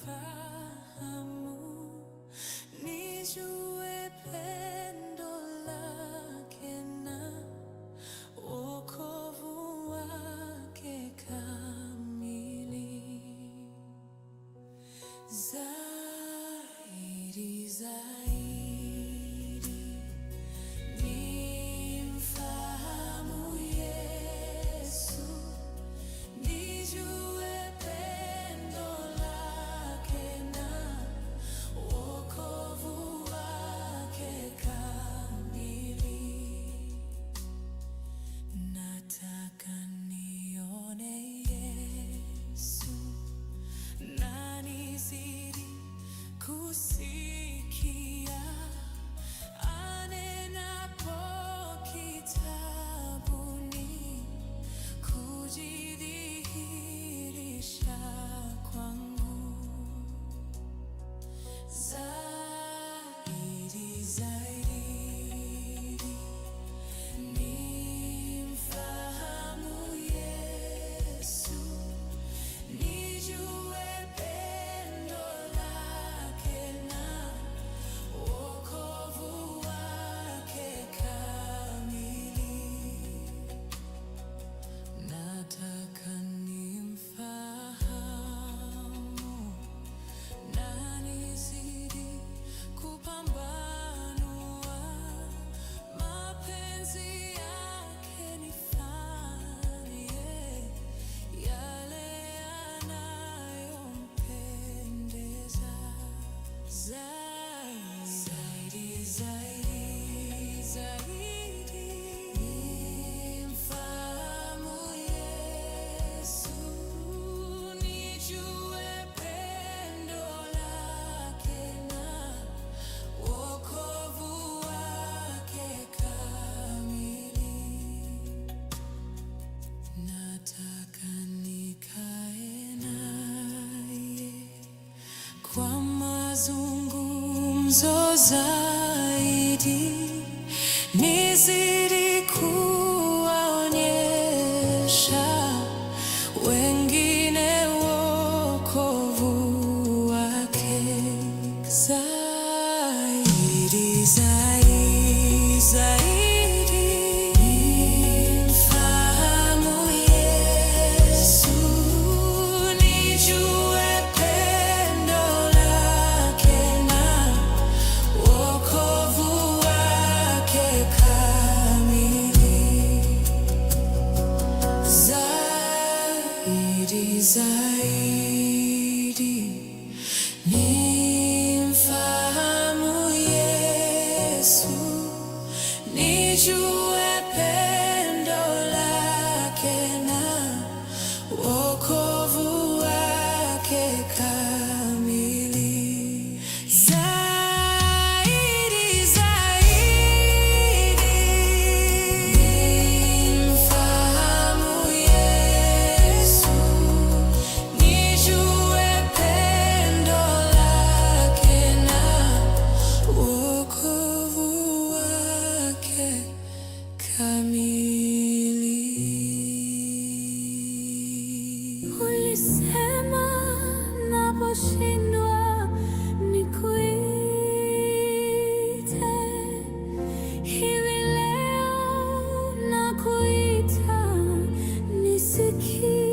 nimfahamu, nijue pendo lake na wokovu wake kamili. Zaidi, zaidi, nimfahamu Yesu, nijue pendo lake na wokovu wake kamili. Nataka nione Yesu na nizidi kusikia anenapo kitabuni, kujidhihirisha kwangu. Zaidi, zaidi, nimfahamu Yesu, nijue pendo lake na wokovu wake kamili. Nataka nimfahamu na nizidi kupambanua mapenzi yake, nifanye yale yanayompendeza. Zaidi, zaidi, zaidi, nimfahamu Yesu, nijue pendo lake na wokovu wake kamili. Nataka nikae naye kwa mazungumzo zaidi, nizidi kuwaonyesha wengine wokovu wake. Zaidi, zaidi, zaidi, nimfahamu Yesu, nijue pendo lake na wokovu wake kamili. Zaidi, zaidi, nimfahamu Yesu, nijue pendo lake na wokovu wake kamili. Zaidi, zaidi, nimfahamu Yesu, nijue pendo lake na wokovu wake kamili. Ulisema naposhindwa nikuite, hivi leo nakuita nisikie.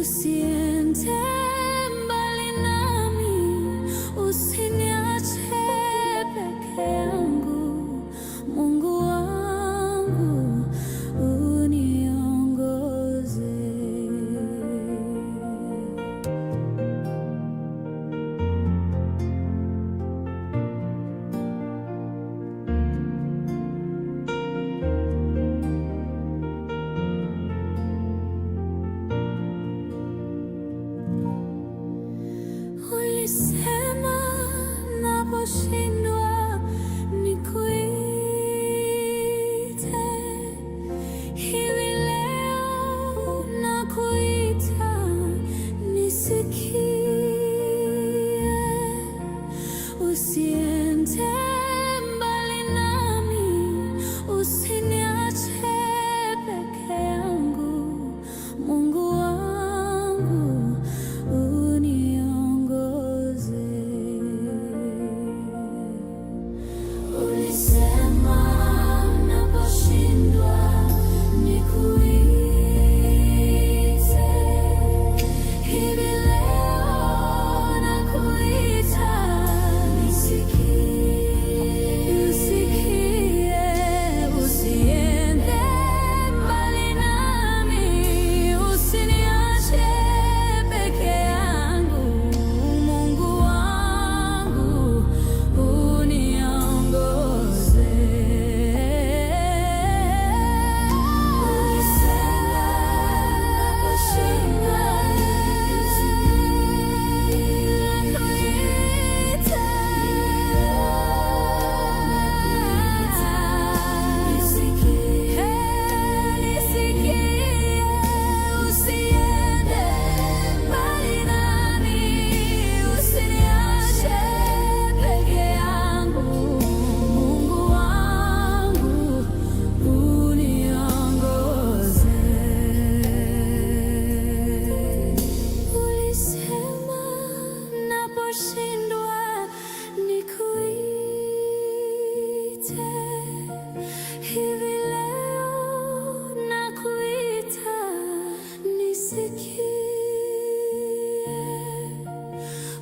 Usiende mbali nami, usiniache peke yangu. Mungu wangu, uniongoze. Ulisema naposhindwa nikuite, hivi leo nakuita nisikie. Usiende mbali nami, usiniache peke yangu. Mungu wangu,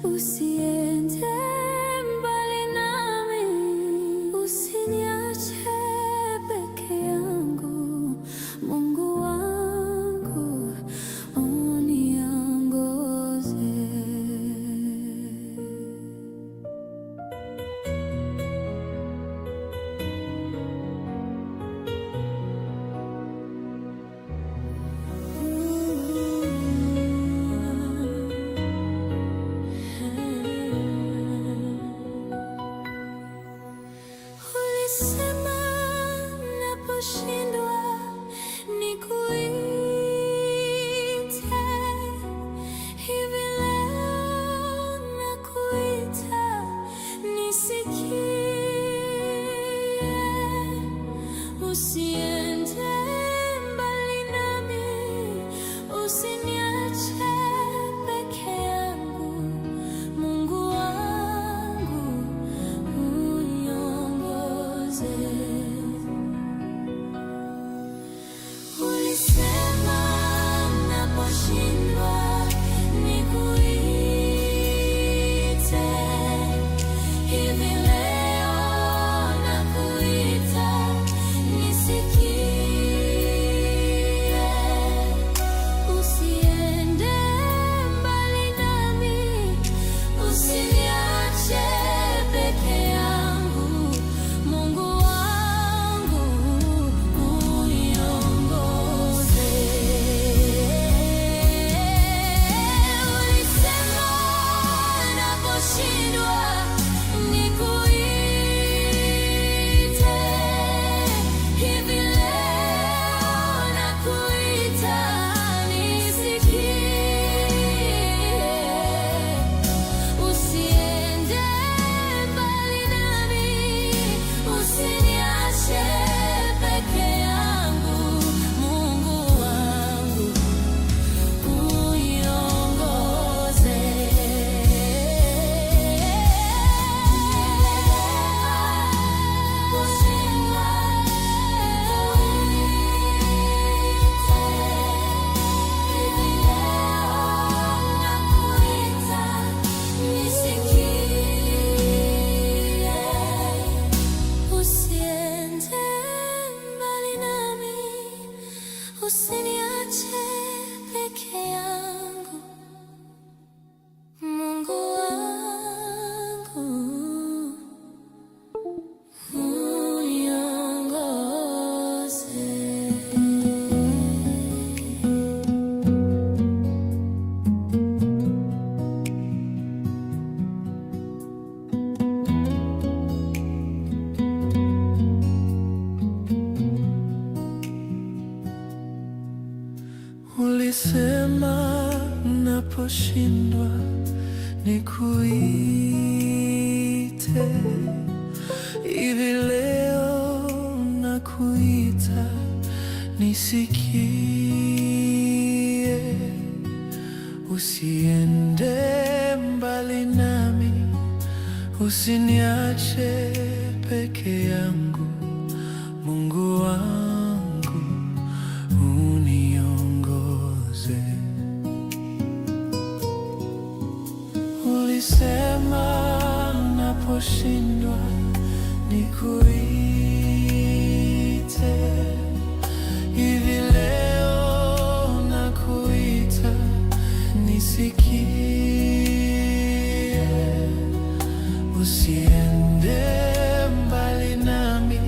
usiende mbali nami, usiniache peke yangu, Mungu wangu uniongoze. Ulisema naposhindwa nikuite, hivi leo nakuita nisikie. Usiende mbali nami, usiniache peke yangu, Mungu wangu uniongoze. Ulisema naposhindwa nikuite, hivi leo nakuita nisikie. Usiende mbali nami, usiniache peke yangu, Mungu wangu uniongoze. Ulisema naposhindwa nikuite, hivi leo nakuita nisikie. Usiende mbali nami, usiniache peke yangu, Mungu wangu uniongoze. Usiende mbali nami, usiniache peke yangu, Mungu wangu uniongoze. Ulisema naposhindwa nikuite, hivi leo nakuita nisikie. Usiende mbali nami, usiniache peke yangu, Mungu wangu uniongoze. Ulisema naposhindwa nikuite, hivi leo nakuita nisikie. Usiende mbali nami,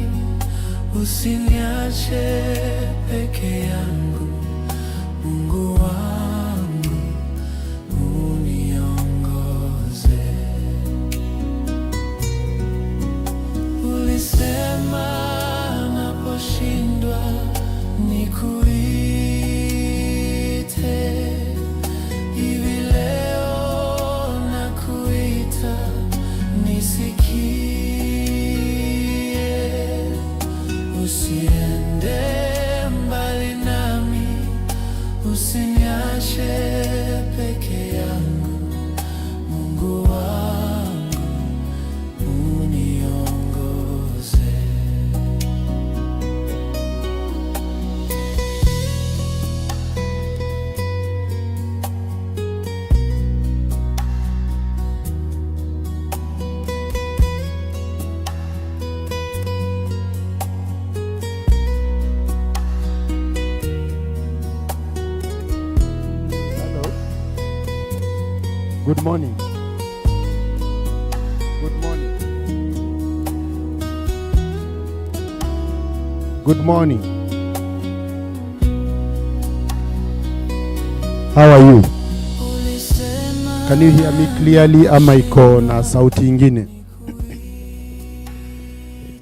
usiniache peke yangu, Mungu wangu uniongoze. Ulisema naposhindwa nikuite, hivi leo nakuita nisikie. Usiende mbali nami, Good morning. Good morning. Good morning. How are you? Can you hear me clearly ama iko na sauti ingine?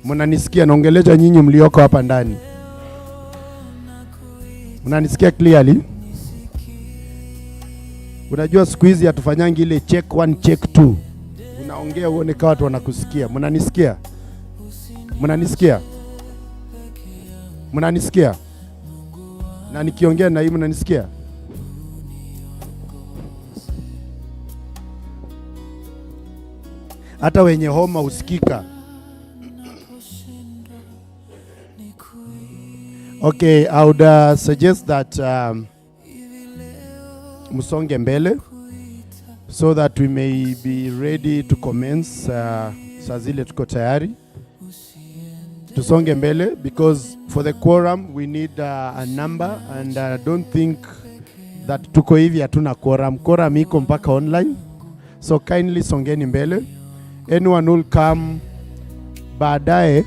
Mnanisikia? Naongeleja nyinyi mlioko hapa ndani. Mnanisikia clearly? Unajua siku hizi hatufanyangi ile check 1 check 2. Unaongea uone kama watu wanakusikia. Mnanisikia? Mnanisikia? Mnanisikia? Na nikiongea na hii mnanisikia? Hata wenye homa usikika. Okay, I would suggest that musonge mbele so that we may be ready to commence. Saa zile tuko tayari. Tusonge mbele because for the quorum we need a number and don't think that tuko hivi hatuna quorum. Quorum iko mpaka online. So kindly songeni mbele. Anyone will come baadaye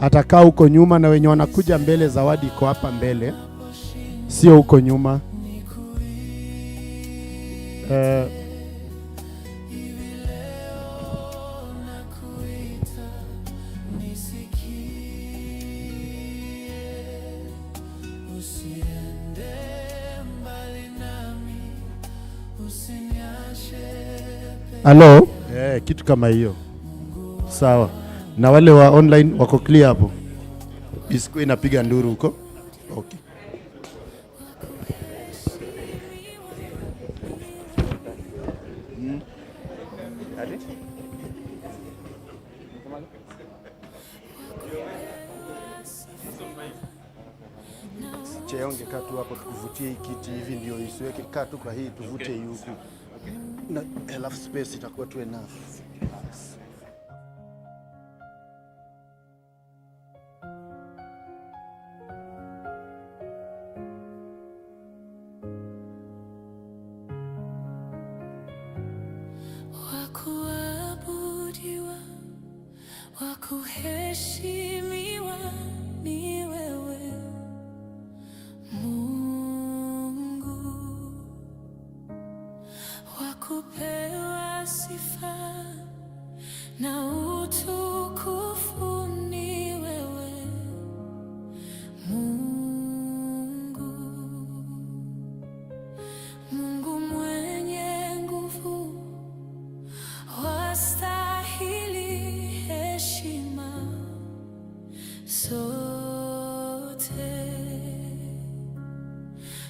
atakaa huko nyuma, na wenye wanakuja mbele zawadi iko hapa mbele, sio huko nyuma. Hello? Kitu kama hiyo. Sawa. Na wale wa online wako clear hapo? Isikuwe inapiga nduru huko. Okay. Cheonge kaa tu hapo tukuvutie hii kiti hivi ndio isiweke, kaa tu kwa hii tuvute hii huku. Na enough space itakuwa tu enough. Wakuabudiwa, wakuheshimiwa ni wewe Mungu, wakupewa sifa na utukufu ni wewe Mungu, Mungu mwenye nguvu, wastahili heshima zote.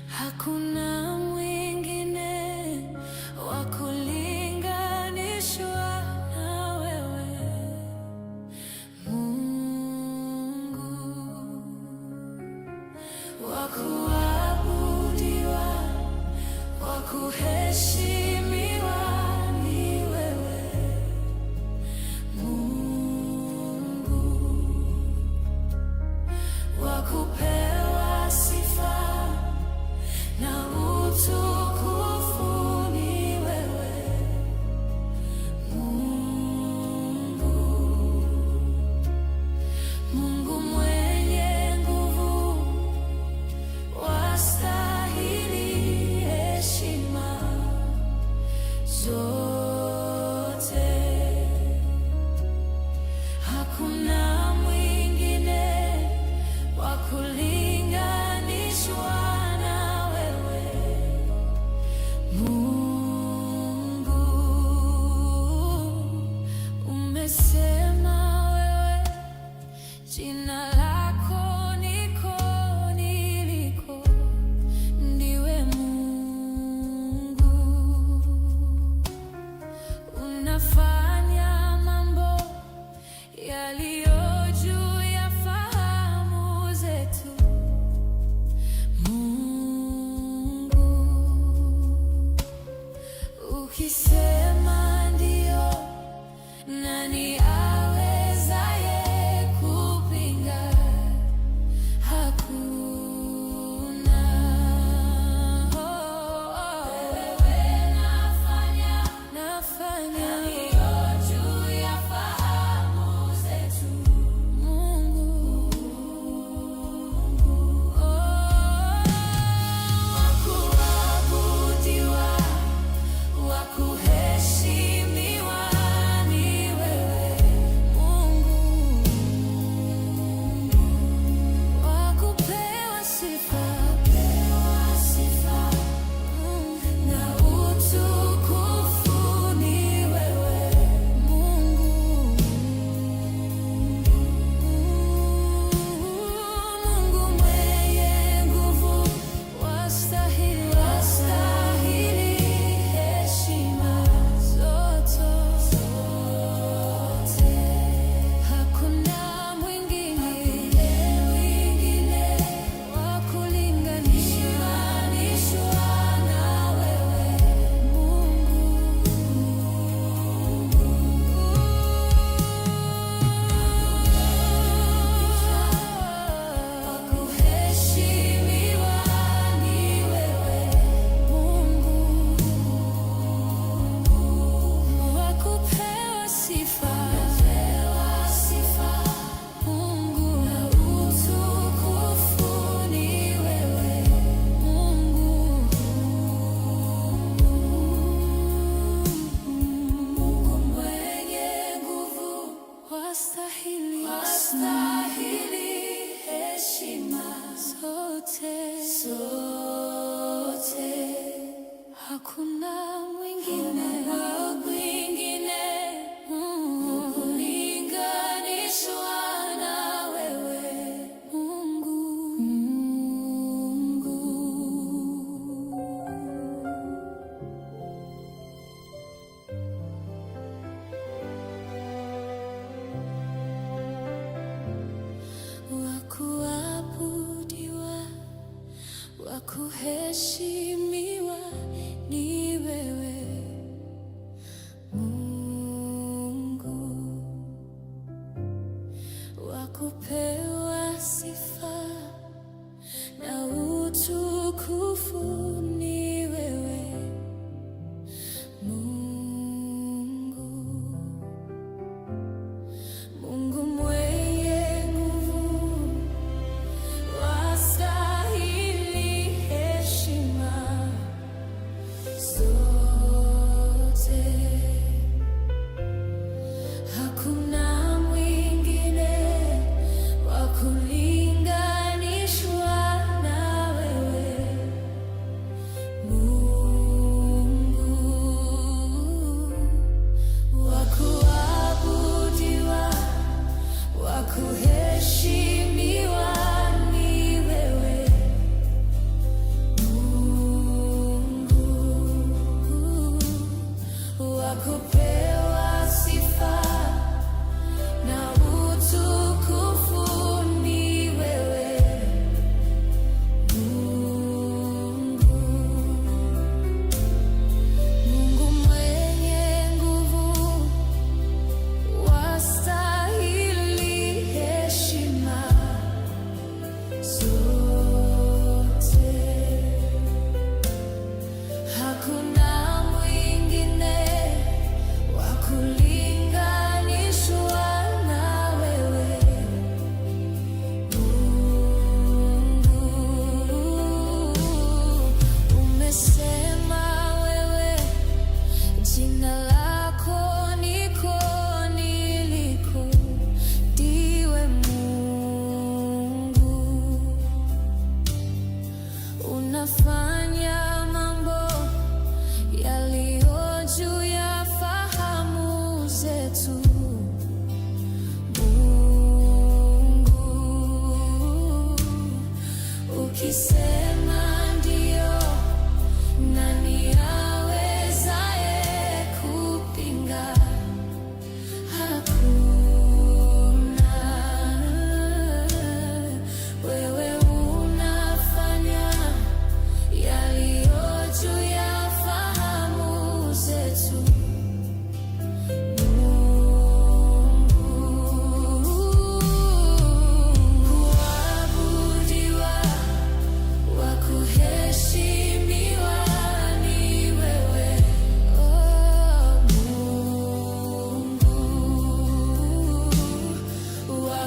Hakuna mwingine wa kulinganishwa na wewe Mungu, wa kuabudiwa, wa kuheshimiwa ni wewe Mungu, wa kupewa sifa na utukufu ni wewe Mungu, Mungu mwenye nguvu, wastahili heshima ukisema wewe, jina lako niko niliko, ndiwe Mungu. Unafanya mambo yaliyo juu ya fahamu zetu. Ukisema ndio, nani awezaye kupinga? Hakuna. Wewe unafanya yaliyo juu ya fahamu zetu.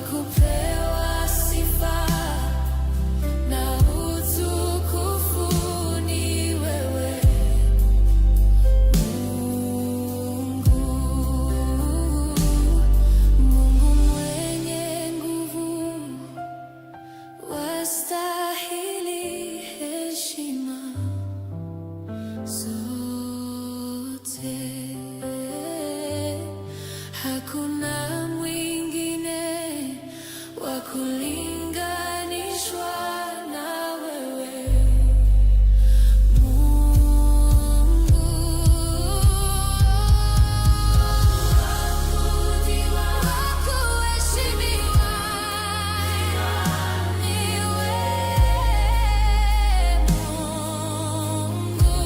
Kupewa sifa na utukufu ni wewe Mungu. Mungu mwenye nguvu, wastahili heshima zote. Hakuna mwingine wa kulinganishwa na wewe Mungu. Waabudiwa, kuheshimiwa ni wewe Mungu.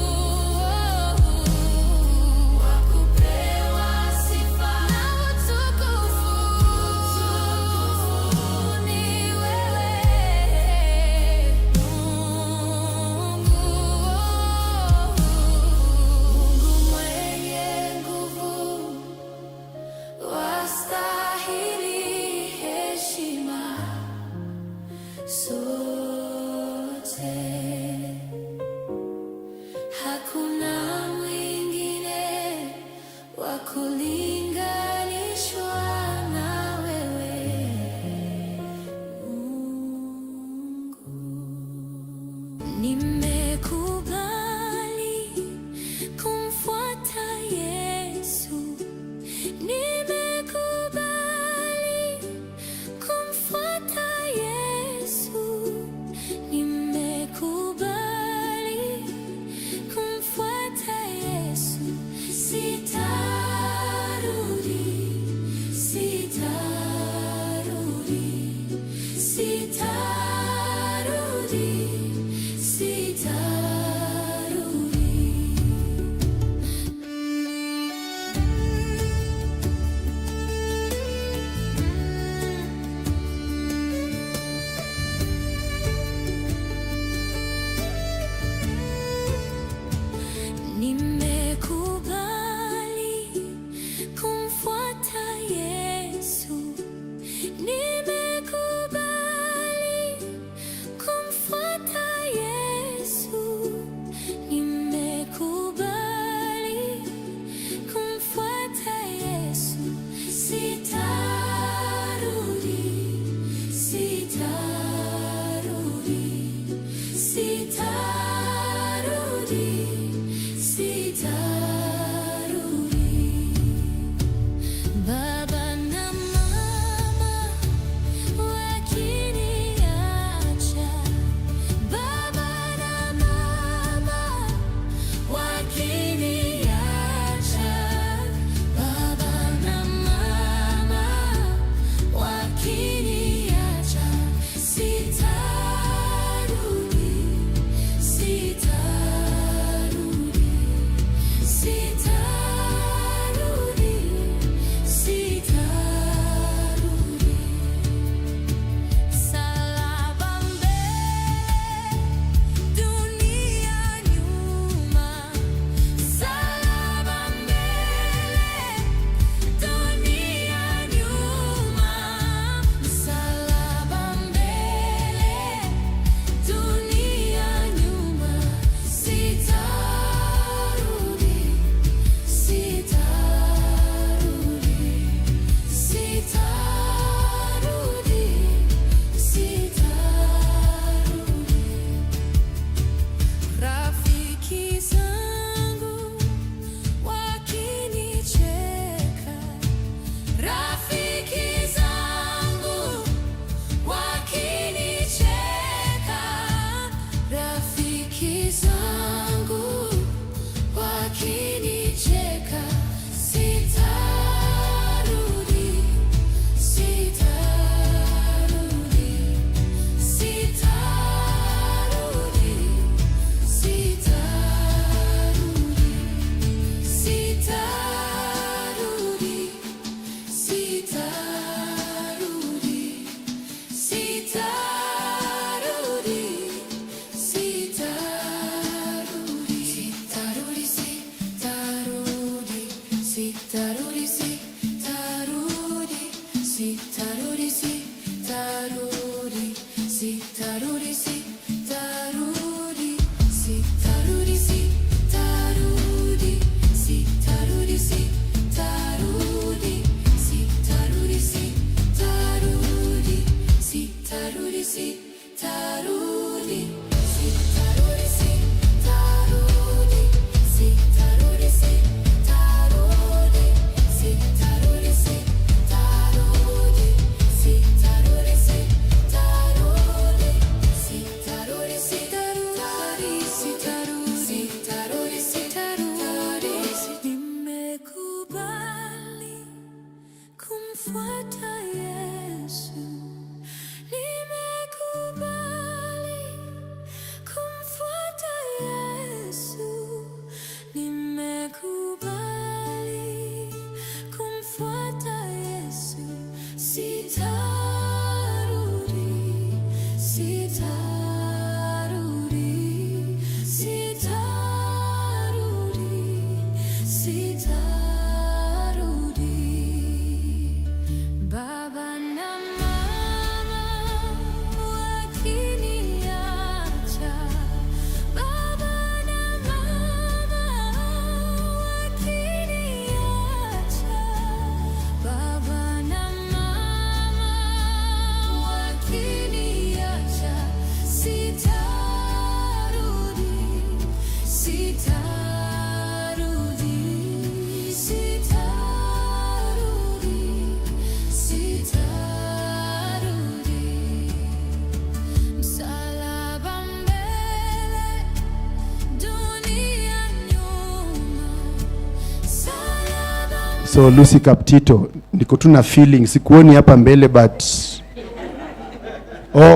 So Lucy Kaptito, niko tu na feeling sikuoni hapa mbele but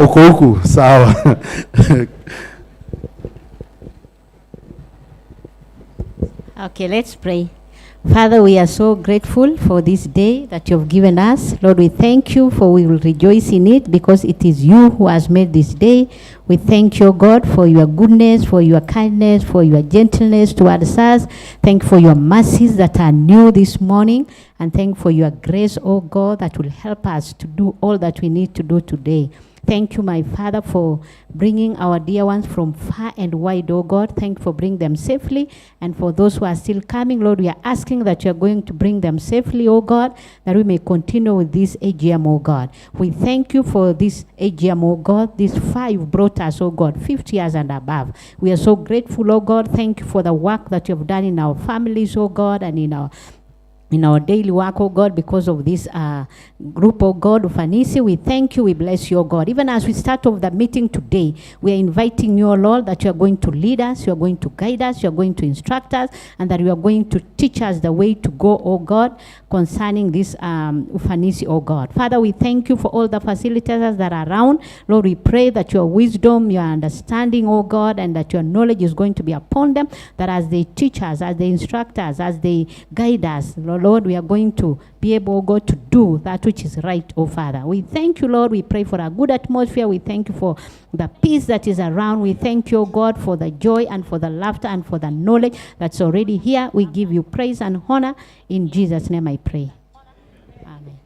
uko huku sawa. Okay, let's pray. Father, we are so grateful for this day that you have given us. Lord, we thank you for we will rejoice in it because it is you who has made this day. We thank you, God, for your goodness, for your kindness, for your gentleness towards us. Thank you for your mercies that are new this morning. And thank you for your grace, oh God, that will help us to do all that we need to do today. Thank you, my Father, for bringing our dear ones from far and wide, oh God. Thank you for bringing them safely. And for those who are still coming, Lord, we are asking that you are going to bring them safely, oh God, that we may continue with this A.G.M, oh God. We thank you for this A.G.M, oh God. These 5 brought us, oh God, 50 years and above. We are so grateful, oh God. Thank you for the work that you have done in our families, oh God, and in our daily work, oh God, because of this group, oh God, Ufanisi. We thank you, we bless you, oh God. Even as we start off the meeting today, we are inviting you, oh Lord, that you are going to lead us, you are going to guide us, you are going to instruct us, and that you are going to teach us the way to go, oh God, concerning this Ufanisi, oh God. Father, we thank you for all the facilitators that are around. Lord, we pray that your wisdom, your understanding, oh God, and that your knowledge is going to be upon them, that as they teach us, as they instruct us, as they guide us, Lord, we are going to be able, God, to do that which is right, oh Father. We thank you, Lord. We pray for a good atmosphere. We thank you for the peace that is around. We thank you, God, for the joy and for the laughter and for the knowledge that's already here. We give you praise and honor. In Jesus' name I pray. Amen.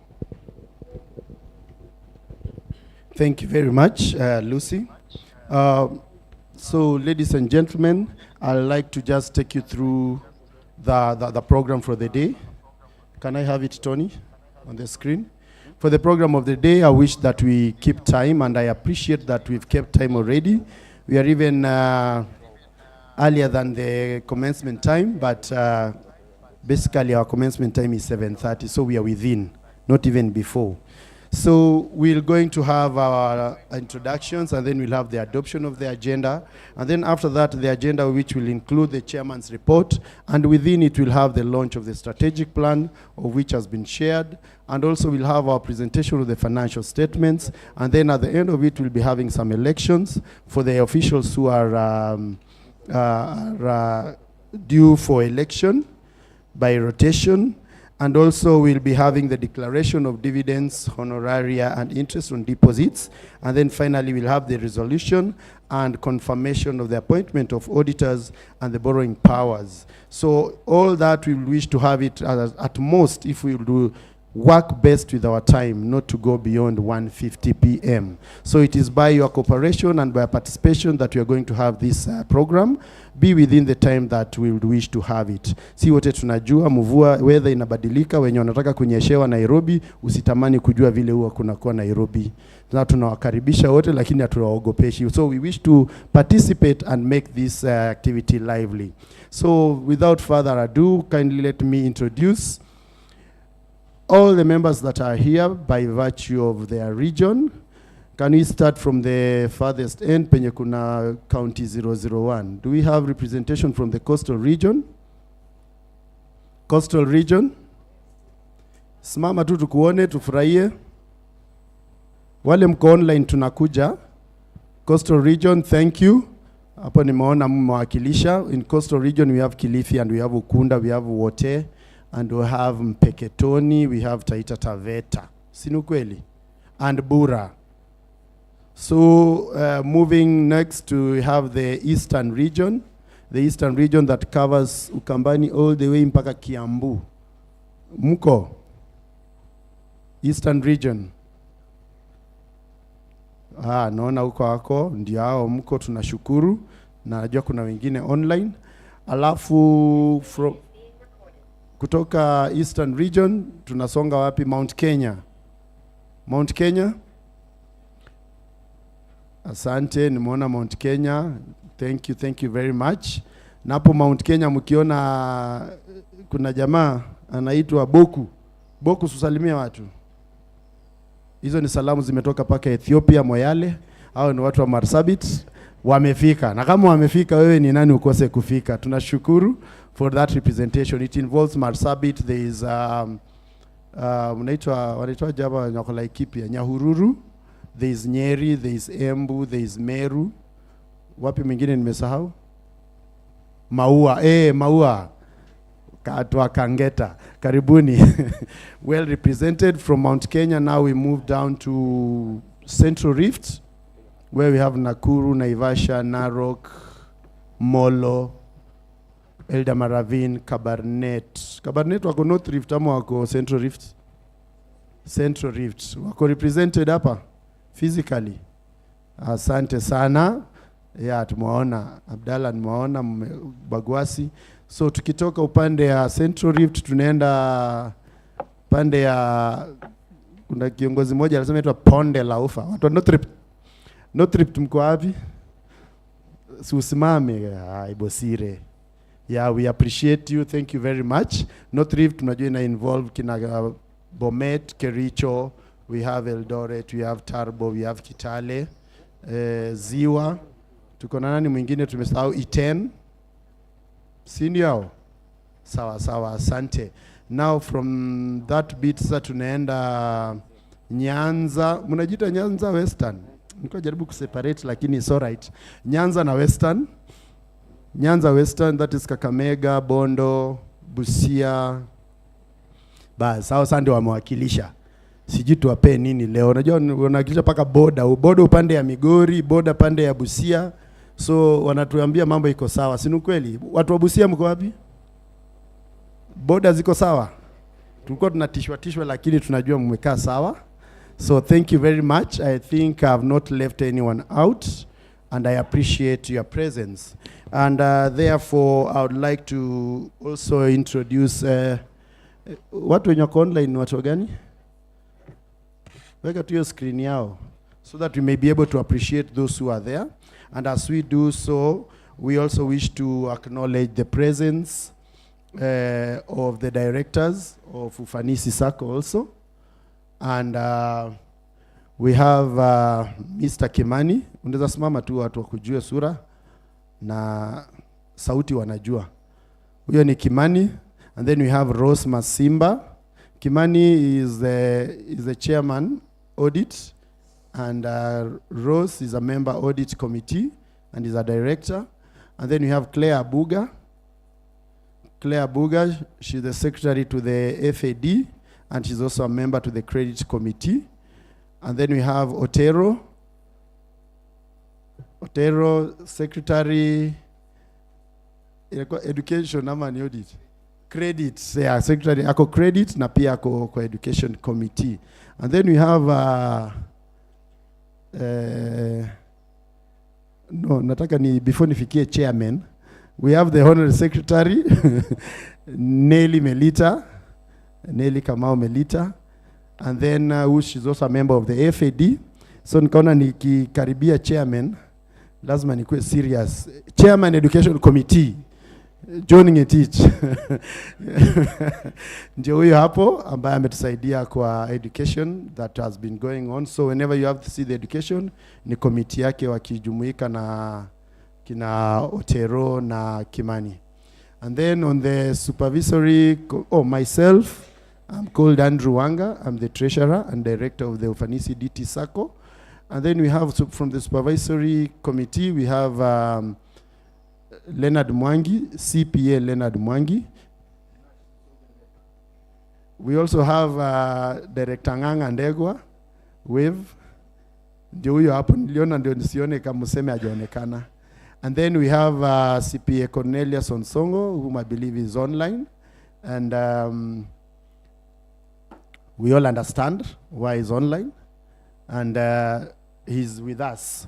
Thank you very much, Lucy. So, ladies and gentlemen, I'd like to just take you through the program for the day. Can I have it, Tony, on the screen? For the program of the day, I wish that we keep time, and I appreciate that we've kept time already. We are even earlier than the commencement time, but basically our commencement time is 7:30, so we are within, not even before. So we're going to have our introductions, and then we'll have the adoption of the agenda. And then after that, the agenda, which will include the chairman's report. And within it, we'll have the launch of the strategic plan, of which has been shared. And also we'll have our presentation of the financial statements. And then at the end of it, we'll be having some elections for the officials who are due for election by rotation. And also we'll be having the declaration of dividends, honoraria, and interest on deposits. And then finally we'll have the resolution and confirmation of the appointment of auditors and the borrowing powers. So all that we wish to have it at most, if we do work best with our time, not to go beyond 1:50 p.m. So it is by your cooperation and by participation that we are going to have this program be within the time that we would wish to have it. Si wote tunajua mvua weather inabadilika, wenye wanataka kunyeshewa Nairobi, usitamani kujua vile huwa kunakuwa Nairobi. Na tunawakaribisha wote lakini hatuwaogopeshi. So we wish to participate and make this activity lively. So without further ado, kindly let me introduce all the members that are here by virtue of their region. Can we start from the farthest end, penye kuna county 001? Do we have representation from the coastal region? Coastal region? Simama tu tukuone, tufurahie. Wale mko online tunakuja. Coastal region, thank you. Hapo nimeona mmewakilisha. In coastal region we have Kilifi and we have Ukunda, we have Wote, and we have Mpeketoni, we have Taita Taveta. Sinu kweli? And Bura. So moving next to have the eastern region. The eastern region that covers Ukambani all the way mpaka Kiambu. Mko? Eastern region. Naona huko wako, ndio hao mko, tunashukuru. Na najua kuna wengine online. Alafu kutoka eastern region tunasonga wapi? Mount Kenya. Mount Kenya. Asante, nimeona Mount Kenya. Thank you very much. Napo Mount Kenya mkiona kuna jamaa anaitwa Boku. Boku, susalimia watu. Hizo ni salamu zimetoka paka Ethiopia, Moyale. Hao ni watu wa Marsabit. wamefika, na kama wamefika, wewe ni nani ukose kufika? Tunashukuru for that representation. It involves Marsabit, there is wanaitwa jaba nyakola Laikipia, Nyahururu, there is Nyeri, there is Embu, there is Meru. Wapi mwingine nimesahau? Maua, Maua. Katwa Kangeta. Karibuni. Well represented from Mount Kenya. Now we move down to Central Rift, where we have Nakuru, Naivasha, Narok, Molo, Eldamaravine, Kabarnet. Kabarnet wako North Rift ama wako Central Rift? Central Rift. Wako represented hapa physically. Asante sana. Ya tumeona Abdalla, nimeona Bagwasi. So tukitoka upande ya Central Rift tunaenda pande ya, kuna kiongozi mmoja anasema inaitwa Ponde la Ufa. Watu wa North Rift mko wapi? Si usimame Ibosire. Yeah, we appreciate you. Thank you very much. North Rift tunajua ina involve kina Bomet, Kericho, we have Eldoret, we have Tarbo, we have Kitale, Ziwa. Tuko na nani mwingine tumesahau? Iten. Senior. Sawa, asante. Now from that bit sasa tunaenda Nyanza. Mnajita Nyanza Western. Niko jaribu kuseparate lakini it's all right. Nyanza na Western. Nyanza Western, that is Kakamega, Bondo, Busia. Sawa sande wamewakilisha. Sijui tuwape nini leo. Unajua wanawakilisha paka boda upande ya Migori, boda pande ya Busia. So wanatuambia mambo iko sawa. Si ni kweli? Watu wa Busia mko wapi? Boda ziko sawa? Tulikuwa tunatishwa lakini tunajua mmekaa sawa. So thank you very much. I think I have not left anyone out and I appreciate your presence. And therefore I would like to also introduce watu wenye wako online. Watu gani? Weka tu hiyo screen yao so that we may be able to appreciate those who are there. And as we do so, we also wish to acknowledge the presence of the directors of Ufanisi Sacco also. And we have Mr. Kimani. Unaweza simama tu watu wakujue sura na sauti wanajua. Huyo ni Kimani. And then we have Rose Masimba. Kimani is the chairman audit, and Rose is a member audit committee and is a director. And then we have Claire Abuga. Claire Abuga, she's the secretary to the FAD, and she's also a member to the credit committee. And then we have Otero, secretary, education ama ni audit? Credit, yeah, secretary, ako credit na pia ako education committee. And then we have nataka ni before nifikie chairman, we have the honorary secretary Nelly Kamau Melita, and then who she's also a member of the FAD. So nikaona nikikaribia chairman lazima nikuwe serious. Chairman education committee, joining a teach. Ndio huyo hapo ambaye ametusaidia kwa education that has been going on. So whenever you have to see the education, ni committee yake wakijumuika na kina Otero na Kimani. And then on the supervisory, myself, I'm called Andrew Wanga. I'm the treasurer and director of the Ufanisi DT Sacco. And then we have from the supervisory committee, we have Leonard Mwangi, CPA Leonard Mwangi. We also have Director Nganga Ndegwa, Wave. Ndio huyo hapo niliona ndio nisione kama mseme hajaonekana. And then we have CPA Cornelius Onsongo, whom I believe is online. And we all understand why he's online. And he's with us.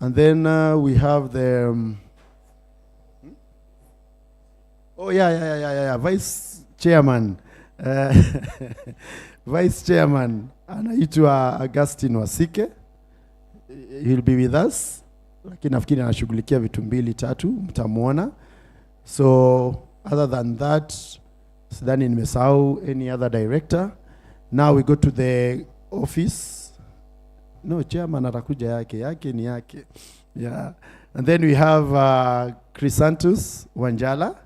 And then we have the Vice Chairman. Vice Chairman anaitwa Augustine Wasike. He'll be with us. Lakini nafikiri anashughulikia vitu 2-3 mtamuona. So other than that, sidhani nimesahau any other director. Now we go to the office. No, chairman atakuja yake ni yake. Yeah. And then we have Chrysanthus Wanjala.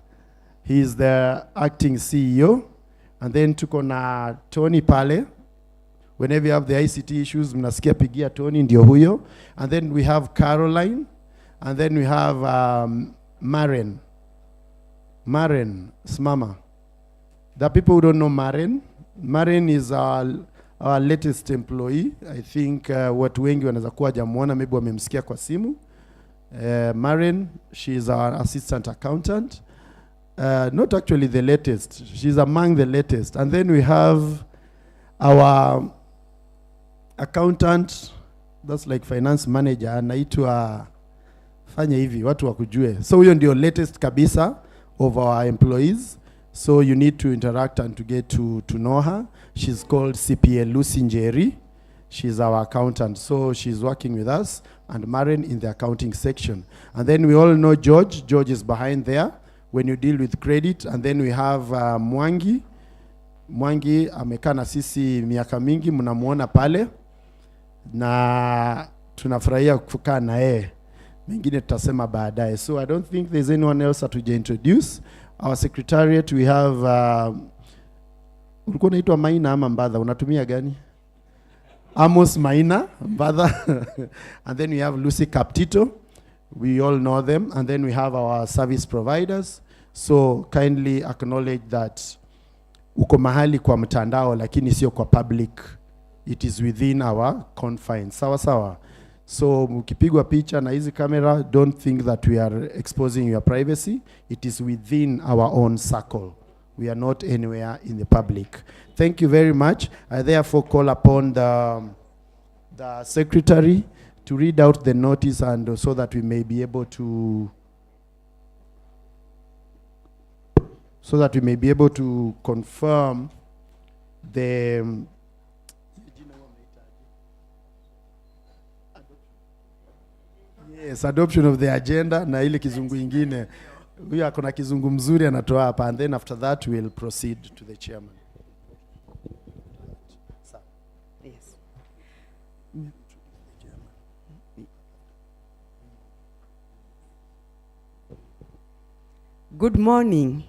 He is the acting CEO. And then tuko na Tony pale. Whenever you have the ICT issues, mnasikia pigia Tony, ndio huyo. And then we have Caroline. And then we have Maren. Maren, Smama. The people who don't know Maren, Maren is our latest employee. I think watu wengi wanaweza kuwa hajamuona, maybe wamemsikia kwa simu. Maren, she is our assistant accountant. Not actually the latest, she's among the latest. And then we have our accountant, that's like finance manager, anaitwa fanya hivi, watu wakujue. So huyo ndio latest kabisa of our employees. So you need to interact and to get to know her. She's called CPA Lucy Njeri. She's our accountant. So she's working with us, and Maren in the accounting section. And then we all know George. George is behind there when you deal with credit. And then we have Mwangi. Mwangi amekaa na sisi miaka mingi, mnamuona pale. Na tunafurahia kukaa na yeye. Mengine tutasema baadaye. So I don't think there's anyone else that we introduce. Our secretariat, we have ulikuwa unaitwa Maina ama Mbadha, unatumia gani? Amos Maina, Mbadha. And then we have Lucy Captito. We all know them. And then we have our service providers. So kindly acknowledge that uko mahali kwa mtandao lakini sio kwa public. It is within our confines. Sawa sawa. So mkipigwa picha na hizi camera, don't think that we are exposing your privacy. It is within our own circle. We are not anywhere in the public. Thank you very much. I therefore call upon the secretary to read out the notice, and so that we may be able to confirm the yes, adoption of the agenda na ile kizungu ingine. Huyu akona kizungu mzuri anatoa hapa, and then after that we'll proceed to the chairman. Yes. Good morning.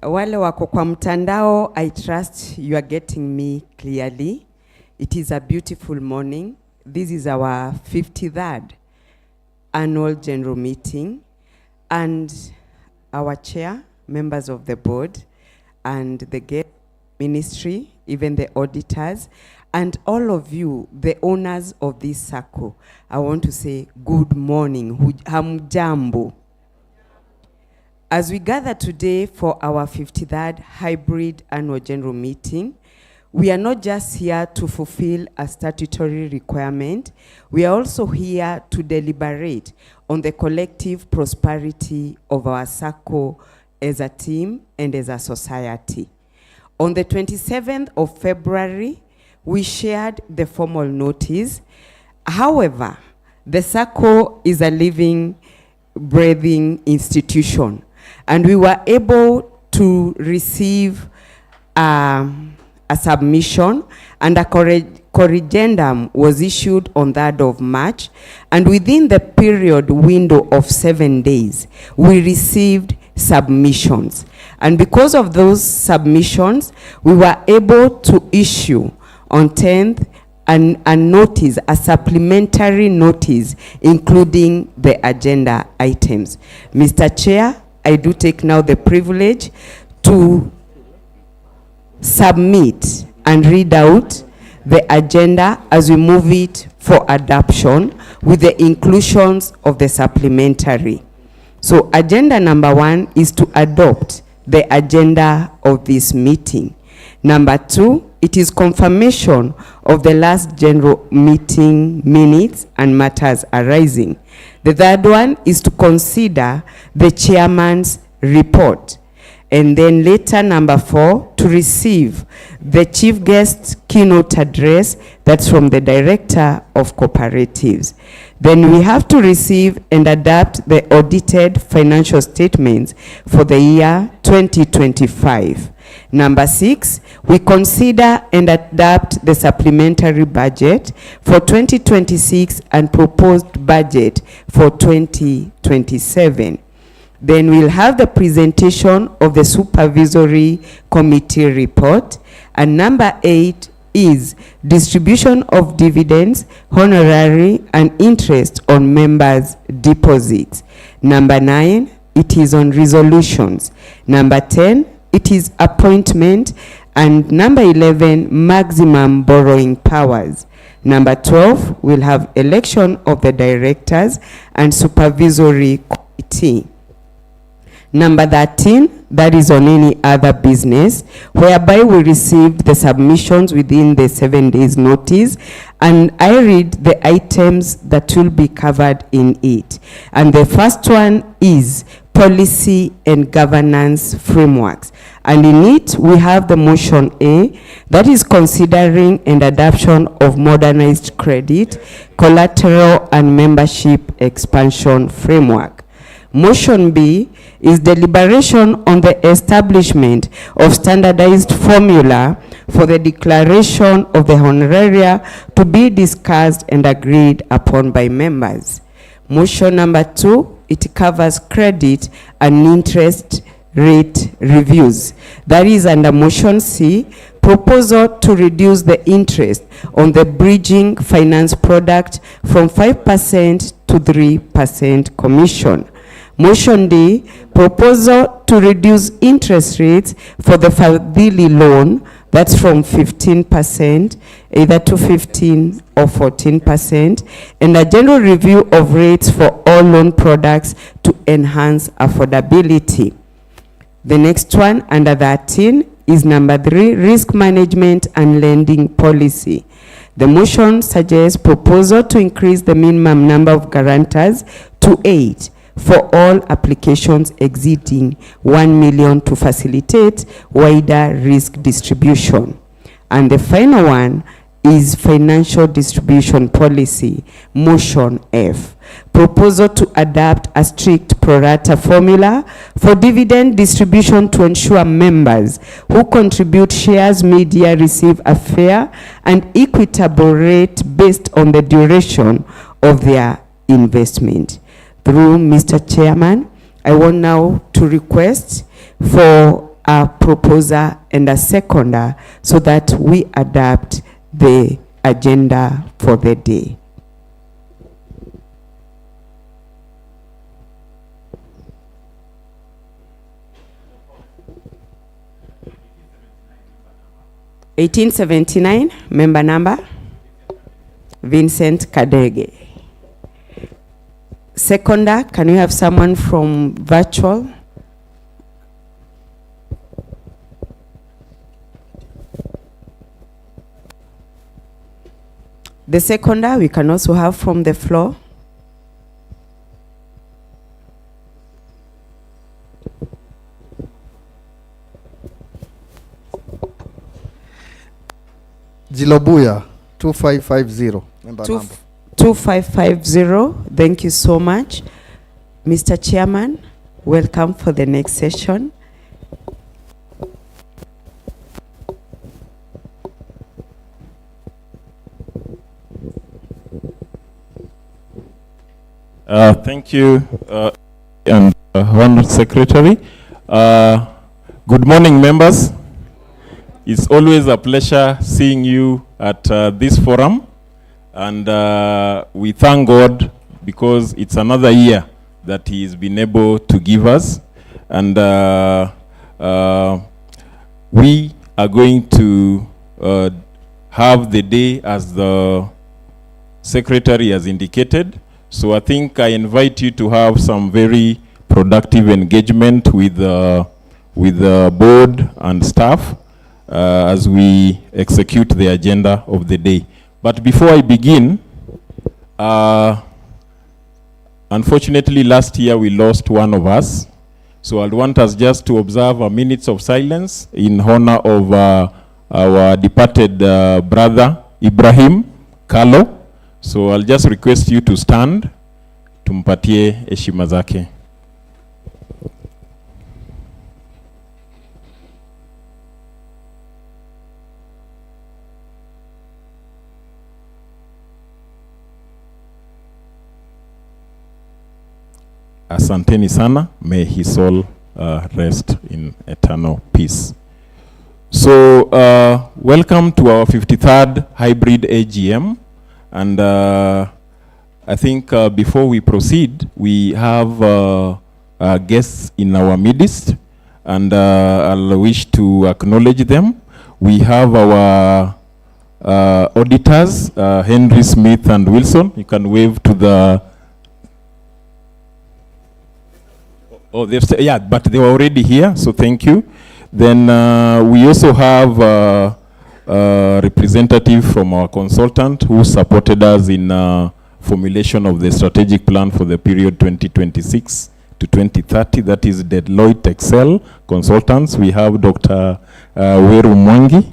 Wale wako kwa mtandao, I trust you are getting me clearly. It is a beautiful morning. This is our 53rd annual general meeting, and our chair, members of the board, and the guest ministry, even the auditors, and all of you, the owners of this circle, I want to say good morning. Hamjambo. As we gather today for our 53rd hybrid annual general meeting, we are not just here to fulfill a statutory requirement, we are also here to deliberate on the collective prosperity of our circle as a team and as a society. On the 27th of February, we shared the formal notice. However, the circle is a living, breathing institution, and we were able to receive a submission, and a corrigendum was issued on 3rd of March, and within the period window of 7 days, we received submissions. And because of those submissions, we were able to issue on 10th a notice, a supplementary notice, including the agenda items. Mr. Chair, I do take now the privilege to submit and read out the agenda as we move it for adoption with the inclusions of the supplementary. So agenda number 1 is to adopt the agenda of this meeting. Number 2, it is confirmation of the last general meeting minutes and matters arising. The third one is to consider the chairman's report. And then later, number 4, to receive the chief guest keynote address, that's from the director of cooperatives. Then we have to receive and adapt the audited financial statements for the year 2025. Number 6, we consider and adopt the supplementary budget for 2026 and proposed budget for 2027. Then we'll have the presentation of the supervisory committee report. And number 8 is distribution of dividends, honorary, and interest on members' deposits. Number 9, it is on resolutions. Number 10, it is appointment. And number 11, maximum borrowing powers. Number 12, we'll have election of the directors and supervisory committee. Number 13, that is on any other business, whereby we received the submissions within the 7 days notice, and I read the items that will be covered in it. And the first one is policy and governance frameworks. And in it, we have the motion A, that is considering and adoption of modernized credit, collateral, and membership expansion framework. Motion B is deliberation on the establishment of standardized formula for the declaration of the honoraria to be discussed and agreed upon by members. Motion number 2, it covers credit and interest rate reviews. That is under motion C, proposal to reduce the interest on the bridging finance product from 5% to 3% commission. Motion D, proposal to reduce interest rates for the Fadhili loan, that's from 15%, either to 15 or 14%, and a general review of rates for all loan products to enhance affordability. The next one, under 13, is number 3, risk management and lending policy. The motion suggests proposal to increase the minimum number of guarantors to 8 for all applications exceeding 1 million to facilitate wider risk distribution. And the final one is financial distribution policy, motion F. Proposal to adopt a strict pro rata formula for dividend distribution to ensure members who contribute shares media receive a fair and equitable rate based on the duration of their investment. Through Mr. Chairman, I want now to request for a proposer and a seconder so that we adapt the agenda for the day. (1879) member number Vincent Kadege. Seconder, can we have someone from virtual? The seconder, we can also have from the floor. Zilobuya, 2550. Member number. 2550. Thank you so much. Mr. Chairman, welcome for the next session. Thank you, and Honourable Secretary. Good morning, members. It's always a pleasure seeing you at this forum, and we thank God because it's another year that He has been able to give us, and we are going to have the day as the Secretary has indicated. So I think I invite you to have some very productive engagement with the board and staff as we execute the agenda of the day. But before I begin, unfortunately last year we lost one of us. So I'd want us just to observe a minute of silence in honor of our departed brother Ibrahim Kalo. So I'll just request you to stand, tumpatie heshima zake. asanteni sana. May his soul rest in eternal peace. So, welcome to our 53rd hybrid A.G.M. And I think before we proceed, we have guests in our midst, and I'll wish to acknowledge them. We have our auditors, Henry, Smith, and Wilson. You can wave to the... Oh, yeah, but they were already here, so thank you. Then we also have a representative from our consultant who supported us in formulation of the strategic plan for the period 2026 to 2030. That is Deloitte Excel Consultants. We have Dr. Weru Mwangi.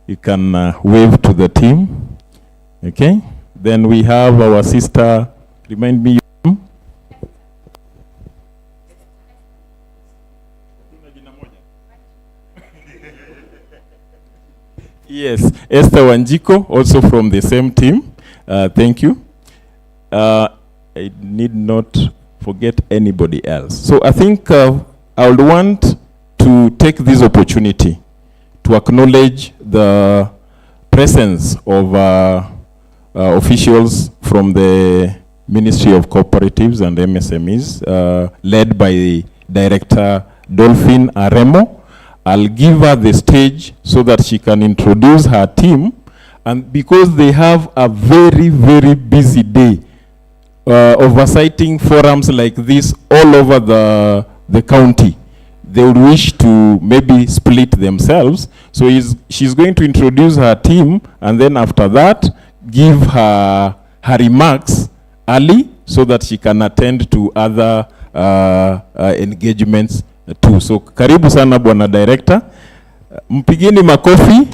You can wave to the team. Okay. Then we have our sister, remind me. Yes, Esther Wanjiko, also from the same team. Thank you. I need not forget anybody else. So I think I would want to take this opportunity to acknowledge the presence of officials from the Ministry of Cooperatives and MSMEs, led by Director Dolphin Aremo. I'll give her the stage so that she can introduce her team. And because they have a very, very busy day, oversighting forums like this all over the county, they would wish to maybe split themselves. So she's going to introduce her team, and then after that, give her remarks early so that she can attend to other engagements too. So karibu sana bwana director. Mpigeni makofi.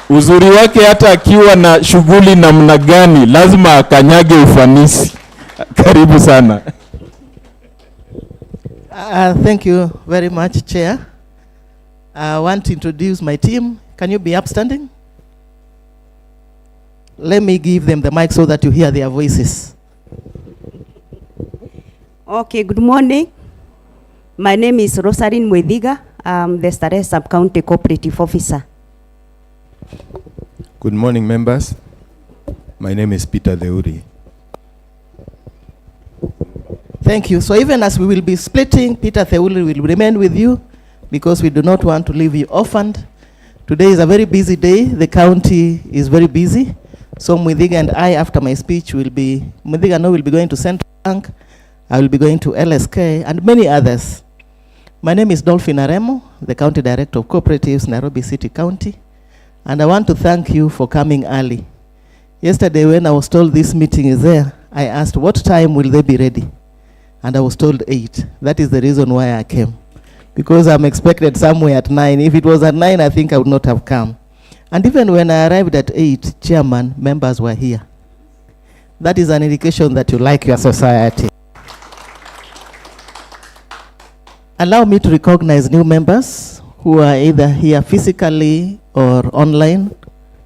Uzuri wake hata akiwa na shughuli namna gani lazima akanyage ufanisi. Karibu sana. Thank you very much, Chair. I want to introduce my team. Can you be upstanding? Let me give them the mic so that you hear their voices. Okay, good morning. My name is Rosalind Mwediga. I'm the Starehe Sub-County Cooperative Officer. Good morning, members. My name is Peter Theuri. Thank you. So even as we will be splitting, Peter Theuri will remain with you because we do not want to leave you orphaned. Today is a very busy day. The county is very busy. So Mwediga and I, after my speech, will be going to Central Bank. I will be going to LSK and many others. My name is Dolphin Aremo, the County Director of Cooperatives, Nairobi City County. And I want to thank you for coming early. Yesterday when I was told this meeting is there, I asked what time will they be ready? And I was told 8. That is the reason why I came. Because I'm expected somewhere at 9. If it was at 9, I think I would not have come. And even when I arrived at 8, chairman, members were here. That is an indication that you like your society. Allow me to recognize new members who are either here physically or online.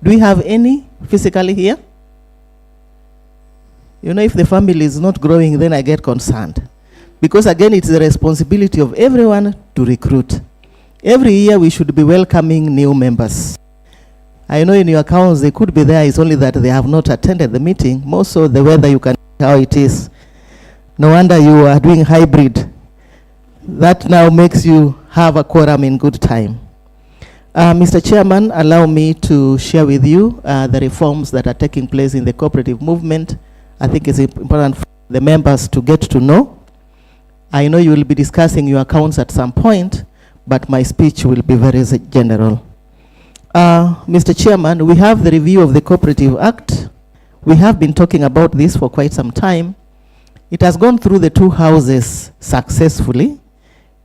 Do we have any physically here? You know, if the family is not growing, then I get concerned. Because again, it's the responsibility of everyone to recruit. Every year we should be welcoming new members. I know in your accounts they could be there, it's only that they have not attended the meeting. More so the weather, you can see how it is. No wonder you are doing hybrid. That now makes you have a quorum in good time. Mr. Chairman, allow me to share with you the reforms that are taking place in the cooperative movement. I think it's important for the members to get to know. I know you will be discussing your accounts at some point, but my speech will be very general. Mr. Chairman, we have the review of the Cooperative Act. We have been talking about this for quite some time. It has gone through the 2 houses successfully.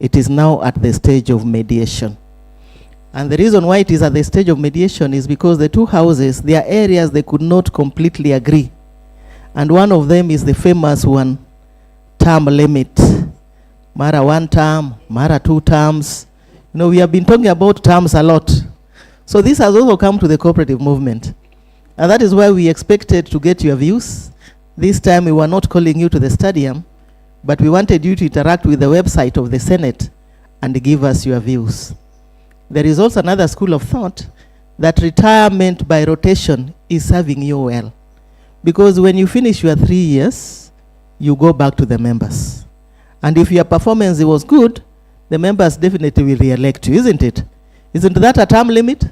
It is now at the stage of mediation. And the reason why it is at the stage of mediation is because the 2 houses, there are areas they could not completely agree. And one of them is the famous one, term limit. Mara 1 term, Mara 2 terms. You know, we have been talking about terms a lot. So this has also come to the cooperative movement. And that is why we expected to get your views. This time we were not calling you to the stadium. but we wanted you to interact with the website of the Senate and give us your views. There is also another school of thought that retirement by rotation is serving you well. Because when you finish your 3 years, you go back to the members. And if your performance was good, the members definitely will re-elect you, isn't it? Isn't that a term limit?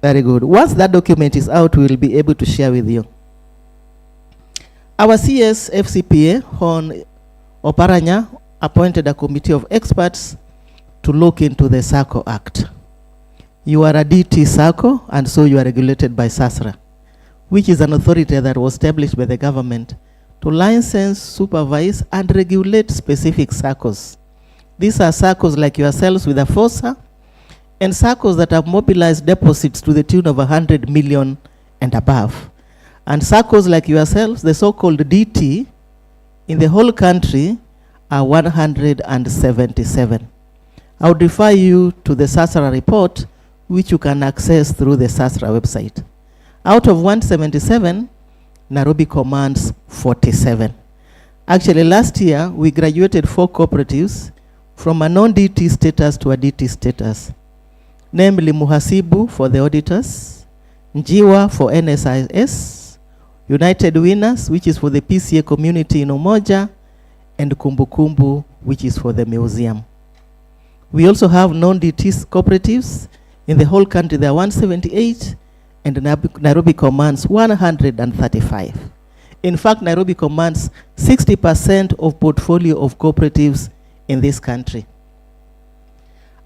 Very good. Once that document is out, we will be able to share with you. Our CS FCPA, Hon Oparanya, appointed a committee of experts to look into the SACCO Act. You are a DT SACCO, and so you are regulated by SASRA, which is an authority that was established by the government to license, supervise, and regulate specific SACCOs. These are SACCOs like yourselves with a FOSA, and SACCOs that have mobilized deposits to the tune of 100 million and above. And SACCOs like yourselves, the so-called DT, in the whole country are 177. I would refer you to the SASRA report, which you can access through the SASRA website. Out of 177, Nairobi commands 47. Actually, last year, we graduated 4 cooperatives from a non-DT status to a DT status, namely Muhasibu for the auditors, Njiwa for NSIS, United Winners, which is for the PCA community in Umoja, and Kumbukumbu, which is for the museum. We also have non-DT cooperatives. In the whole country, there are 178, and Nairobi commands 135. In fact, Nairobi commands 60% of portfolio of cooperatives in this country.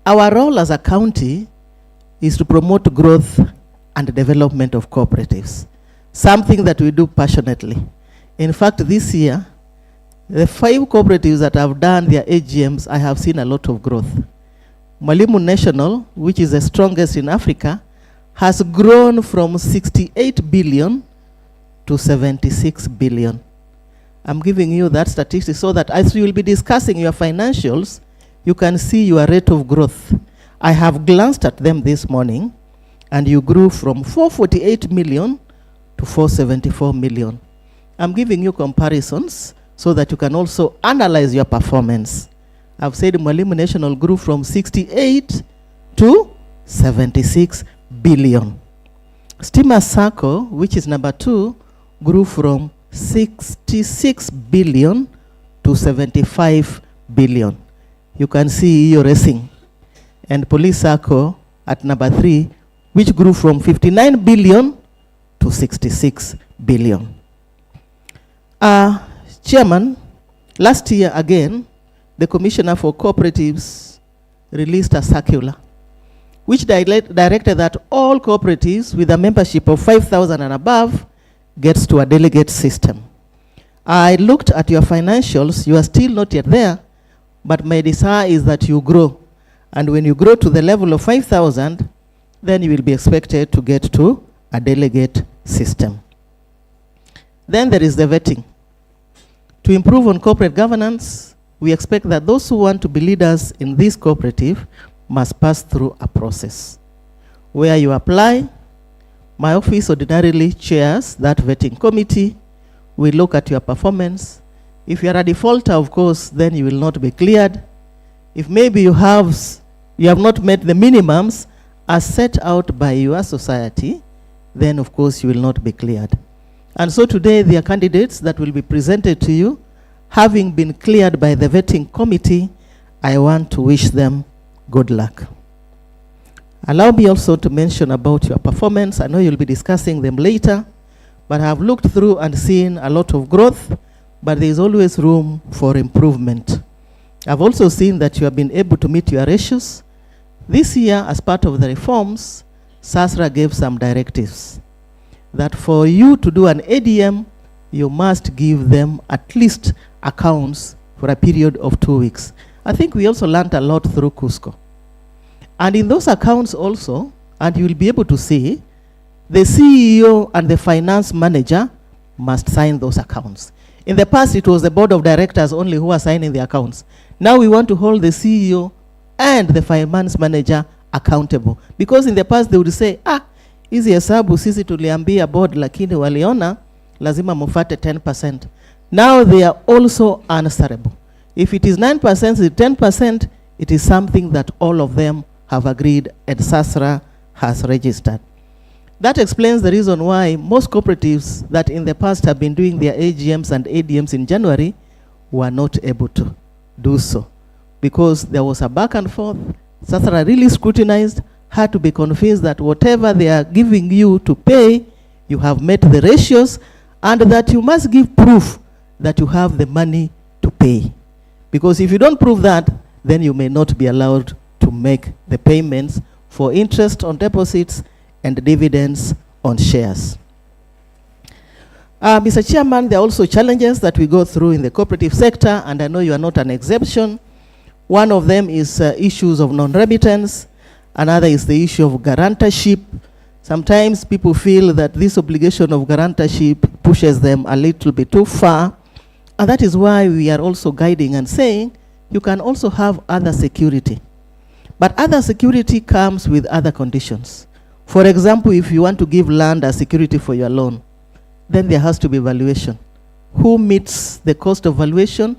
Our role as a county is to promote growth and development of cooperatives, something that we do passionately. In fact, this year, the 5 cooperatives that have done their A.G.Ms, I have seen a lot of growth. Mwalimu National, which is the strongest in Africa, has grown from 68 billion to 76 billion. I'm giving you that statistic so that as you will be discussing your financials, you can see your rate of growth. I have glanced at them this morning, and you grew from 448 million to 474 million. I'm giving you comparisons so that you can also analyze your performance. I've said Mwalimu National grew from 68 to 76 billion. Stima SACCO, which is number 2, grew from 66 billion to 75 billion. You can see you're racing. And Police SACCO at number 3, which grew from 59 billion to 66 billion. Chairman, last year again, the Commissioner for Cooperatives released a circular which directed that all cooperatives with a membership of 5,000 and above gets to a delegate system. I looked at your financials. You are still not yet there, but my desire is that you grow. And when you grow to the level of 5,000, then you will be expected to get to a delegate system. Then there is the vetting. To improve on corporate governance, we expect that those who want to be leaders in this cooperative must pass through a process. Where you apply, my office ordinarily chairs that vetting committee. We look at your performance. If you are a defaulter, of course, then you will not be cleared. If maybe you have not met the minimums as set out by your society, then of course you will not be cleared. And so today there are candidates that will be presented to you. Having been cleared by the vetting committee, I want to wish them good luck. Allow me also to mention about your performance. I know you'll be discussing them later, but I have looked through and seen a lot of growth, but there is always room for improvement. I've also seen that you have been able to meet your ratios. This year, as part of the reforms, SASRA gave some directives that for you to do an A.D.M, you must give them at least accounts for a period of 2 weeks. I think we also learned a lot through Cusco. And in those accounts also, and you will be able to see, the CEO and the finance manager must sign those accounts. In the past, it was the board of directors only who are signing the accounts. Now we want to hold the CEO and the finance manager accountable. Because in the past, they would say, hizi hesabu sisi tuliambia board lakini waliona lazima mufate 10%. Now they are also answerable. If it is 9%, it's 10%, it is something that all of them have agreed and SASRA has registered. That explains the reason why most cooperatives that in the past have been doing their A.G.Ms and A.D.Ms in January were not able to do so, because there was a back and forth. SASRA really scrutinized, had to be convinced that whatever they are giving you to pay, you have met the ratios, and that you must give proof that you have the money to pay. Because if you don't prove that, then you may not be allowed to make the payments for interest on deposits and dividends on shares. Mr. Chairman, there are also challenges that we go through in the cooperative sector, and I know you are not an exception. One of them is issues of non-remittance. Another is the issue of guarantorship. Sometimes people feel that this obligation of guarantorship pushes them a little bit too far, and that is why we are also guiding and saying you can also have other security. But other security comes with other conditions. For example, if you want to give land as security for your loan, then there has to be valuation. Who meets the cost of valuation?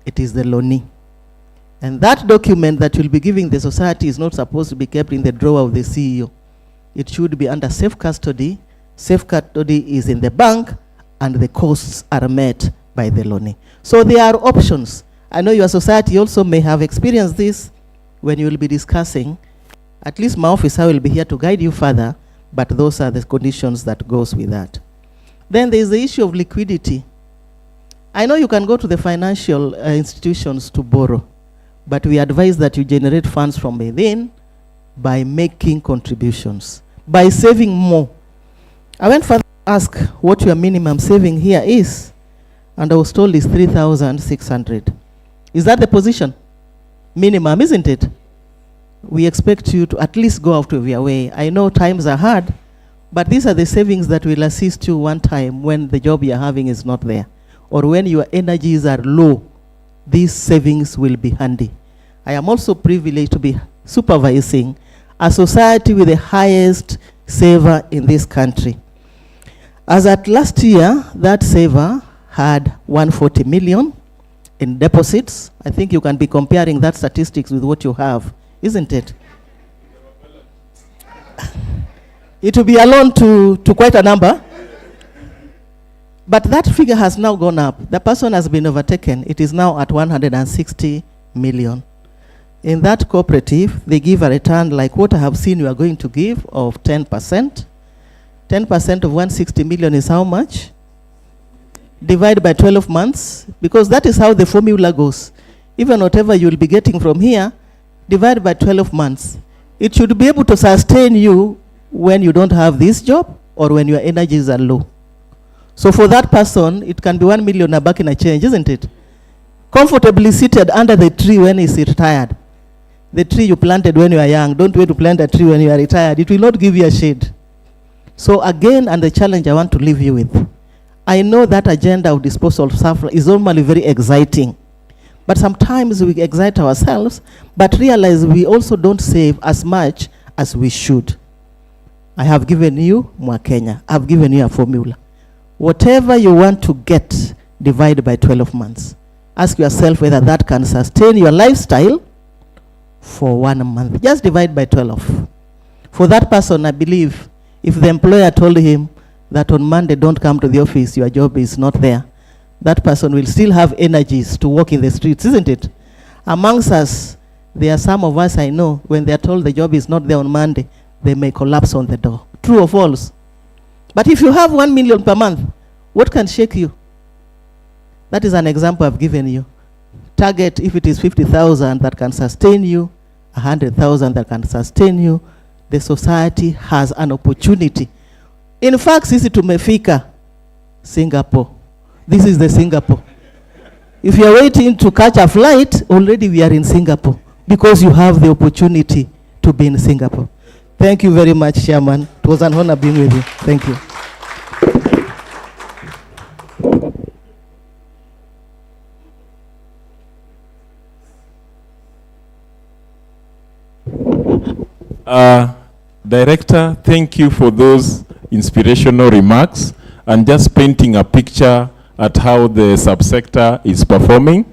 It is the loanee. And that document that you'll be giving the society is not supposed to be kept in the drawer of the CEO. It should be under safe custody. Safe custody is in the bank, and the costs are met by the loanee. So there are options. I know your society also may have experienced this when you will be discussing. At least my officer will be here to guide you further, but those are the conditions that goes with that. Then there is the issue of liquidity. I know you can go to the financial institutions to borrow, but we advise that you generate funds from within by making contributions, by saving more. I went further to ask what your minimum saving here is, and I was told it's 3,600. Is that the position? Minimum, isn't it? We expect you to at least go out of your way. I know times are hard, but these are the savings that will assist you one time when the job you're having is not there, or when your energies are low. These savings will be handy. I am also privileged to be supervising a society with the highest saver in this country. As at last year, that saver had 140 million in deposits. I think you can be comparing that statistics with what you have, isn't it? It will be a loan to quite a number. But that figure has now gone up. The person has been overtaken. It is now at 160 million. In that cooperative, they give a return like what I have seen you are going to give of 10%. 10% of 160 million is how much? Divide by 12 months, because that is how the formula goes. Even whatever you will be getting from here, divide by 12 months. It should be able to sustain you when you don't have this job or when your energies are low. So for that person, it can be 1 million back in a change, isn't it? Comfortably seated under the tree when he's retired. The tree you planted when you are young, don't wait to plant a tree when you are retired. It will not give you a shade. So again, and the challenge I want to leave you with, I know that agenda of disposal of surplus is normally very exciting. But sometimes we excite ourselves, but realize we also don't save as much as we should. I have given you Mwakenya. I have given you a formula. Whatever you want to get, divide by 12 months. Ask yourself whether that can sustain your lifestyle for 1 month. Just divide by 12. For that person, I believe, if the employer told him that on Monday don't come to the office, your job is not there, that person will still have energies to walk in the streets, isn't it? Amongst us, there are some of us I know, when they are told the job is not there on Monday, they may collapse on the door. True or false? But if you have 1 million per month, what can shake you? That is an example I've given you. Target, if it is 50,000 that can sustain you, 100,000 that can sustain you, the society has an opportunity. In fact, sisi tumefika Singapore. This is the Singapore. If you are waiting to catch a flight, already we are in Singapore, because you have the opportunity to be in Singapore. Thank you very much, Chairman. It was an honor being with you. Thank you. Director, thank you for those inspirational remarks and just painting a picture at how the subsector is performing.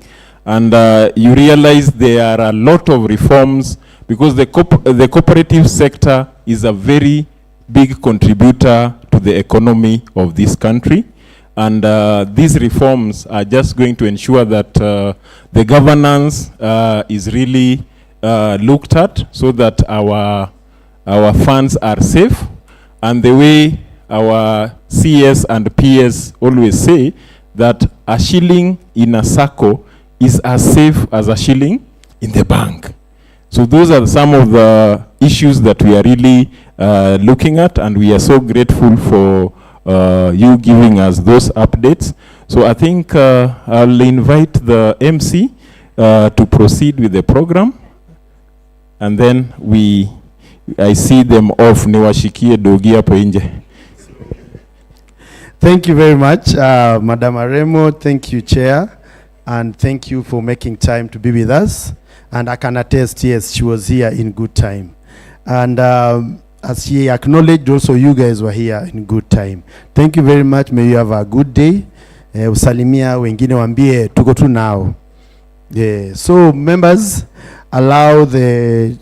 And you realize there are a lot of reforms because the cooperative sector is a very big contributor to the economy of this country. And these reforms are just going to ensure that the governance is really looked at so that our funds are safe. And the way our CS and PS always say that a shilling in a SACCO is as safe as a shilling in the bank. So those are some of the issues that we are really looking at, and we are so grateful for you giving us those updates. So I think I'll invite the MC to proceed with the program, and then I see them off. Niwashikie dogi hapo nje. Thank you very much, Madam Aremo. Thank you, Chair. And thank you for making time to be with us. And I can attest, yes, she was here in good time. And as she acknowledged, also you guys were here in good time. Thank you very much. May you have a good day. Usalimia wengine wambie tuko tu now. So members, allow the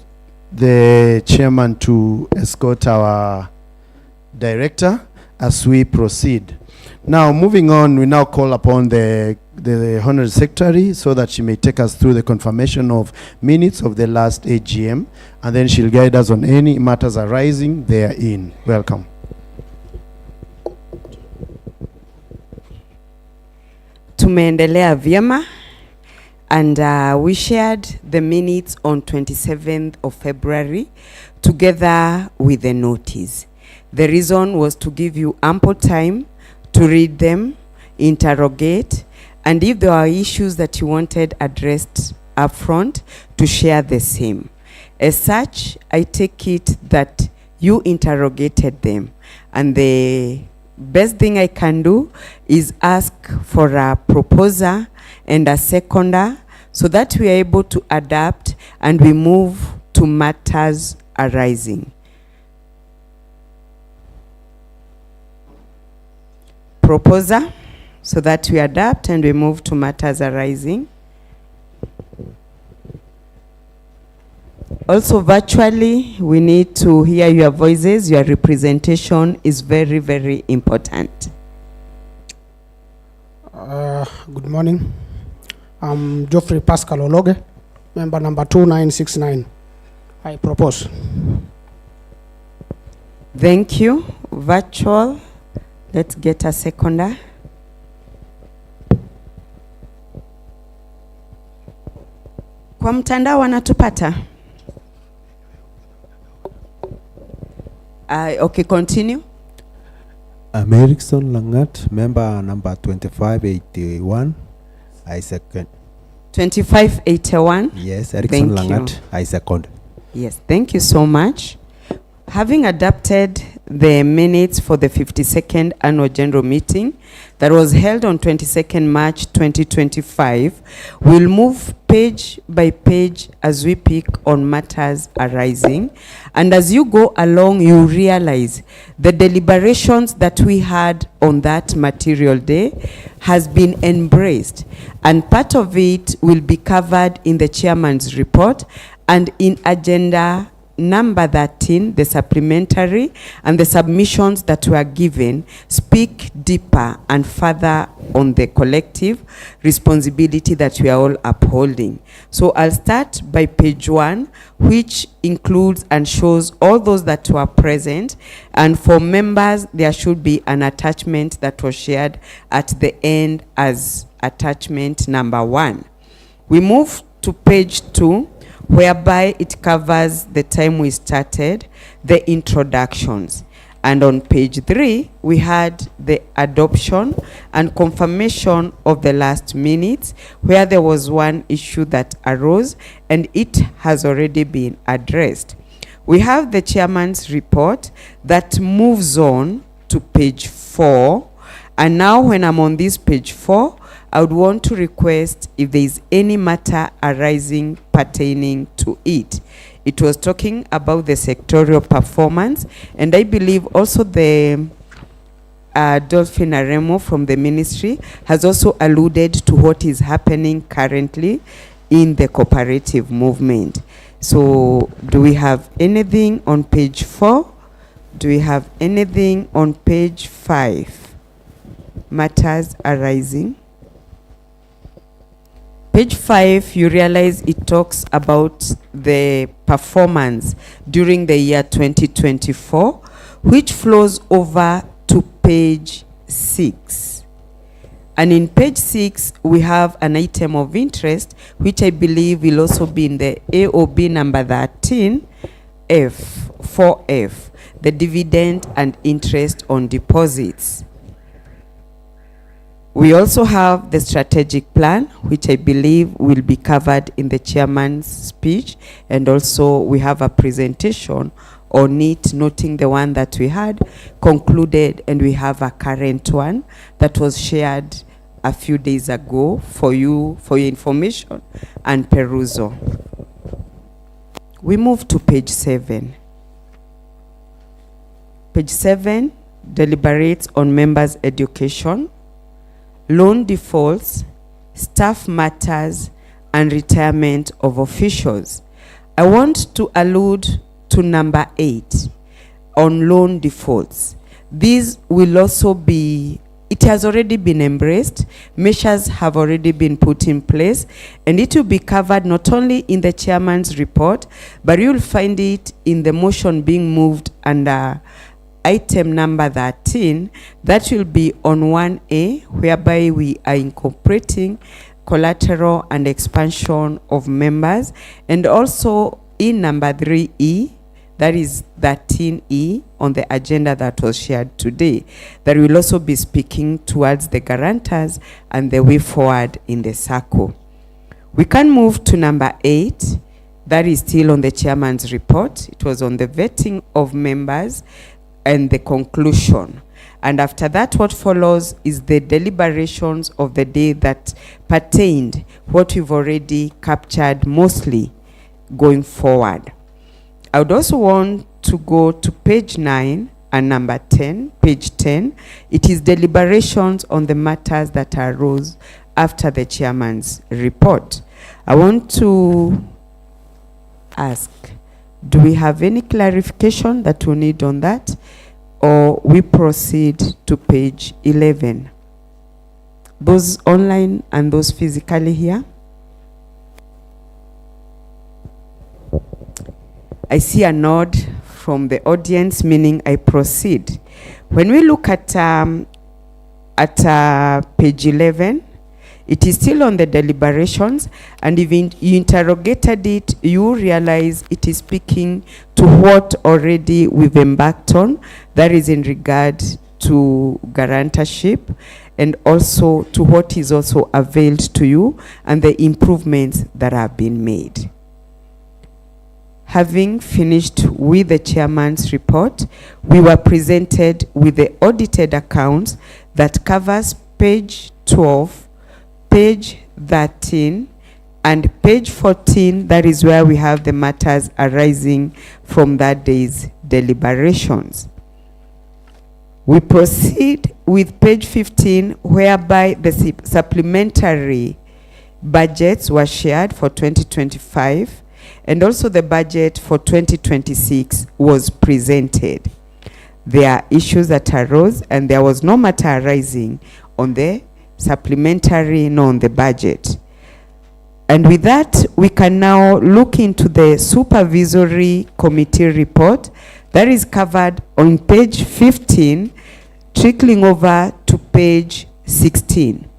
chairman to escort our director as we proceed. Now, moving on, we now call upon the Honorary Secretary so that she may take us through the confirmation of minutes of the last A.G.M, and then she'll guide us on any matters arising therein. Welcome. Tumeendelea vyema, and we shared the minutes on 27th of February together with the notice. The reason was to give you ample time to read them, interrogate, and if there are issues that you wanted addressed up front, to share the same. As such, I take it that you interrogated them, and the best thing I can do is ask for a proposer and a seconder so that we are able to adapt and we move to matters arising. Proposer, so that we adapt and we move to matters arising. Also virtually, we need to hear your voices. Your representation is very, very important. Good morning. I'm Geoffrey Pascal Ologe, member number 2969. I propose. Thank you. Virtual. Let's get a seconder. Kwa mtandao wanatupata? Okay, continue. I'm Erickson Langat, member number 2581. I second. 2581? Yes, Erickson Langat. I second. Yes, thank you so much. Having adopted the minutes for the 52nd annual general meeting that was held on 22nd March 2025, we'll move page by page as we pick on matters arising. And as you go along, you realize the deliberations that we had on that material day has been embraced. And part of it will be covered in the chairman's report and in agenda number 13, the supplementary, and the submissions that were given speak deeper and further on the collective responsibility that we are all upholding. So I'll start by page 1, which includes and shows all those that were present, and for members there should be an attachment that was shared at the end as attachment number 1. We move to page 2, whereby it covers the time we started, the introductions. And on page 3, we had the adoption and confirmation of the last minutes, where there was one issue that arose, and it has already been addressed. We have the chairman's report that moves on to page 4. And now when I'm on this page 4, I would want to request if there is any matter arising pertaining to it. It was talking about the sectorial performance, and I believe also the Dolphin Aremo from the ministry has also alluded to what is happening currently in the cooperative movement. So do we have anything on page 4? Do we have anything on page 5? Matters arising. Page 5, you realize it talks about the performance during the year 2024, which flows over to page 6. And in page 6, we have an item of interest, which I believe will also be in the AOB number 13, F, 4F, the dividend and interest on deposits. We also have the strategic plan, which I believe will be covered in the chairman's speech. And also we have a presentation on it, noting the one that we had concluded, and we have a current one that was shared a few days ago for you, for your information and perusal. We move to page 7. Page 7 deliberates on members' education, loan defaults, staff matters, and retirement of officials. I want to allude to number 8 on loan defaults. These will also be, it has already been embraced, measures have already been put in place, and it will be covered not only in the chairman's report, but you will find it in the motion being moved under item number 13, that will be on 1A, whereby we are incorporating collateral and expansion of members, and also in number 3E, that is 13E on the agenda that was shared today, that will also be speaking towards the guarantors and the way forward in the circle. We can move to number 8, that is still on the chairman's report. It was on the vetting of members and the conclusion. And after that, what follows is the deliberations of the day that pertained what we've already captured mostly going forward. I would also want to go to page 9 and number 10, page 10. It is deliberations on the matters that arose after the chairman's report. I want to ask, do we have any clarification that we need on that, or we proceed to page 11? Those online and those physically here? I see a nod from the audience, meaning I proceed. When we look at page 11, it is still on the deliberations, and if you interrogated it, you realize it is speaking to what already we've embarked on, that is in regard to guarantorship, and also to what is also availed to you and the improvements that have been made. Having finished with the chairman's report, we were presented with the audited accounts that covers page 12, page 13, and page 14. That is where we have the matters arising from that day's deliberations. We proceed with page 15, whereby the supplementary budgets were shared for 2025, and also the budget for 2026 was presented. There are issues that arose, and there was no matter arising on the supplementary nor on the budget. And with that, we can now look into the supervisory committee report that is covered on page 15, trickling over to page 16.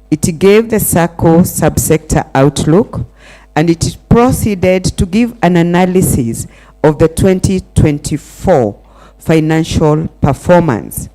It gave the SACCO subsector outlook, and it proceeded to give an analysis of the 2024 financial performance.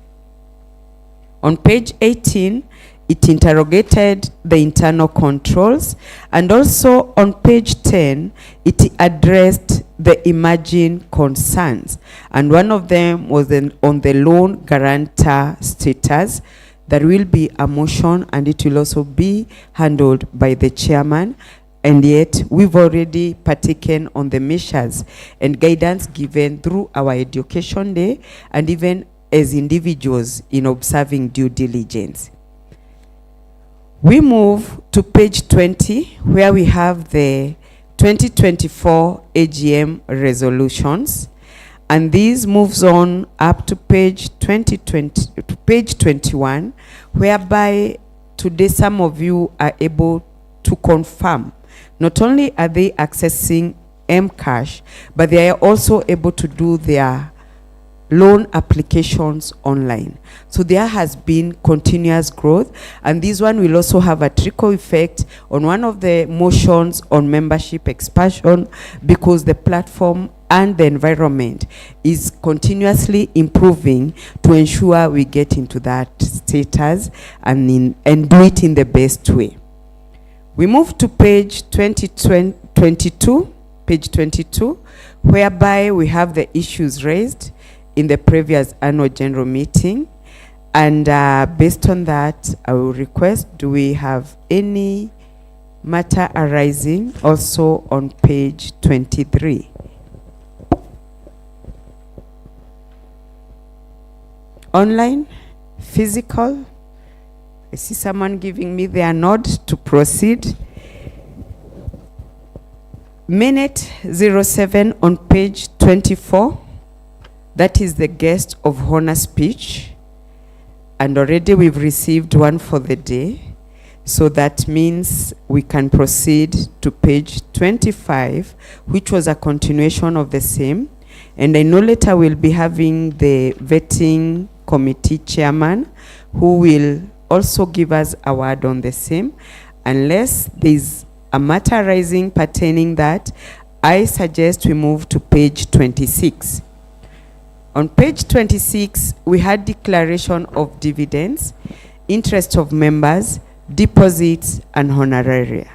On page 18, it interrogated the internal controls, and also on page 10, it addressed the emerging concerns. And one of them was on the loan guarantor status. There will be a motion, and it will also be handled by the chairman. And yet, we've already partaken on the measures and guidance given through our education day, and even as individuals in observing due diligence. We move to page 20, where we have the 2024 A.G.M resolutions, and these moves on up to page 21, whereby today some of you are able to confirm not only are they accessing M-Cash, but they are also able to do their loan applications online. So there has been continuous growth, and this one will also have a trickle effect on one of the motions on membership expansion, because the platform and the environment is continuously improving to ensure we get into that status and do it in the best way. We move to page 22, page 22, whereby we have the issues raised in the previous annual general meeting. And based on that, I will request, do we have any matter arising also on page 23? Online, physical. I see someone giving me their nod to proceed. Minute 07 on page 24. That is the guest of honor speech. And already we've received one for the day. So that means we can proceed to page 25, which was a continuation of the same. And I know later we'll be having the vetting committee chairman who will also give us a word on the same. Unless there's a matter arising pertaining that, I suggest we move to page 26. On page 26, we had declaration of dividends, interest of members, deposits, and honoraria.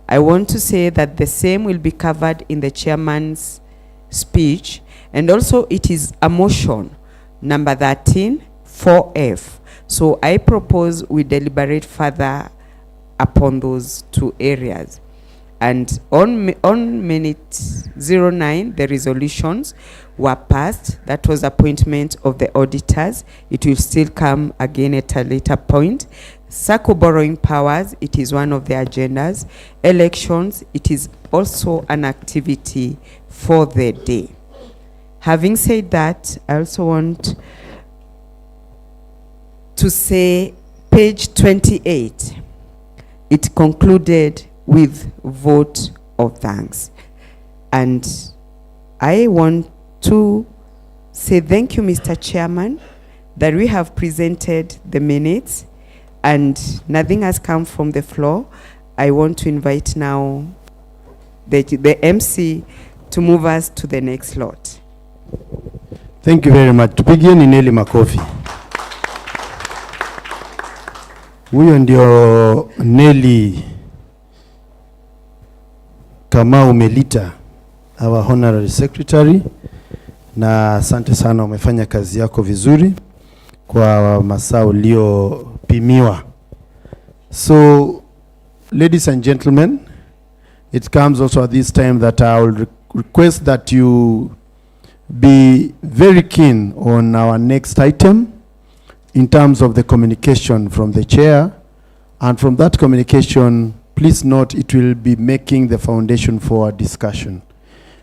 I want to say that the same will be covered in the chairman's speech, and also it is a motion, number 13, 4F. So I propose we deliberate further upon those two areas. And on minute 09, the resolutions were passed. That was appointment of the auditors. It will still come again at a later point. SACCO borrowing powers, it is one of the agendas. Elections, it is also an activity for the day. Having said that, I also want to say page 28, it concluded with vote of thanks. And I want to say thank you, Mr. Chairman, that we have presented the minutes and nothing has come from the floor. I want to invite now the MC to move us to the next lot. Thank you very much. Tupigie ni Nelly makofi. Huyo ndio Nelly Kamau Melita, our honorary secretary, na asante sana, umefanya kazi yako vizuri kwa masaa uliopimiwa. So, ladies and gentlemen, it comes also at this time that I will request that you be very keen on our next item in terms of the communication from the chair, and from that communication, please note it will be making the foundation for our discussion.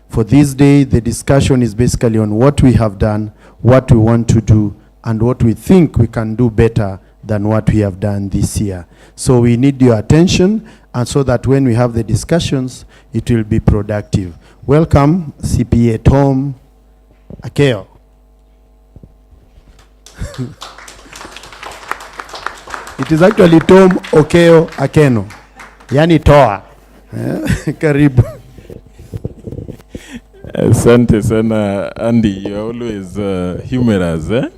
For this day, the discussion is basically on what we have done, what we want to do, and what we think we can do better than what we have done this year. So we need your attention, and so that when we have the discussions, it will be productive. Welcome, CPA Tom Akeo. It is actually Tom Okeo Akeno. Yani toa. Karibu. Asante sana, Andy. You're always humorous, eh?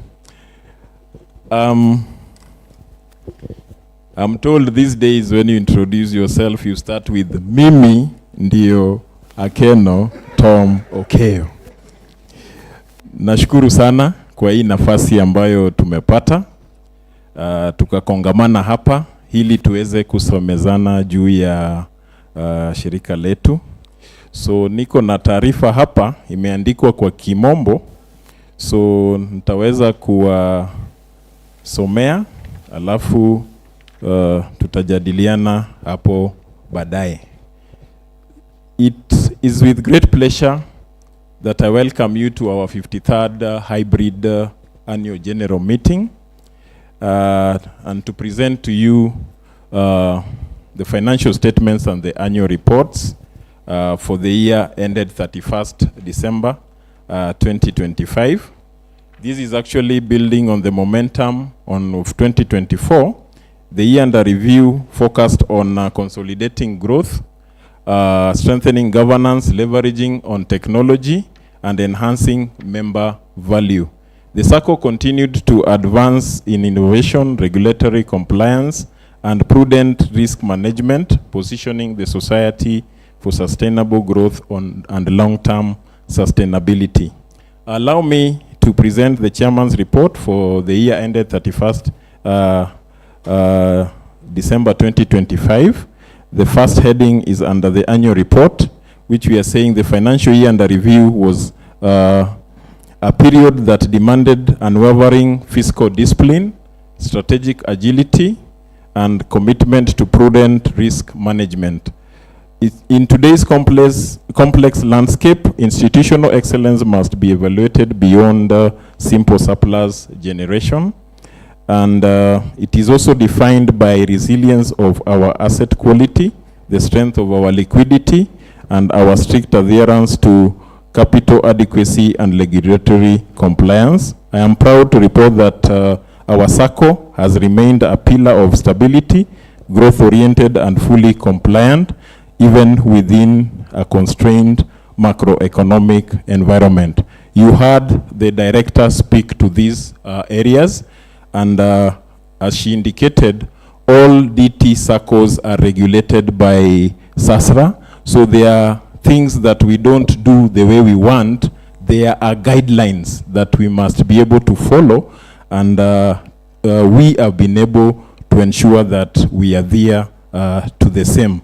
I'm told these days when you introduce yourself, you start with Mimi ndio Akeno Tom Okeo. Nashukuru sana kwa hii nafasi ambayo tumepata. Tukakongamana hapa ili tuweze kusomezana juu ya shirika letu. So niko na taarifa hapa imeandikwa kwa Kimombo. So nitaweza kuwasomea alafu tutajadiliana hapo baadaye. It is with great pleasure that I welcome you to our 53rd hybrid annual general meeting and to present to you the financial statements and the annual reports for the year ended 31st December 2025. This is actually building on the momentum of 2024. The year under review focused on consolidating growth, strengthening governance, leveraging on technology, and enhancing member value. The SACCO continued to advance in innovation, regulatory compliance, and prudent risk management, positioning the society for sustainable growth and long-term sustainability. Allow me to present the chairman's report for the year ended 31st December 2025. The first heading is under the annual report, which we are saying the financial year under review was a period that demanded unwavering fiscal discipline, strategic agility, and commitment to prudent risk management. In today's complex landscape, institutional excellence must be evaluated beyond simple surplus generation. And it is also defined by resilience of our asset quality, the strength of our liquidity, and our strict adherence to capital adequacy and regulatory compliance. I am proud to report that our SACCO has remained a pillar of stability, growth-oriented and fully compliant, even within a constrained macroeconomic environment. You heard the director speak to these areas, and as she indicated, all DT SACCOs are regulated by SASRA, so there are things that we don't do the way we want. There are guidelines that we must be able to follow, and we have been able to ensure that we adhere to the same.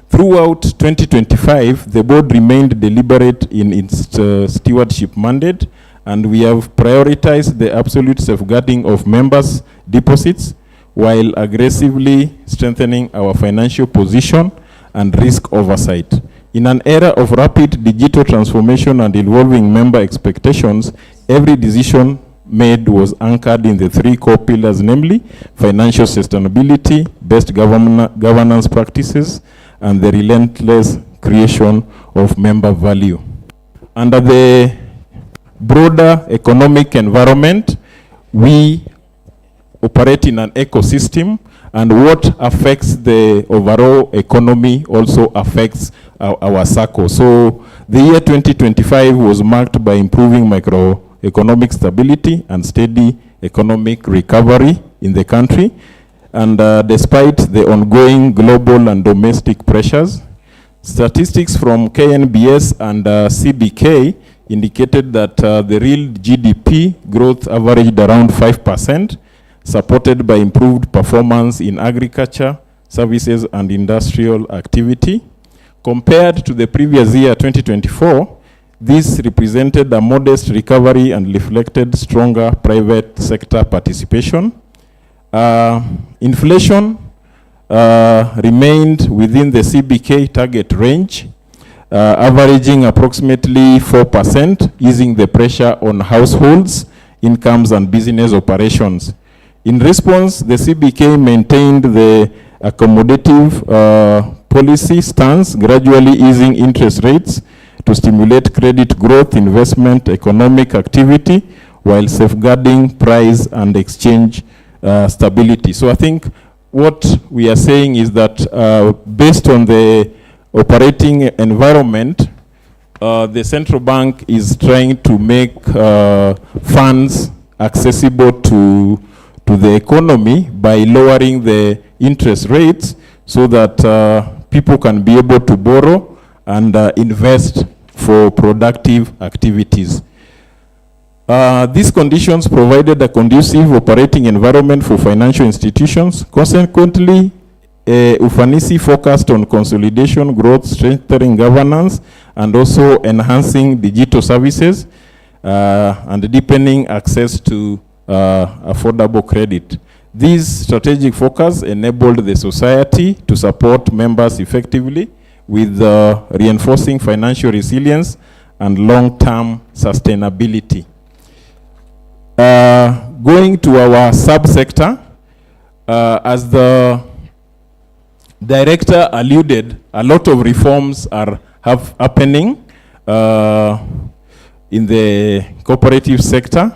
Throughout 2025, the board remained deliberate in its stewardship mandate, and we have prioritized the absolute safeguarding of members' deposits while aggressively strengthening our financial position and risk oversight. In an era of rapid digital transformation and evolving member expectations, every decision made was anchored in the three core pillars, namely financial sustainability, best governance practices, and the relentless creation of member value. Under the broader economic environment, we operate in an ecosystem, and what affects the overall economy also affects our SACCO. So the year 2025 was marked by improving macroeconomic stability and steady economic recovery in the country. And despite the ongoing global and domestic pressures, statistics from KNBS and CBK indicated that the real GDP growth averaged around 5%, supported by improved performance in agriculture, services, and industrial activity. Compared to the previous year, 2024, this represented a modest recovery and reflected stronger private sector participation. Inflation remained within the CBK target range, averaging approximately 4%, easing the pressure on households, incomes, and business operations. In response, the CBK maintained the accommodative policy stance, gradually easing interest rates to stimulate credit growth, investment, economic activity, while safeguarding price and exchange stability. So I think what we are saying is that based on the operating environment, the central bank is trying to make funds accessible to the economy by lowering the interest rates so that people can be able to borrow and invest for productive activities. These conditions provided a conducive operating environment for financial institutions. Consequently, Ufanisi focused on consolidation, growth, strengthening governance, and also enhancing digital services. and deepening access to affordable credit. This strategic focus enabled the society to support members effectively with reinforcing financial resilience and long-term sustainability. Going to our subsector, as the director alluded, a lot of reforms are happening in the cooperative sector,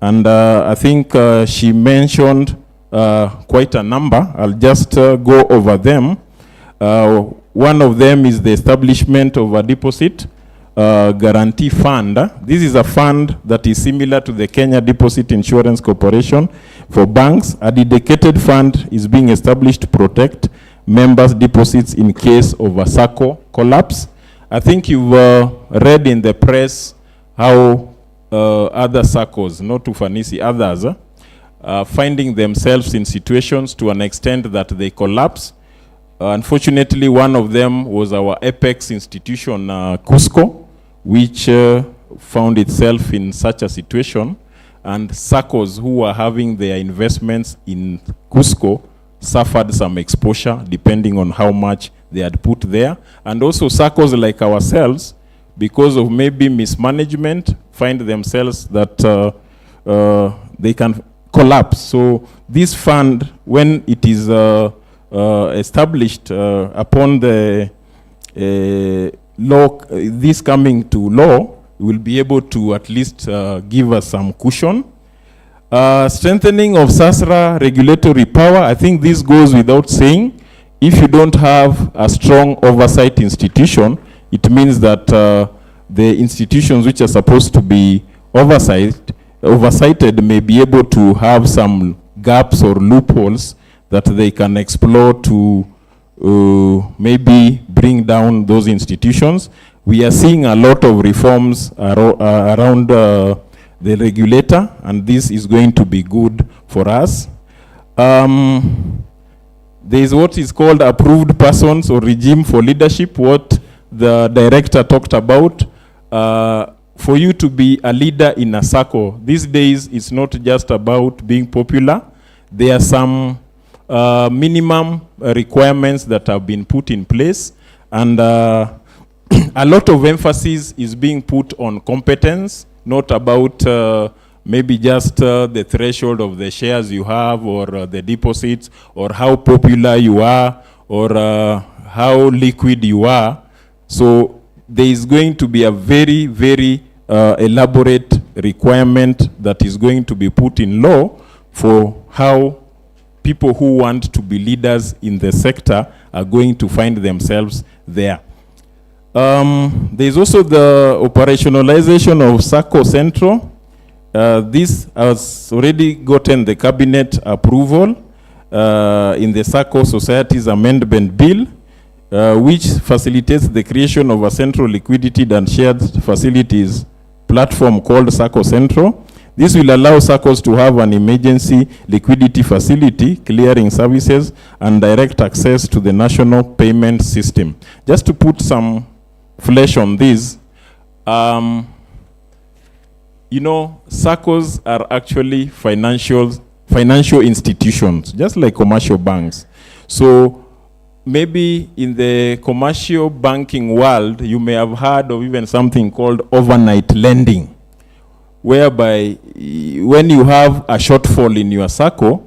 and I think she mentioned quite a number. I'll just go over them. One of them is the establishment of a deposit guarantee fund. This is a fund that is similar to the Kenya Deposit Insurance Corporation for banks. A dedicated fund is being established to protect members' deposits in case of a SACCO collapse. I think you've read in the press how other SACCOs, not Ufanisi, others, finding themselves in situations to an extent that they collapse. Unfortunately, one of them was our apex institution, Cusco, which found itself in such a situation, and SACCOs who were having their investments in Cusco suffered some exposure depending on how much they had put there. And also SACCOs like ourselves, because of maybe mismanagement, find themselves that they can collapse. So this fund, when it is established upon the law, this coming to law, will be able to at least give us some cushion. Strengthening of SASRA regulatory power, I think this goes without saying. If you don't have a strong oversight institution, it means that the institutions which are supposed to be oversighted may be able to have some gaps or loopholes that they can explore to maybe bring down those institutions. We are seeing a lot of reforms around the regulator, and this is going to be good for us. There is what is called approved persons or regime for leadership, what the director talked about. For you to be a leader in a SACCO, these days it's not just about being popular. There are some minimum requirements that have been put in place, and a lot of emphasis is being put on competence, not about maybe just the threshold of the shares you have, or the deposits, or how popular you are, or how liquid you are. So there is going to be a very, very elaborate requirement that is going to be put in law for how people who want to be leaders in the sector are going to find themselves there. There is also the operationalization of SACCO Central. This has already gotten the cabinet approval in the SACCO Societies Amendment Bill, which facilitates the creation of a central liquidity and shared facilities platform called SACCO Central. This will allow SACCOs to have an emergency liquidity facility, clearing services, and direct access to the national payment system. Just to put some flesh on this, you know, SACCOs are actually financial institutions, just like commercial banks. So maybe in the commercial banking world, you may have heard of even something called overnight lending, whereby when you have a shortfall in your SACCO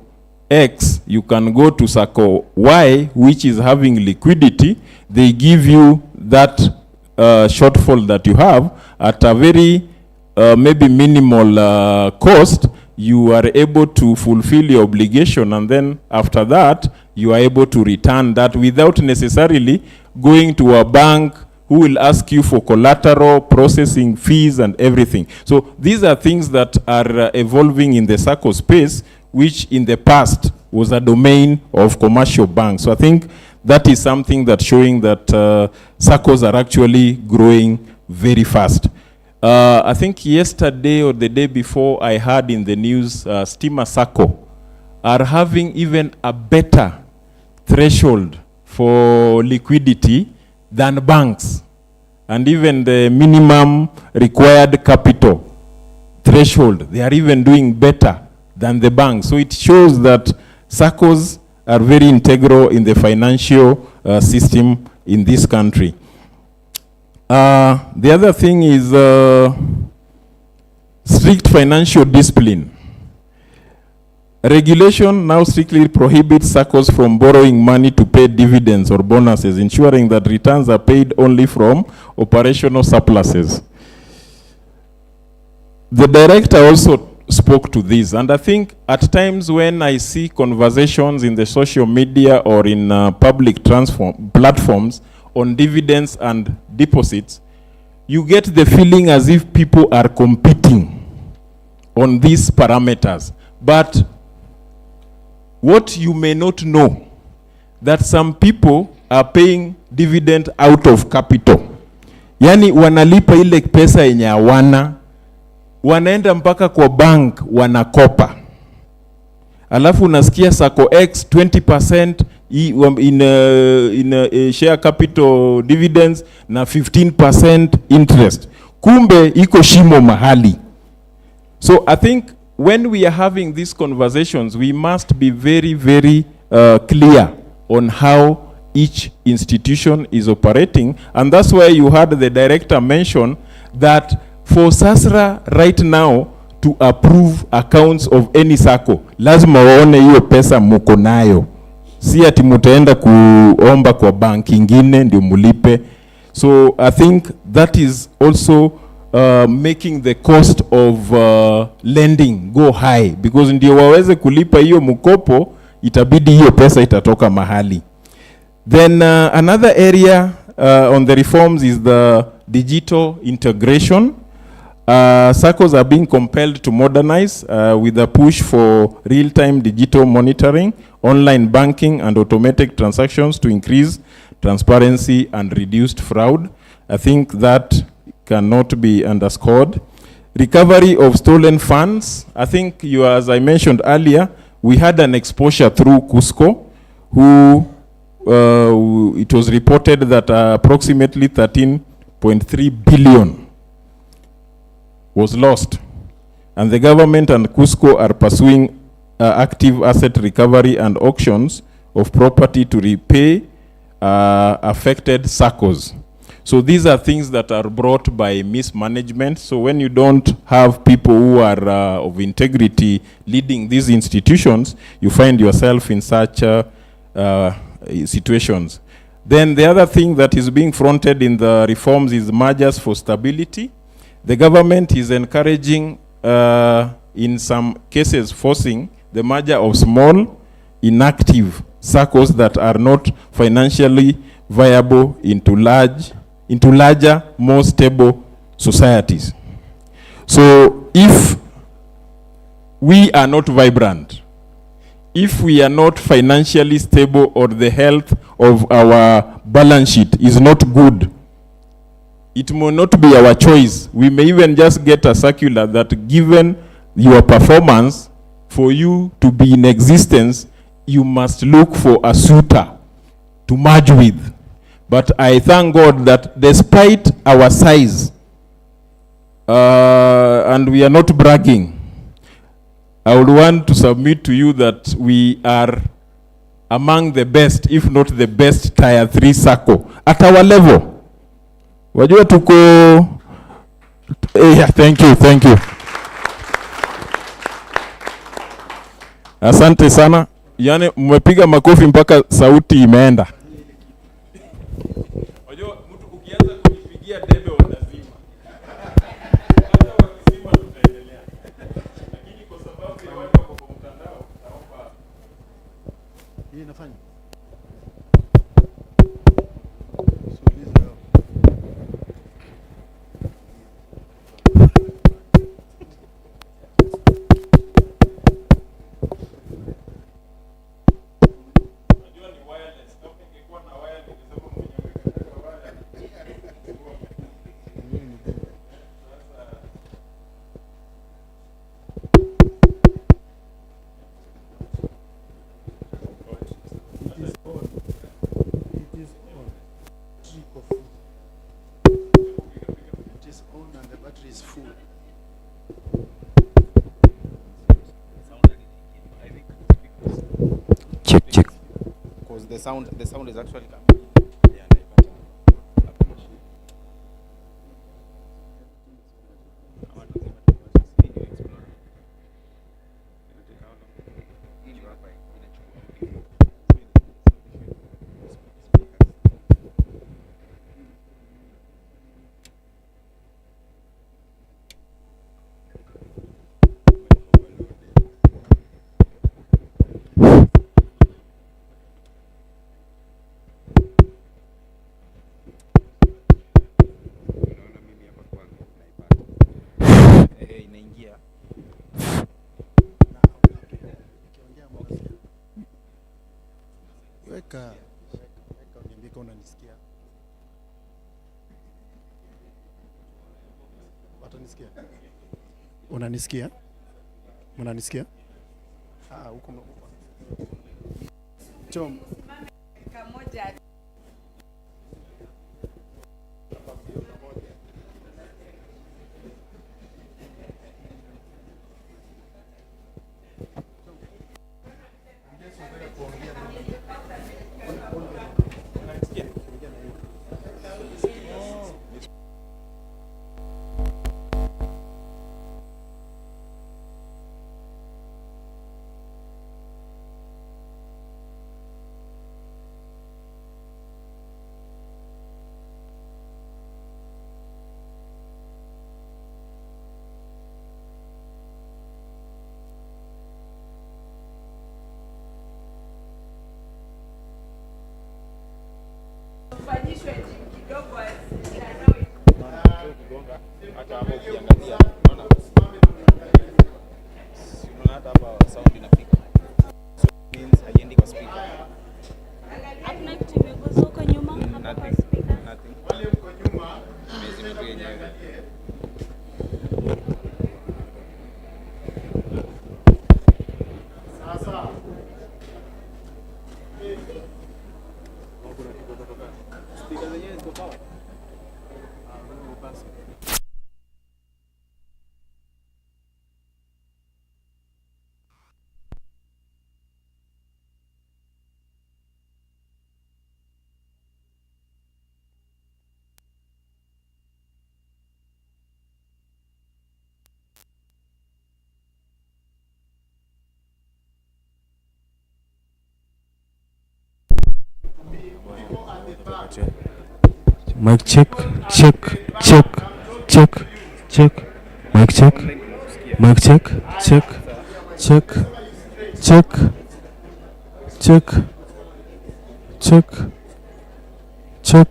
X, you can go to SACCO Y, which is having liquidity. They give you that shortfall that you have at a very maybe minimal cost. You are able to fulfill your obligation, and then after that, you are able to return that without necessarily going to a bank who will ask you for collateral, processing fees, and everything. So these are things that are evolving in the SACCO space, which in the past was a domain of commercial banks. So I think that is something that's showing that SACCOs are actually growing very fast. I think yesterday or the day before, I heard in the news, Stima SACCO are having even a better threshold for liquidity than banks, and even the minimum required capital threshold. They are even doing better than the banks. So it shows that SACCOs are very integral in the financial system in this country. The other thing is strict financial discipline. Regulation now strictly prohibits SACCOs from borrowing money to pay dividends or bonuses, ensuring that returns are paid only from operational surpluses. The director also spoke to this, and I think at times when I see conversations in the social media or in public platforms on dividends and deposits, you get the feeling as if people are competing on these parameters. But what you may not know, that some people are paying dividend out of capital. Yani wanalipa ile pesa yenye hawana, wanaenda mpaka kwa bank wanakopa. Alafu unasikia Sacco X 20% in share capital dividends na 15% interest. Kumbe iko shimo mahali. So I think when we are having these conversations, we must be very, very clear on how each institution is operating. And that's why you heard the director mention that for SASRA right now to approve accounts of any SACCO, lazima waone hiyo pesa muko nayo. Si ati mutaenda kuomba kwa bank ingine ndio mulipe. So I think that is also making the cost of lending go high, because ndio waweze kulipa hiyo mkopo, itabidi hiyo pesa itatoka mahali. Then another area on the reforms is the digital integration. SACCOs are being compelled to modernize with a push for real-time digital monitoring, online banking, and automatic transactions to increase transparency and reduced fraud. I think that cannot be underscored. Recovery of stolen funds. I think as I mentioned earlier, we had an exposure through Cusco, who it was reported that approximately 13.3 billion was lost. And the government and Cusco are pursuing active asset recovery and auctions of property to repay affected SACCOs. So these are things that are brought by mismanagement. So when you don't have people who are of integrity leading these institutions, you find yourself in such situations. Then the other thing that is being fronted in the reforms is mergers for stability. The government is encouraging, in some cases, forcing the merger of small, inactive SACCOs that are not financially viable into larger, more stable societies. So if we are not vibrant, if we are not financially stable, or the health of our balance sheet is not good, it may not be our choice. We may even just get a circular that given your performance, for you to be in existence, you must look for a suitor to merge with. But I thank God that despite our size, and we are not bragging, I would want to submit to you that we are among the best, if not the best, tier 3 SACCO at our level. Wajua tuko, yeah, thank you. Asante sana. Yani mmepiga makofi mpaka sauti imeenda. Wajua mtu ukianza kujipigia debe wanazima. Hata wakisima tutaendelea. Lakini kwa sababu ya watu wako kwa mtandao, naomba hii inafanya. It is on and the battery is full. sound is actually coming. Weka uniambie kama unanisikia. Watanisikia? Unanisikia? Unanisikia? Huko Chom. Kamoja. Ufanyishwe kidogo asinawe. Hata hapo ukiangalia unaona hata hapa sound inafika. So means haiendi kwa speaker. Hakuna kitu imegusa huko nyuma hapa kwa speaker. Nothing. Wale huko nyuma imezima tu yenyewe. Sasa speaker zenyewe ziko power. Mic check, check, check, check, check. Mic check, mic check, check, check, check, check, check, check.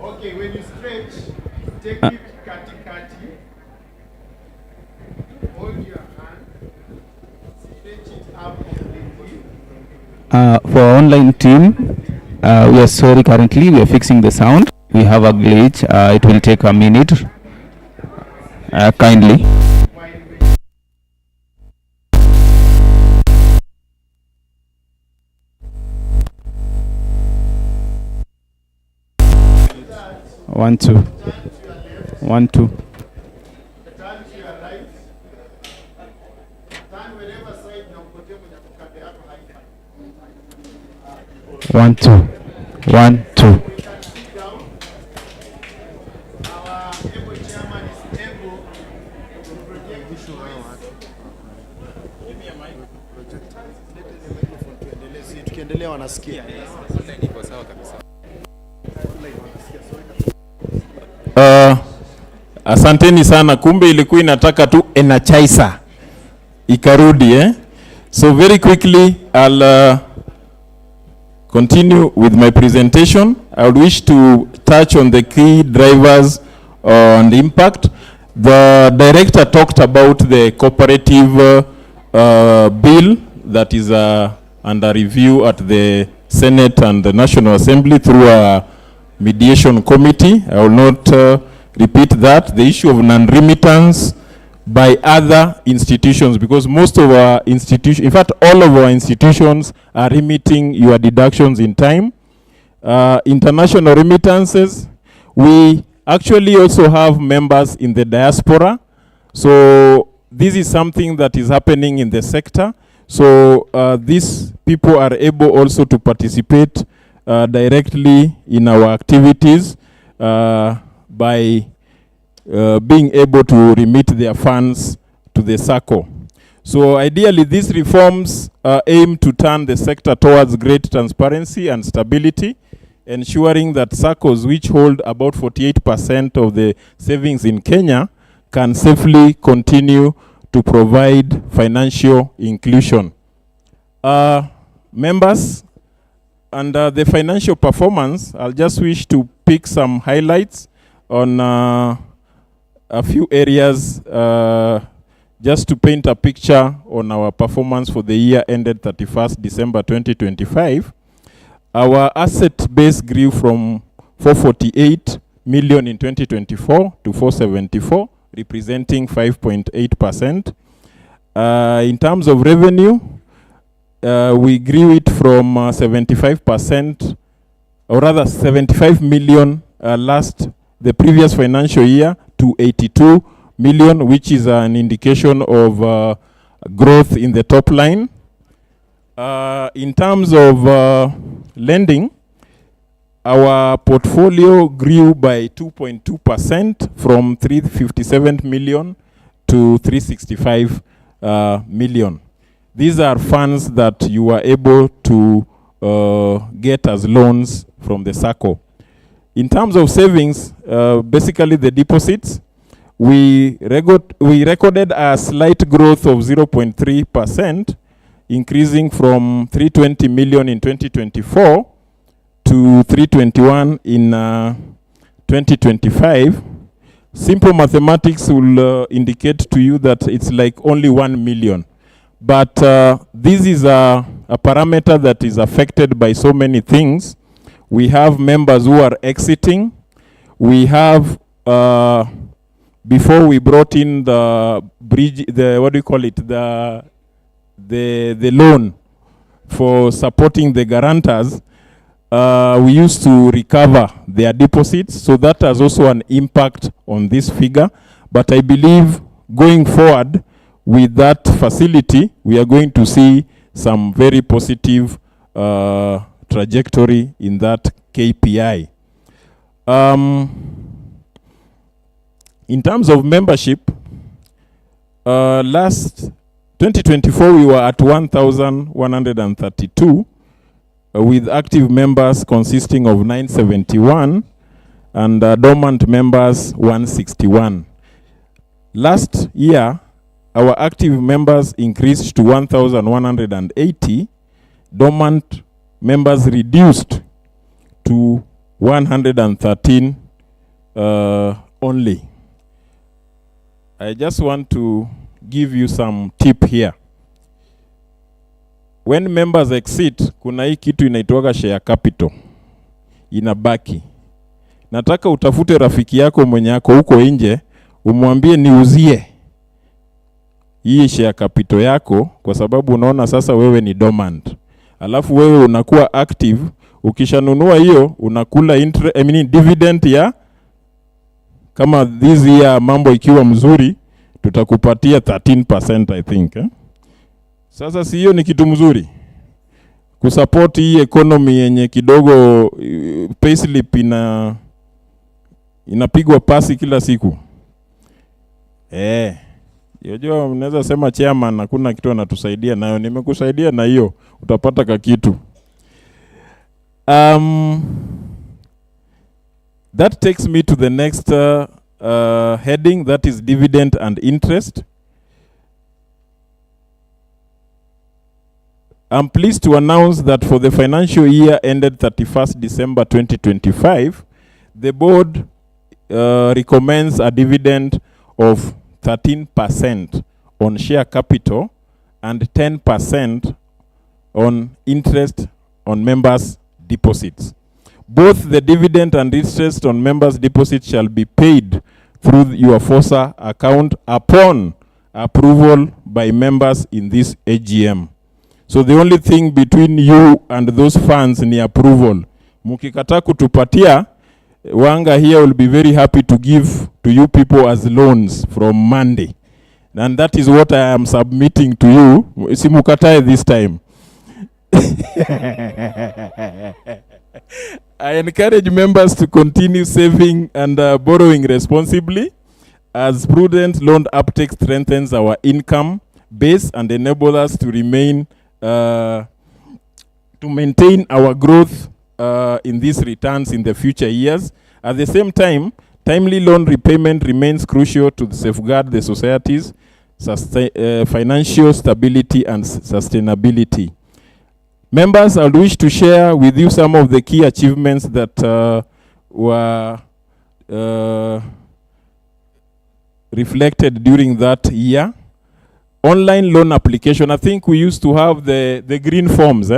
Okay, when you stretch, take it kati. Hold your hand. Stretch it up completely. For our online team, we are sorry, currently we are fixing the sound. We have a glitch. It will take a minute. Kindly. One, two. 1, 2. Turn to your right. Turn wherever side na ukote kwenye kukate hapo high five. 1, 2. 1, 2. We can sit down. Our able chairman is able to project the voice. Give me a mic. Project. Let the microphone tuendelee. Si tukiendelea wanasikia. Online iko sawa kabisa. Asanteni sana, kumbe ilikuwa inataka tu energizer ikarudi So very quickly I'll continue with my presentation. I would wish to touch on the key drivers on the impact. The director talked about the cooperative bill that is under review at the Senate and the National Assembly through a mediation committee. I will not repeat that. The issue of non-remittance by other institutions, because most of our institutions, in fact all of our institutions are remitting your deductions in time. International remittances, we actually also have members in the diaspora. So this is something that is happening in the sector. So these people are able also to participate directly in our activities by being able to remit their funds to the SACCO. So ideally, these reforms aim to turn the sector towards great transparency and stability, ensuring that SACCOs, which hold about 48% of the savings in Kenya, can safely continue to provide financial inclusion. Members, under the financial performance, I'll just wish to pick some highlights on a few areas just to paint a picture on our performance for the year ended 31st December 2025. Our asset base grew from 448 million in 2024 to 474, representing 5.8%. In terms of revenue, we grew it from 75%, or rather 75 million the previous financial year to 82 million, which is an indication of growth in the top line. In terms of lending, our portfolio grew by 2.2% from 357 million to 365 million. These are funds that you are able to get as loans from the SACCO. In terms of savings, basically the deposits, we recorded a slight growth of 0.3%, increasing from 320 million in 2024 to 321 in 2025. Simple mathematics will indicate to you that it's like only 1 million. But this is a parameter that is affected by so many things. We have members who are exiting. We have, before we brought in the bridge, the loan for supporting the guarantors, we used to recover their deposits. So that has also an impact on this figure. But I believe going forward with that facility, we are going to see some very positive trajectory in that KPI. In terms of membership, last 2024 we were at 1,132 with active members consisting of 971 and dormant members 161. Last year, our active members increased to 1,180, dormant members reduced to 113 only. I just want to give you some tip here. When members exit, kuna hii kitu inaitwaga share capital. Inabaki. Nataka utafute rafiki yako mwenye yako huko nje, umwambie niuzie hii share capital yako, kwa sababu unaona sasa wewe ni dormant. Alafu wewe unakuwa active, ukishanunua hiyo unakula dividend ya, kama this year mambo ikiwa mzuri tutakupatia 13% I think. Sasa si hiyo ni kitu mzuri? Kusupport hii economy yenye kidogo payslip inapigwa pasi kila siku. Yojua mnaweza sema chairman hakuna kitu anatusaidia nayo. Nimekusaidia na hiyo, utapata kakitu. That takes me to the next heading, that is dividend and interest. I'm pleased to announce that for the financial year ended 31st December 2025, the board recommends a dividend of 13% on share capital and 10% on interest on members' deposits. Both the dividend and interest on members' deposits shall be paid through your FOSA account upon approval by members in this A.G.M. So the only thing between you and those funds ni approval. Mukikata kutupatia, Wanga here will be very happy to give to you people as loans from Monday. And that is what I am submitting to you. Simukatae this time. I encourage members to continue saving and borrowing responsibly, as prudent loan uptake strengthens our income base and enables us to maintain our growth in these returns in the future years. At the same time, timely loan repayment remains crucial to safeguard the society's financial stability and sustainability. Members, I wish to share with you some of the key achievements that were reflected during that year. Online loan application, I think we used to have the green forms,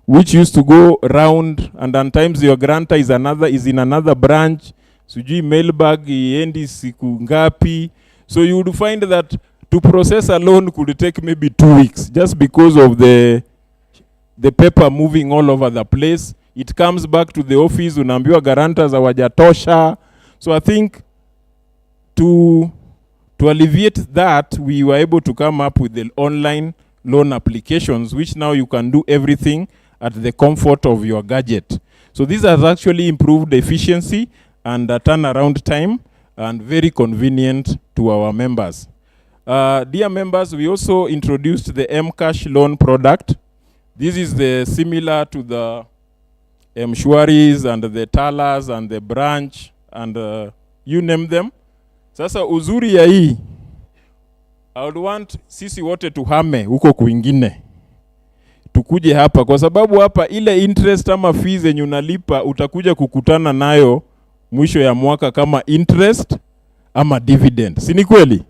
which used to go around, and sometimes your grantor is in another branch, sujui mailbag iendi siku ngapi. So you would find that to process a loan could take maybe 2 weeks, just because of the paper moving all over the place. It comes back to the office, unaambiwa guarantors hawajatosha. So I think to alleviate that, we were able to come up with the online loan applications, which now you can do everything at the comfort of your gadget. So this has actually improved efficiency and turnaround time, and very convenient to our members. Dear members, we also introduced the M-Cash loan product. This is similar to the M-Shwaris and the Talas and the Branch and you name them. Sasa uzuri ya hii, I would want sisi wote tuhame huko kwingine, tukuje hapa, kwa sababu hapa ile interest ama fees yenye unalipa utakuja kukutana nayo mwisho ya mwaka kama interest ama dividend. Si ni kweli?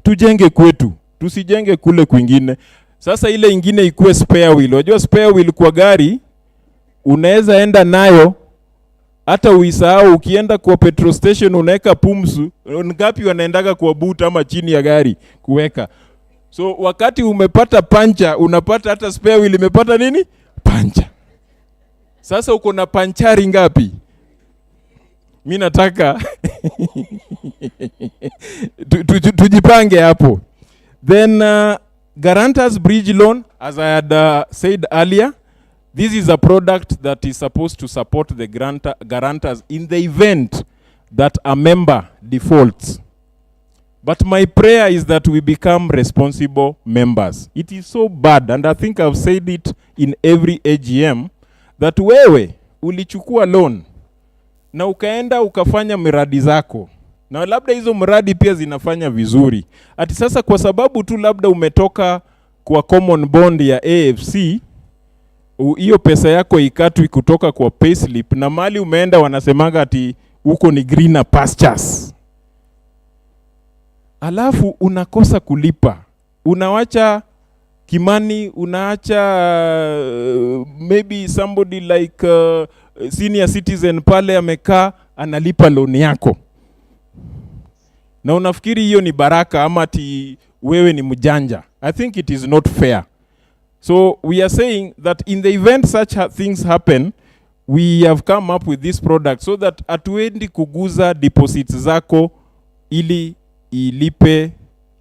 Tujenge kwetu, tusijenge kule kwingine. Sasa ile ingine ikuwe spare wheel. Unajua spare wheel kwa gari unaweza enda nayo hata uisahau. Ukienda kwa petrol station unaweka pumsu, ngapi wanaendaga kwa boot ama chini ya gari kuweka. So wakati umepata pancha, unapata hata spare wheel imepata nini? Pancha. Sasa uko na panchari ngapi? Mimi nataka tujipange hapo. Then guarantors bridge loan, as I had said earlier, this is a product that is supposed to support the guarantors in the event that a member defaults. But my prayer is that we become responsible members. It is so bad, and I think I've said it in every A.G.M, that wewe ulichukua loan na ukaenda ukafanya miradi zako, na labda hizo miradi pia zinafanya vizuri. Ati sasa kwa sababu tu labda umetoka kwa common bond ya AFC, hiyo pesa yako ikatwi kutoka kwa payslip, na mali umeenda wanasemaga ati uko ni greener pastures. Alafu unakosa kulipa. Unawacha Kimani, unaacha maybe somebody like senior citizen pale amekaa analipa loan yako. Na unafikiri hiyo ni baraka ama ati wewe ni mjanja. I think it is not fair. So we are saying that in the event such things happen, we have come up with this product so that atuendi kuguza deposits zako ili ilipe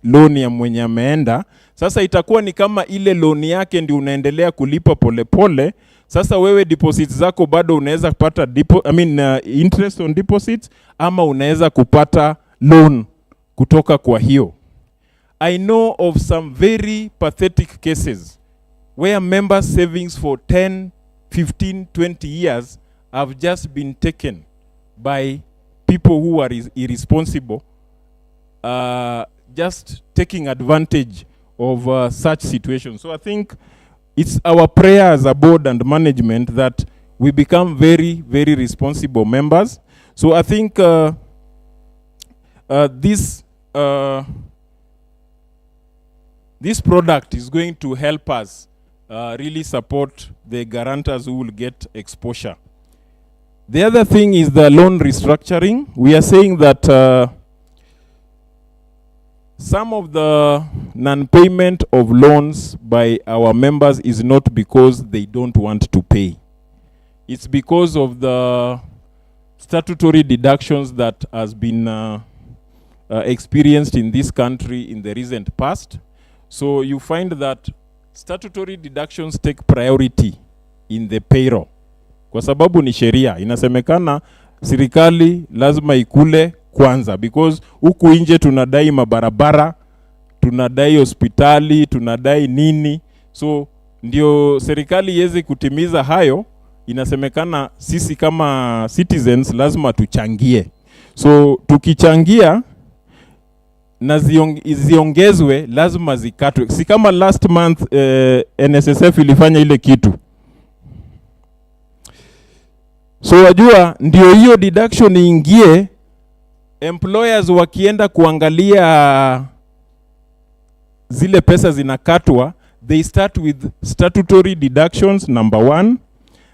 loan ya mwenye ameenda. Sasa itakuwa ni kama ile loan yake ndio unaendelea kulipa pole. Sasa wewe deposits zako bado unaweza kupata interest on deposits, ama unaweza kupata loan kutoka kwa hiyo. I know of some very pathetic cases where members' savings for 10, 15, 20 years have just been taken by people who are irresponsible, just taking advantage of such situations. So I think it's our prayer as a board and management that we become very, very responsible members. So I think this product is going to help us really support the guarantors who will get exposure. The other thing is the loan restructuring. We are saying that some of the non-payment of loans by our members is not because they don't want to pay. It's because of the statutory deductions that has been experienced in this country in the recent past. So you find that statutory deductions take priority in the payroll. Kwa sababu ni sheria, inasemekana serikali lazima ikule kwanza, because huku nje tunadai mabarabara, tunadai hospitali, tunadai nini. So ndio serikali iweze kutimiza hayo, inasemekana sisi kama citizens lazima tuchangie. So tukichangia na ziongezwe, lazima zikatwe. Si kama last month NSSF ilifanya ile kitu. So wajua, ndio hiyo deduction ingie, employers wakienda kuangalia zile pesa zinakatwa, they start with statutory deductions, number 1.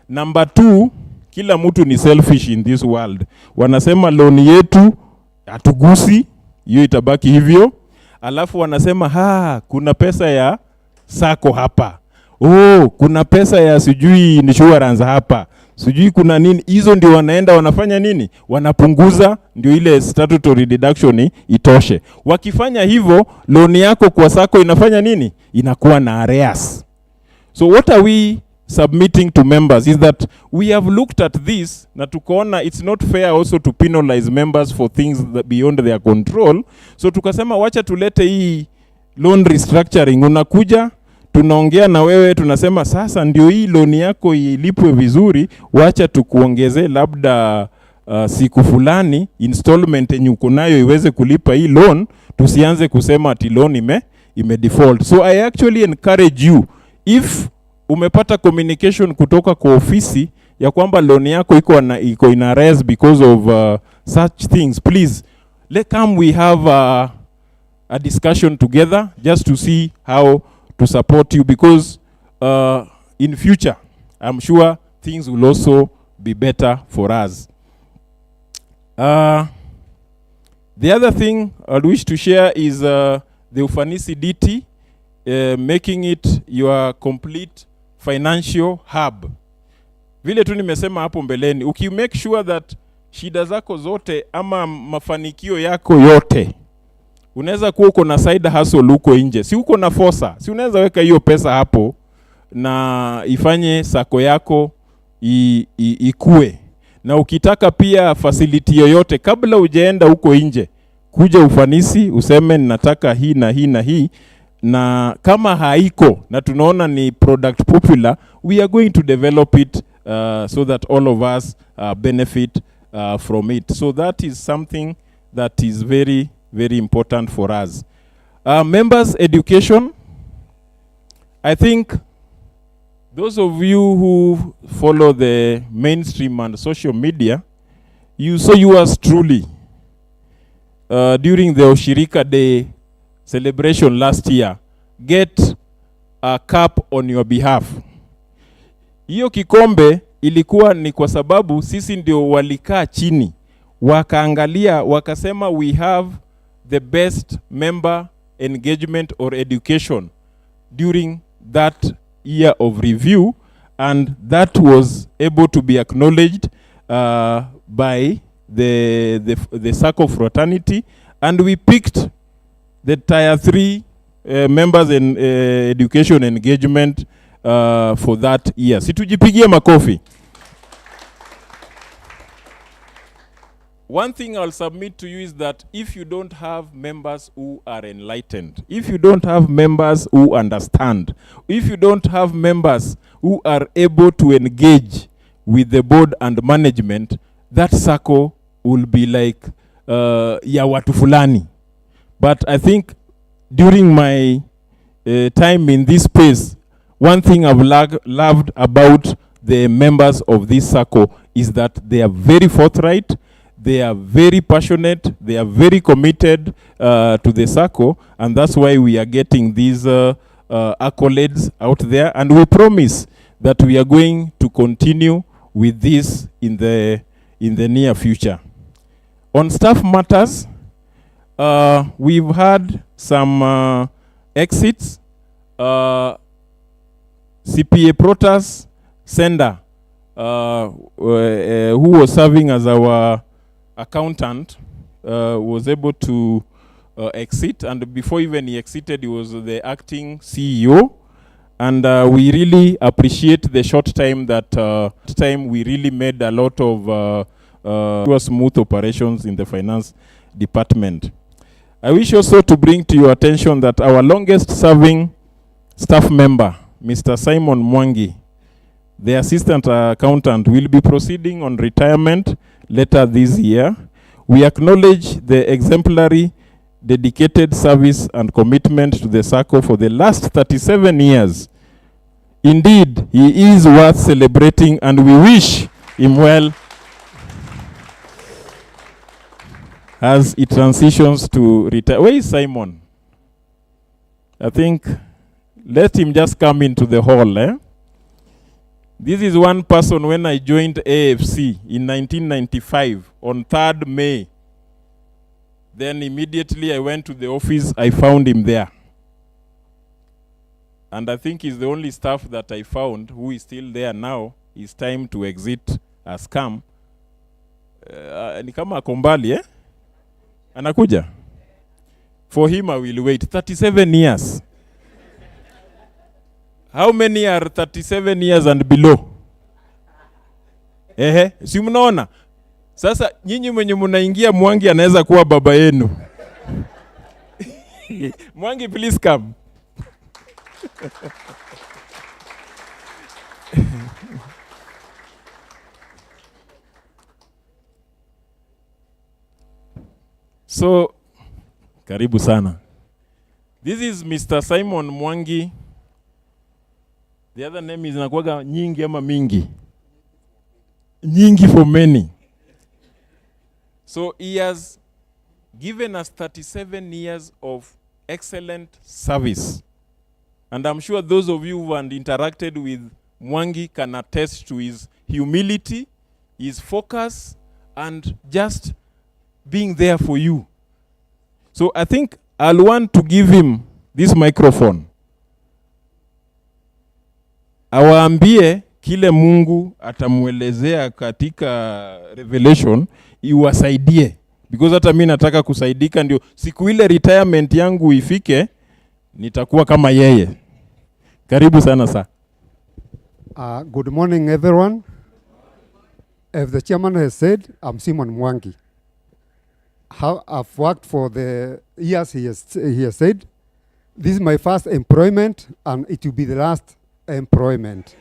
Number 2, kila mtu ni selfish in this world. Wanasema loan yetu hatugusi, hiyo itabaki hivyo. Alafu wanasema kuna pesa ya sako hapa. Kuna pesa ya sijui insurance hapa. Sijui kuna nini. Hizo ndio wanaenda wanafanya nini? Wanapunguza ndio ile statutory deduction itoshe. Wakifanya hivyo, loan yako kwa sako inafanya nini? Inakuwa na arrears. So what are we submitting to members is that we have looked at this na tukaona it's not fair also to penalize members for things that beyond their control. So tukasema wacha tulete hii loan restructuring. Unakuja, tunaongea na wewe, tunasema sasa ndio hii loan yako ilipwe vizuri, wacha tukuongeze labda siku fulani installment yenye uko nayo iweze kulipa hii loan, tusianze kusema ati loan ime default. So I actually encourage you, if umepata communication kutoka kwa ofisi ya kwamba loan yako iko in arrears because of such things, please come we have a discussion together just to see how to support you, because in future I'm sure things will also be better for us. The other thing I wish to share is the Ufanisi DT, making it your complete financial hub. Vile tu nimesema hapo mbeleni, make sure that shida zako zote ama mafanikio yako yote, unaweza kuwa uko na side hustle huko nje, si uko na forsa, si unaweza weka hiyo pesa hapo na ifanye sako yako ikue. Na ukitaka pia facility yoyote, kabla hujaenda huko nje, kuja Ufanisi useme ninataka hii na hii na hii, na kama haiko na tunaona ni product popular, we are going to develop it so that all of us benefit from it. So that is something that is very, very important for us. Members' education, I think those of you who follow the mainstream and social media, you saw yours truly during the Oshirika Day celebration last year, get a cup on your behalf. Hiyo kikombe ilikuwa ni kwa sababu sisi ndio walikaa chini, wakaangalia, wakasema we have the best member engagement or education during that year of review, and that was able to be acknowledged by the Circle Fraternity, and we picked the Tier 3 members in education engagement for that year. Situjipigie makofi. One thing I'll submit to you is that if you don't have members who are enlightened, if you don't have members who understand, if you don't have members who are able to engage with the board and management, that circle will be like ya watu fulani. But I think during my time in this space, one thing I've loved about the members of this circle is that they are very forthright, they are very passionate, they are very committed to the circle, and that's why we are getting these accolades out there, and we promise that we are going to continue with this in the near future. On staff matters, we've had some exits. CPA Protas Sender, who was serving as our accountant, was able to exit, and before even he exited, he was the acting CEO. And we really appreciate the short time that we really made a lot of smooth operations in the finance department. I wish also to bring to your attention that our longest serving staff member, Mr. Simon Mwangi, the assistant accountant, will be proceeding on retirement later this year. We acknowledge the exemplary, dedicated service and commitment to the SACCO for the last 37 years. Indeed, he is worth celebrating, and we wish him well as he transitions to retire. Where is Simon? I think let him just come into the hall. This is one person when I joined AFC in 1995 on 3rd May. Then immediately I went to the office, I found him there. And I think he's the only staff that I found who is still there now. It's time to exit a scam. Ni kama kombali, eh? Anakuja. For him I will wait 37 years. How many are 37 years and below? Si mnaona? Sasa nyinyi mwenye mnaingia Mwangi anaweza kuwa baba yenu. Mwangi, please come. So, karibu sana. This is Mr. Simon Mwangi. The other name is nakuwaga nyingi ama mingi. Nyingi for many. So he has given us 37 years of excellent service. And I'm sure those of you who have interacted with Mwangi can attest to his humility, his focus, and just being there for you. So I think I'll want to give him this microphone. Awaambie kile Mungu atamuelezea katika Revelation iwasaidie. Because hata mimi nataka kusaidika, ndio siku ile retirement yangu ifike nitakuwa kama yeye. Karibu sana sa. Good morning everyone. As the chairman has said, I'm Simon Mwangi. I've worked for the years he has said. This is my first employment and it will be the last employment.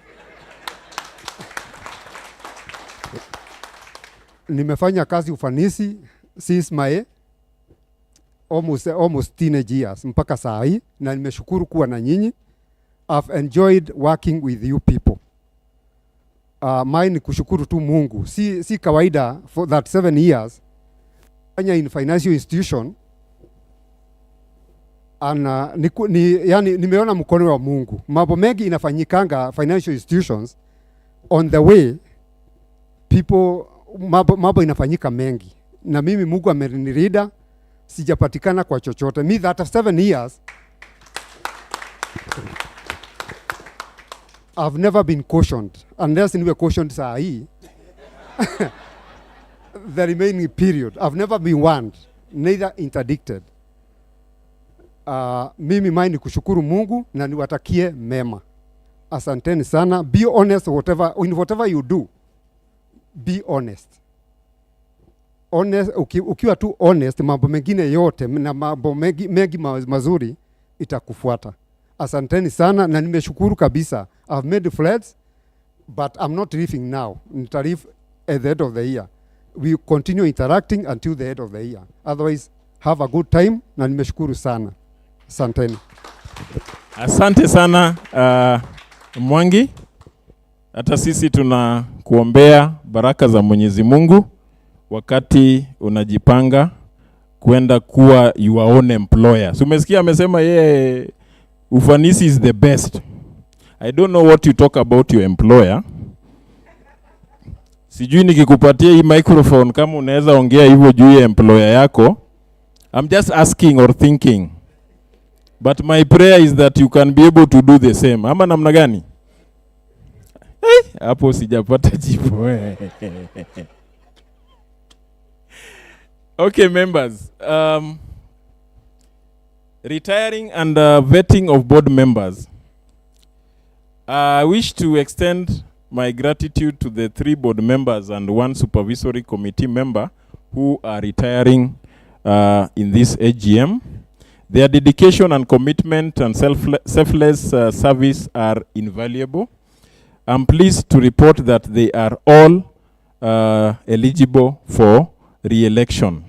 Nimefanya kazi Ufanisi since my almost teenage years mpaka saa hii, na nimeshukuru kuwa na nyinyi. I've enjoyed working with you people. Mine kushukuru tu Mungu. Si kawaida for that 7 years fanya in financial institution. Yani nimeona mkono wa Mungu. Mambo mengi inafanyikanga financial institutions on the way people mambo inafanyika mengi. Na mimi Mungu amenirida, sijapatikana kwa chochote. Me that 7 years I've never been cautioned, unless niwe cautioned saa hii. The remaining period, I've never been warned, neither interdicted. Mimi mine kushukuru Mungu na niwatakie mema. Asanteni sana. Be honest in whatever you do. Be honest. Ukiwa tu honest, mambo mengine yote na mambo mengi mazuri itakufuata. Asanteni sana na nimeshukuru kabisa. I've made floods, but I'm not leaving now. Nita leave at the end of the year. We continue interacting until the end of the year. Otherwise, have a good time na nimeshukuru sana. Asanteni. Asante sana Mwangi. Hata sisi tunakuombea baraka za Mwenyezi Mungu wakati unajipanga kwenda kuwa your own employer. So umesikia amesema yeye Ufanisi is the best. I don't know what you talk about your employer. Sijui nikikupatia hii microphone kama unaweza ongea hivyo juu ya employer yako. I'm just asking or thinking. But my prayer is that you can be able to do the same. Ama namna gani? Hapo sijapata jibu. Okay, members. Retiring and vetting of board members. I wish to extend my gratitude to the 3 board members and 1 supervisory committee member who are retiring in this A.G.M. Their dedication and commitment and selfless service are invaluable. I'm pleased to report that they are all eligible for re-election.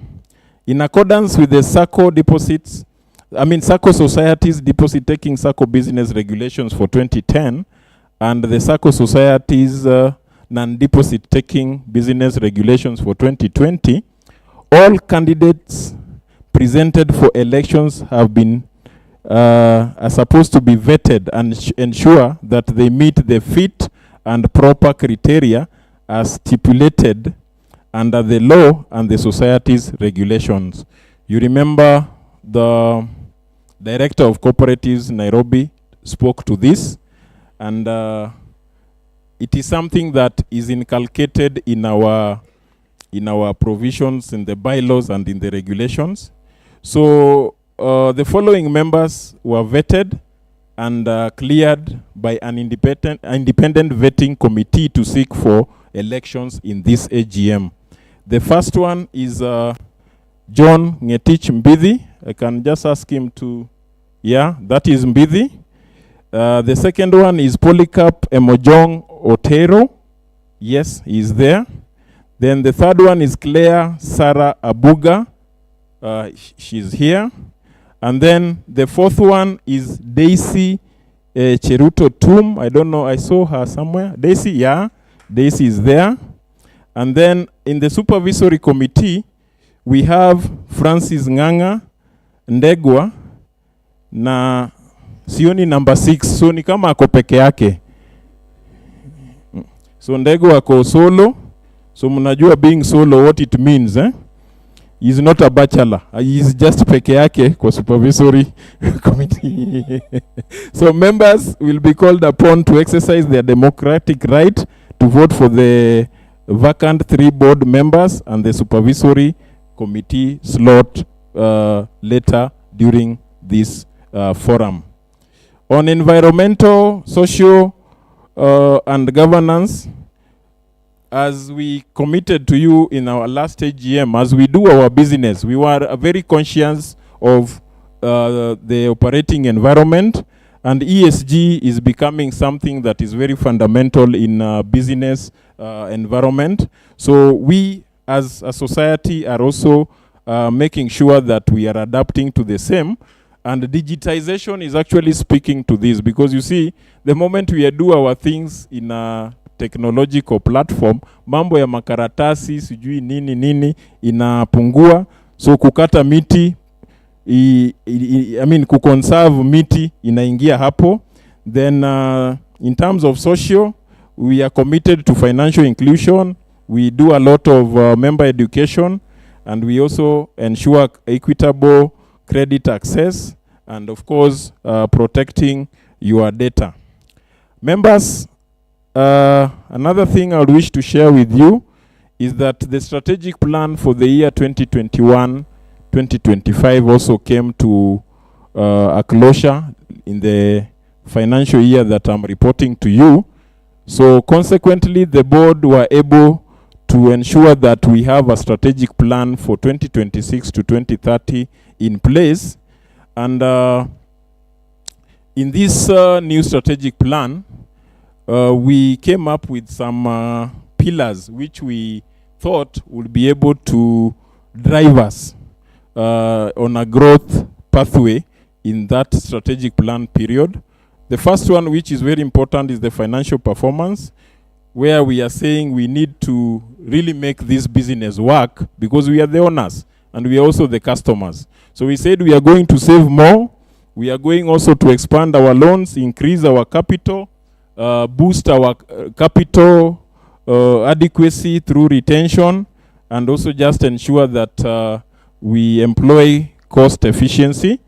In accordance with the SACCO Societies Deposit-Taking SACCO Business Regulations for 2010 and the SACCO Societies Non-Deposit-Taking Business Regulations for 2020, all candidates presented for elections have been are supposed to be vetted and ensure that they meet the fit and proper criteria as stipulated under the law and the society's regulations. You remember the director of cooperatives Nairobi spoke to this, and it is something that is inculcated in our provisions in the bylaws and in the regulations. So the following members were vetted and cleared by an independent vetting committee to seek for elections in this A.G.M. The first one is John Ngetich Mbithi. I can just ask him to, yeah, that is Mbithi. The second one is Polycarp Emojong Otero. Yes, he is there. Then the third one is Claire Sarah Abuga. She's here. And then the fourth one is Daisy Cheruto Tum. I don't know, I saw her somewhere. Daisy, yeah, Daisy is there. And then in the supervisory committee, we have Francis Nganga Ndegwa na sioni number 6. So ni kama ako peke yake. So Ndegwa ako solo. So mnajua being solo what it means, eh? He's not a bachelor. He's just peke yake kwa supervisory committee. So members will be called upon to exercise their democratic right to vote for the vacant 3 board members and the supervisory committee slot later during this forum. On environmental, social, and governance, as we committed to you in our last A.G.M, as we do our business, we were very conscious of the operating environment, and ESG is becoming something that is very fundamental in business environment. So we as a society are also making sure that we are adapting to the same, and digitization is actually speaking to this, because you see, the moment we do our things in a technological platform, mambo ya makaratasi sijui nini inapungua. So kukata miti, kuconserve miti inaingia hapo. Then in terms of social, we are committed to financial inclusion. We do a lot of member education, and we also ensure equitable credit access, and of course protecting your data. Members, another thing I would wish to share with you is that the strategic plan for the year 2021-2025 also came to a closure in the financial year that I'm reporting to you. So consequently, the board were able to ensure that we have a strategic plan for 2026 to 2030 in place. And in this new strategic plan, we came up with some pillars which we thought would be able to drive us on a growth pathway in that strategic plan period. The first one, which is very important, is the financial performance, where we are saying we need to really make this business work, because we are the owners and we are also the customers. So we said we are going to save more. We are going also to expand our loans, increase our capital, boost our capital adequacy through retention, and also just ensure that we employ cost efficiency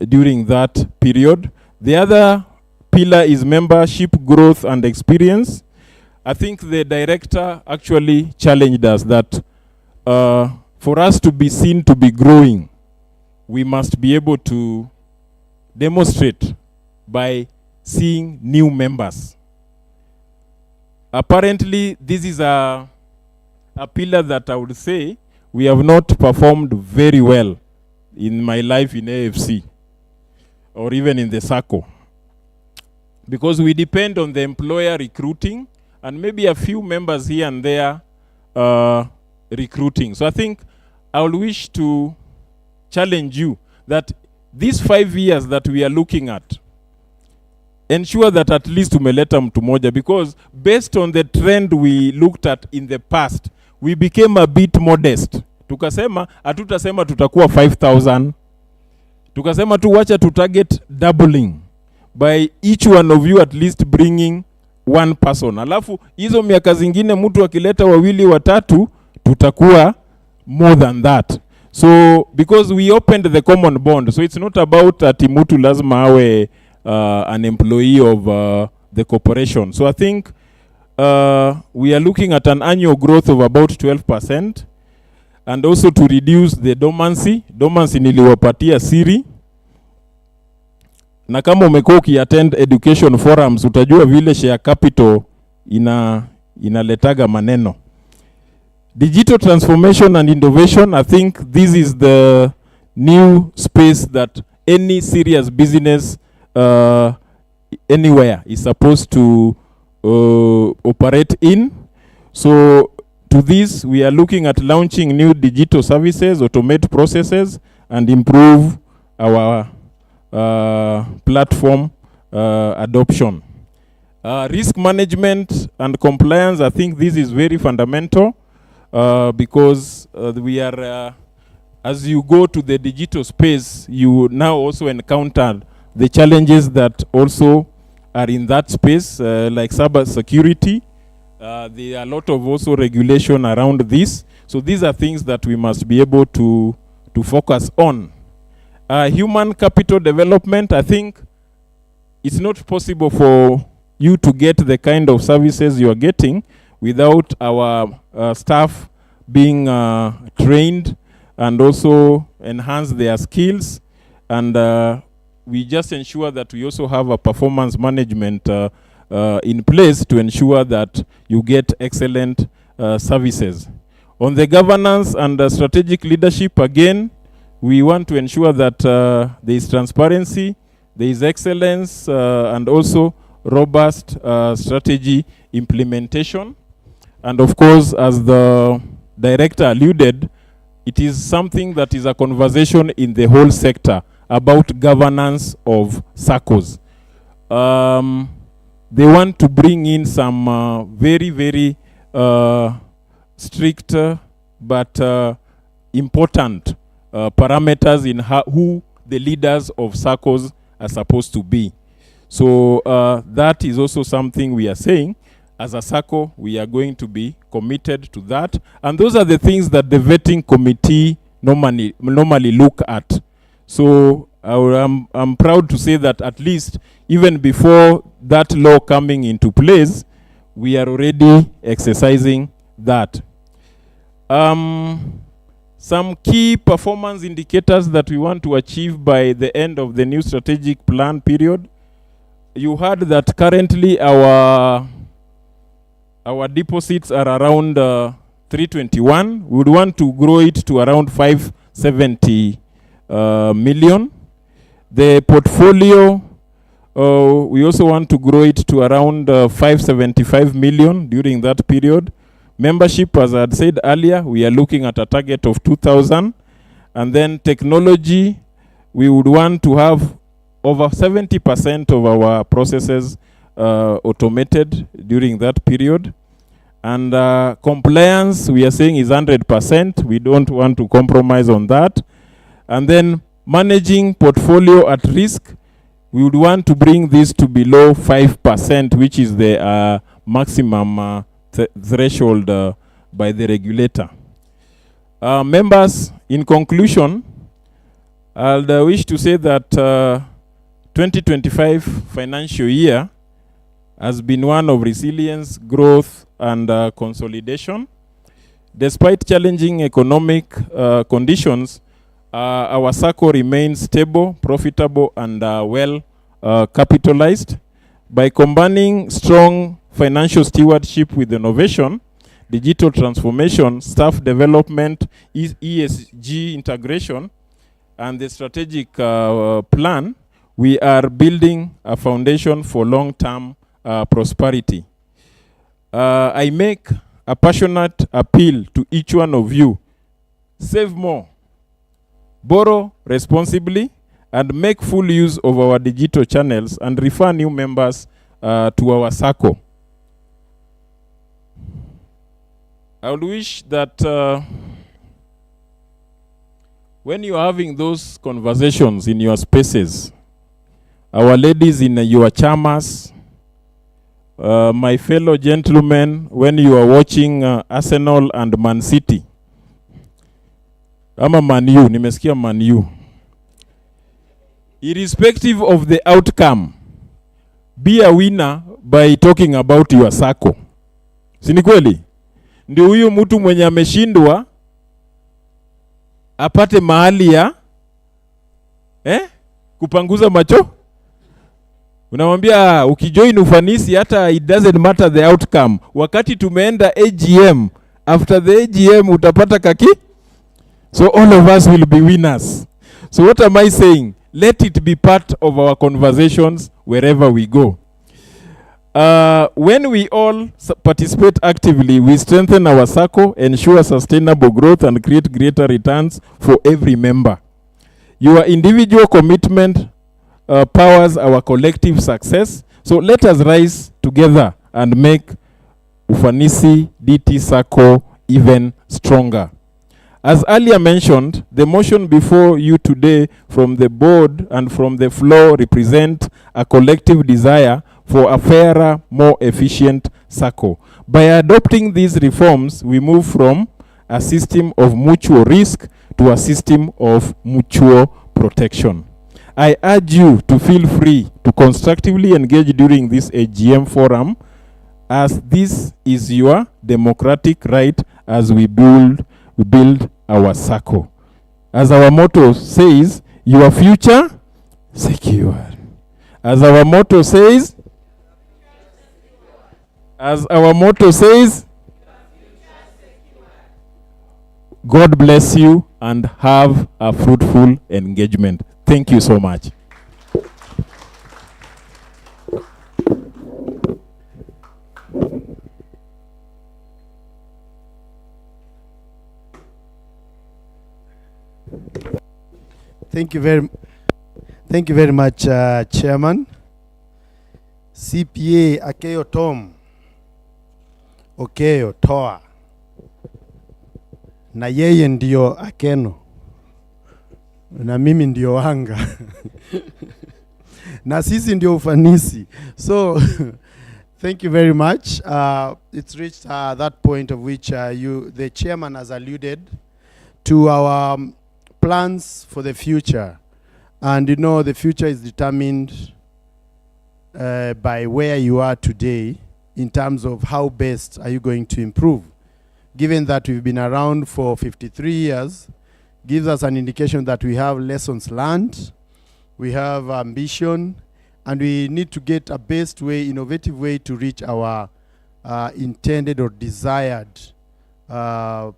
during that period. The other pillar is membership growth and experience. I think the director actually challenged us that for us to be seen to be growing, we must be able to demonstrate by seeing new members. Apparently, this is a pillar that I would say we have not performed very well in my life in AFC or even in the SACCO, because we depend on the employer recruiting and maybe a few members here and there recruiting. So I think I would wish to challenge you that these 5 years that we are looking at, ensure that at least tumeleta mtu moja, because based on the trend we looked at in the past, we became a bit modest. Tukasema hatutasema tutakuwa 5,000. Tukasema tu wacha to target doubling by each one of you at least bringing one person. Alafu hizo miaka zingine mtu akileta wawili watatu tutakuwa more than that. So because we opened the common bond, so it's not about ati mtu lazima awe an employee of the corporation. So I think we are looking at an annual growth of about 12%, and also to reduce the dormancy. Dormancy niliwapatia siri, na kama umekuwa ukiattend education forums utajua vile share capital inaletaga maneno. Digital transformation and innovation, I think this is the new space that any serious business anywhere is supposed to operate in. So to this, we are looking at launching new digital services, automate processes, and improve our platform adoption. Risk management and compliance, I think this is very fundamental because we are, as you go to the digital space, you now also encounter the challenges that also are in that space, like cyber security. There are a lot of also regulation around this. So these are things that we must be able to focus on. Human capital development, I think it's not possible for you to get the kind of services you are getting without our staff being trained and also enhance their skills. And we just ensure that we also have a performance management in place to ensure that you get excellent services. On the governance and strategic leadership, again, we want to ensure that there is transparency, there is excellence, and also robust strategy implementation. And of course, as the director alluded, it is something that is a conversation in the whole sector about governance of SACCOs. They want to bring in some very, very strict but important parameters in who the leaders of SACCOs are supposed to be. So that is also something we are saying. As a SACCO, we are going to be committed to that. And those are the things that the vetting committee normally look at. So I'm proud to say that at least even before that law coming into place, we are already exercising that. Some key performance indicators that we want to achieve by the end of the new strategic plan period. You heard that currently our deposits are around 321. We would want to grow it to around 570 million. The portfolio, we also want to grow it to around 575 million during that period. Membership, as I had said earlier, we are looking at a target of 2,000. And then technology, we would want to have over 70% of our processes automated during that period. And compliance, we are saying is 100%. We don't want to compromise on that. And then managing portfolio at risk, we would want to bring this to below 5%, which is the maximum threshold by the regulator. Members, in conclusion, I'll wish to say that 2025 financial year has been one of resilience, growth, and consolidation. Despite challenging economic conditions, our SACCO remains stable, profitable, and well capitalized. By combining strong financial stewardship with innovation, digital transformation, staff development, ESG integration, and the strategic plan, we are building a foundation for long-term prosperity. I make a passionate appeal to each one of you. Save more, borrow responsibly, and make full use of our digital channels and refer new members to our SACCO. I would wish that when you are having those conversations in your spaces, our ladies in your chamas, my fellow gentlemen, when you are watching Arsenal and Man City, ama Man U, nimesikia Man U. Irrespective of the outcome, be a winner by talking about your SACCO. Si ni kweli? Ndio huyu mtu mwenye ameshindwa apate mahali ya kupanguza macho. Unamwambia ukijoin Ufanisi hata it doesn't matter the outcome. Wakati tumeenda A.G.M, after the A.G.M utapata kaki. So all of us will be winners. So what am I saying? Let it be part of our conversations wherever we go. When we all participate actively, we strengthen our SACCO, ensure sustainable growth, and create greater returns for every member. Your individual commitment powers our collective success. So let us rise together and make Ufanisi DT SACCO even stronger. As earlier mentioned, the motion before you today from the board and from the floor represent a collective desire for a fairer, more efficient SACCO. By adopting these reforms, we move from a system of mutual risk to a system of mutual protection. I urge you to feel free to constructively engage during this A.G.M forum, as this is your democratic right as we build our SACCO. As our motto says, your future secure. As our motto says, God bless you and have a fruitful engagement. Thank you so much. Thank you very much, Chairman. CPA Akeyo Tom Okeyo Toa, na yeye ndio Akeno na mimi ndio Wanga na sisi ndio Ufanisi. So thank you very much. It's reached that point of which the chairman has alluded to our plans for the future. And you know, the future is determined by where you are today in terms of how best are you going to improve. Given that we've been around for 53 years, gives us an indication that we have lessons learned, we have ambition, and we need to get a best way, innovative way to reach our intended or desired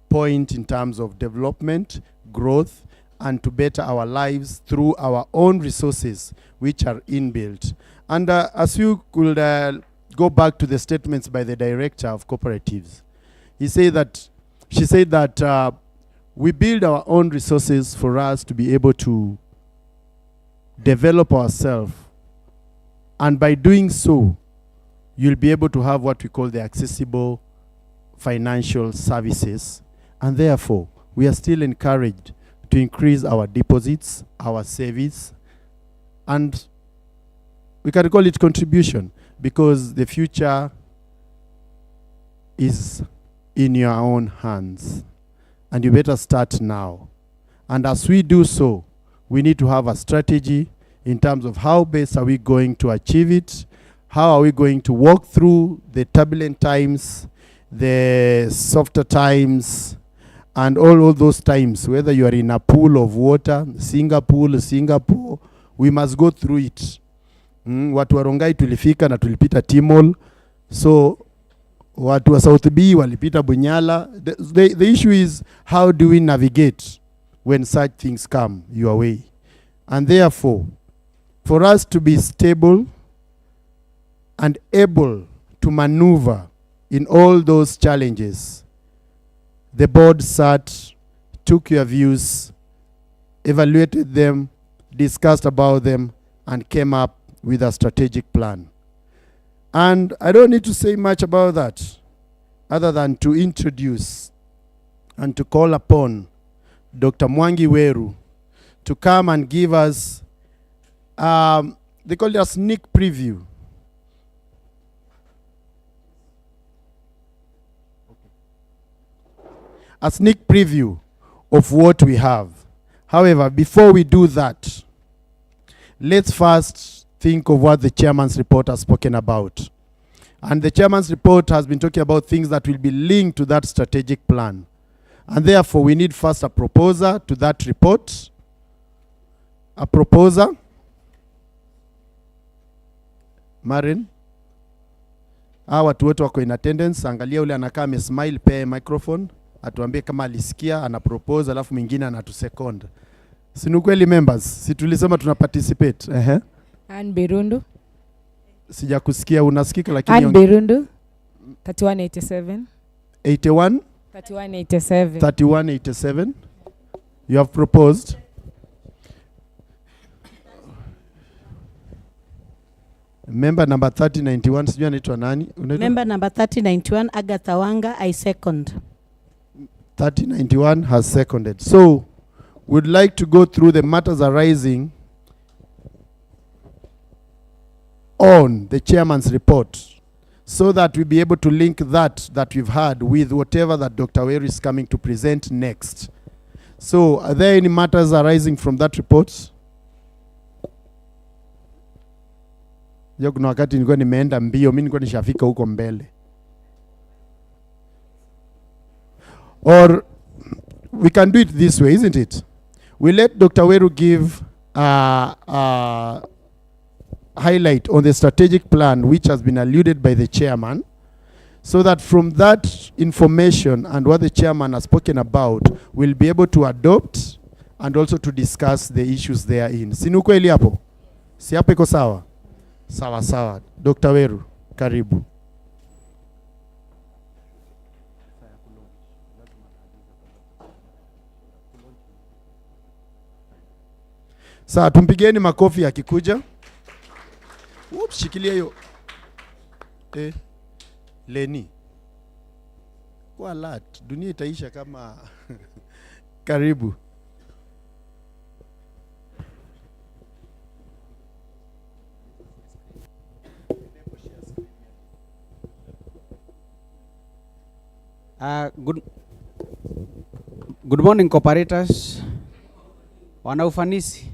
point in terms of development, growth, and to better our lives through our own resources, which are inbuilt. And as you could go back to the statements by the director of cooperatives, she said that we build our own resources for us to be able to develop ourselves. And by doing so, you'll be able to have what we call the accessible financial services. And therefore, we are still encouraged to increase our deposits, our savings, and we can call it contribution, because the future is in your own hands. And you better start now. And as we do so, we need to have a strategy in terms of how best are we going to achieve it, how are we going to walk through the turbulent times, the softer times, and all those times, whether you are in a pool of water, Singapore, we must go through it. Watu wa Rongai tulifika na tulipita Timol. So watu wa South B walipita Bunyala. The issue is, how do we navigate when such things come your way? And therefore, for us to be stable and able to maneuver in all those challenges, the board sat, took your views, evaluated them, discussed about them, and came up with a strategic plan. And I don't need to say much about that, other than to introduce and to call upon Dr. Mwangi Weru to come and give us, they call it a sneak preview. A sneak preview of what we have. However, before we do that, let's first think of what the chairman's report has spoken about. And the chairman's report has been talking about things that will be linked to that strategic plan. And therefore, we need first a proposer to that report. A proposer. Marin. Watu wote wako in attendance. Angalia ule anakaa amesmile, pe microphone. Atuambie kama alisikia, ana propose, alafu mwingine anatusecond. Sinukweli members, si tulisema tuna participate. Ann Birundu. Sija kusikia, unasikika lakini. Ann Birundu. 3187. 81? 3187. 3187. You have proposed. Member number 3091, sijui anaitwa nani? Member number 3091, Agatha Wanga, I second. 3091 has seconded. So, we'd like to go through the matters arising on the chairman's report, so that we'll be able to link that we've had with whatever that Dr. Weru is coming to present next. So, are there any matters arising from that report? Kuna wakati nilikuwa nimeenda mbio, mimi nilikuwa nishafika huko mbele. Or we can do it this way, isn't it? We let Dr. Weru give highlight on the strategic plan which has been alluded by the chairman, so that from that information and what the chairman has spoken about, we'll be able to adopt and also to discuss the issues therein. Sinuko ili hapo? Si hapo iko sawa? Sawa sawa. Dr. Weru, karibu. Sawa, tumpigeni makofi akikuja. Oops, shikilia hiyo. Leni. Kwa lat, dunia itaisha kama karibu. Good morning cooperators. Wana Ufanisi.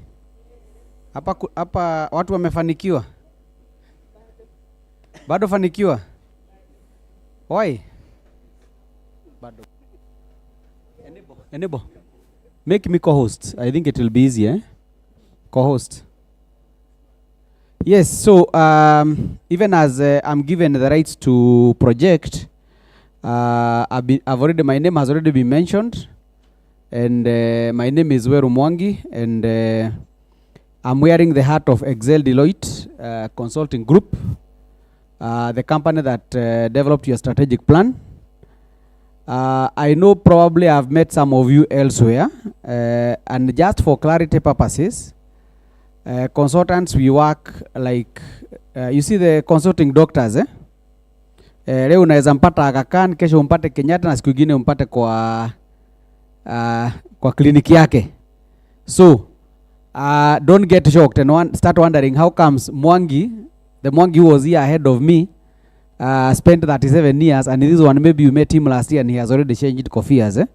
Hapa watu wamefanikiwa. Bado fanikiwa. Why? Bado. Enable. Make me co-host. I think it will be easy, eh? Co-host. Yes, so even as I'm given the rights to project, my name has already been mentioned, and my name is Weru Mwangi, and I'm wearing the hat of Excel Deloitte Consulting Group, the company that developed your strategic plan. I know probably I've met some of you elsewhere, and just for clarity purposes, consultants, we work like, you see the consulting doctors, eh? Leo unaweza mpata Aga Khan, kesho umpate Kenyatta, na siku nyingine umpate kwa kliniki yake. So, don't get shocked and start wondering how comes Mwangi, the Mwangi who was here ahead of me, spent 37 years, and this one maybe you met him last year and he has already changed Kofias, eh?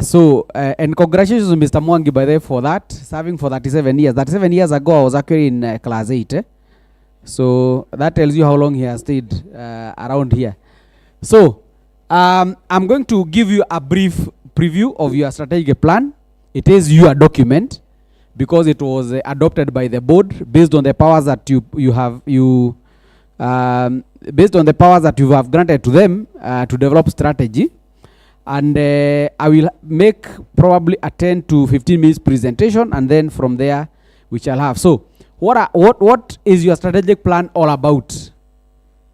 So, and congratulations to Mr. Mwangi, by the way, for that, serving for 37 years. 37 years ago, I was actually in class 8, eh? So, that tells you how long he has stayed around here. So, I'm going to give you a brief preview of your strategic plan. It is your document because it was adopted by the board based on the powers that based on the powers that you have granted to them to develop strategy. And I will make probably a 10 to 15 minutes presentation, and then from there we shall have. So, what is your strategic plan all about?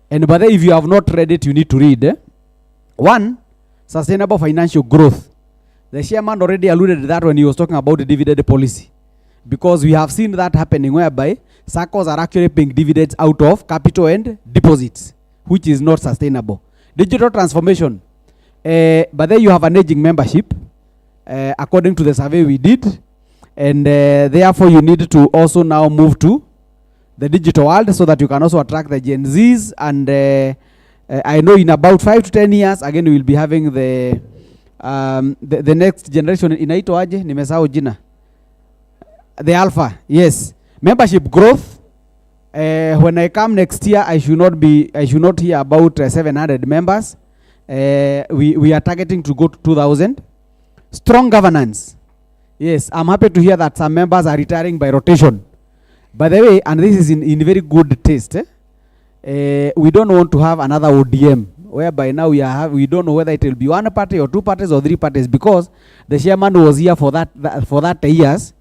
And by the way, if you have not read it, you need to read. One, sustainable financial growth. The chairman already alluded to that when he was talking about the dividend policy. Because we have seen that happening whereby SACCOs are actually paying dividends out of capital and deposits, which is not sustainable. Digital transformation. But then you have an aging membership, according to the survey we did. And therefore you need to also now move to the digital world so that you can also attract the Gen Zs. And I know in about 5 to 10 years, again, we will be having the next generation. Inaitwa aje? Nimesahau jina. The Alpha, yes. Membership growth. When I come next year, I should not hear about 700 members. We are targeting to go to 2,000. Strong governance. Yes, I'm happy to hear that some members are retiring by rotation. By the way, and this is in very good taste. We don't want to have another ODM, whereby now we don't know whether it will be one party or two parties or three parties, because the chairman was here for that years,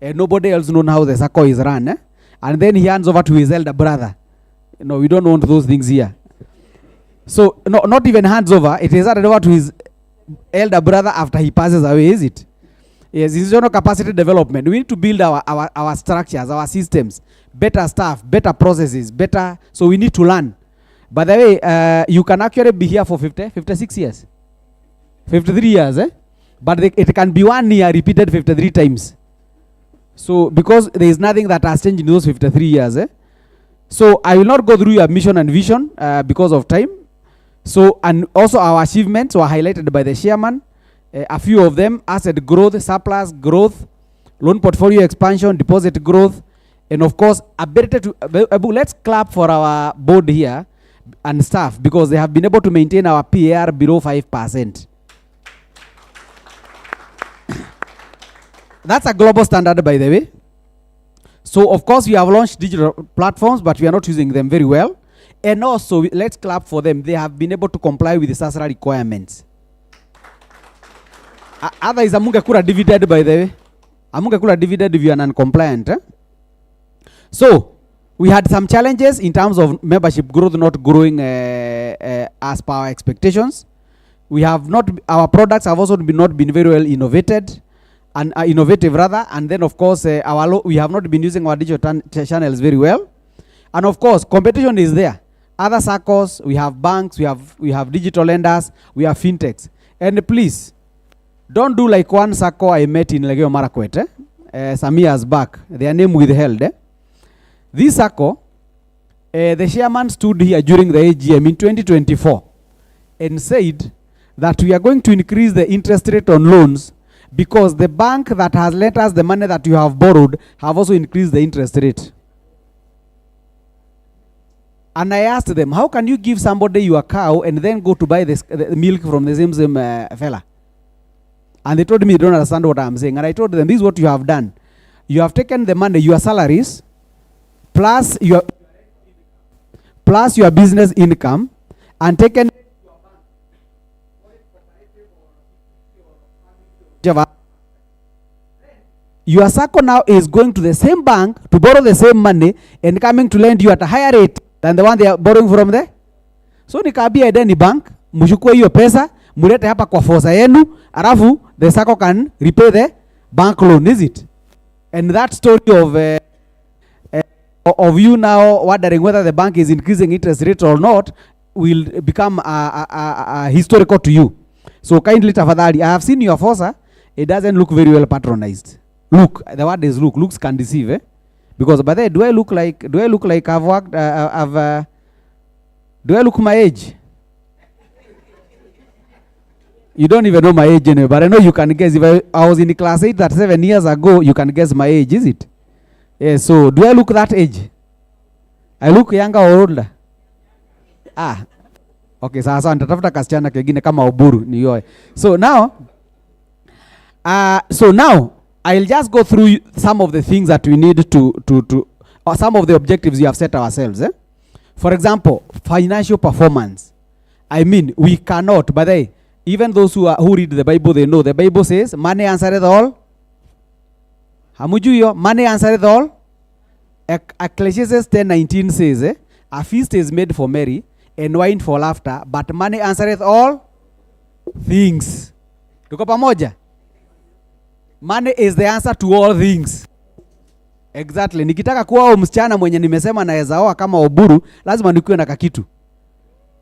and nobody else knows how the SACCO is run. And then he hands over to his elder brother. No, we don't want those things here. So, no, not even hands over, it is handed over to his elder brother after he passes away, is it? Yes, institutional capacity development. We need to build our structures, our systems, better staff, better processes, better. So we need to learn. By the way, you can actually be here for 56 years, 53 years, but it can be 1 year repeated 53 times. So because there is nothing that has changed in those 53 years. So I will not go through your mission and vision because of time. So, and also our achievements were highlighted by the chairman. A few of them: asset growth, surplus growth, loan portfolio expansion, deposit growth, and of course, ability to, let's clap for our board here and staff, because they have been able to maintain our PAR below 5%. That's a global standard, by the way. So, of course, we have launched digital platforms, but we are not using them very well. And also, let's clap for them. They have been able to comply with the SASRA requirements. Otherwise, amunga kura dividend, by the way. Amunga kura dividend if you are non-compliant. So, we had some challenges in terms of membership growth not growing as per our expectations. We have not, our products have also not been very well innovated, and innovative rather. And then, of course, we have not been using our digital channels very well. And of course, competition is there. Other SACCOs, we have banks, we have digital lenders, we have fintechs. And please, don't do like one SACCO I met in Legeo Marakwet, some years back. Their name withheld. This SACCO, the chairman stood here during the A.G.M in 2024 and said that we are going to increase the interest rate on loans because the bank that has lent us the money that you have borrowed have also increased the interest rate. And I asked them, how can you give somebody your cow and then go to buy the milk from the same fella? And they told me they don't understand what I'm saying. And I told them, this is what you have done. You have taken the money, your salaries, plus your business income, and taken your SACCO now is going to the same bank to borrow the same money and coming to lend you at a higher rate than the one they are borrowing from there. So nikaambia edeni bank, mchukue hiyo pesa, mulete hapa kwa forsa yenu, arafu the SACCO can repay the bank loan, is it? And that story of you now wondering whether the bank is increasing interest rate or not will become historical to you. So kindly tafadhali, I have seen your forsa, it doesn't look very well patronized. Look, the word is look. Looks can deceive, because by the way, do I look like I've worked, do I look my age? You don't even know my age anyway, but I know you can guess. If I was in class 8 that 7 years ago, you can guess my age, is it? Yeah, so do I look that age? I look younger or older? Okay, sasa nitatafuta kasichana kingine kama Oburu nioe. So now I'll just go through some of the things that we need to or some of the objectives we have set ourselves. For example, financial performance. I mean, we cannot, but even those who read the Bible, they know the Bible says, money answereth all. Hamujuyo, money answereth all. Ecclesiastes 10:19 says, a feast is made for merry, and wine for laughter, but money answereth all things. Tuko pamoja? Money is the answer to all things. Exactly. Nikitaka kuwa msichana mwenye nimesema naweza oa kama Oburu, lazima nikuwe na kakitu.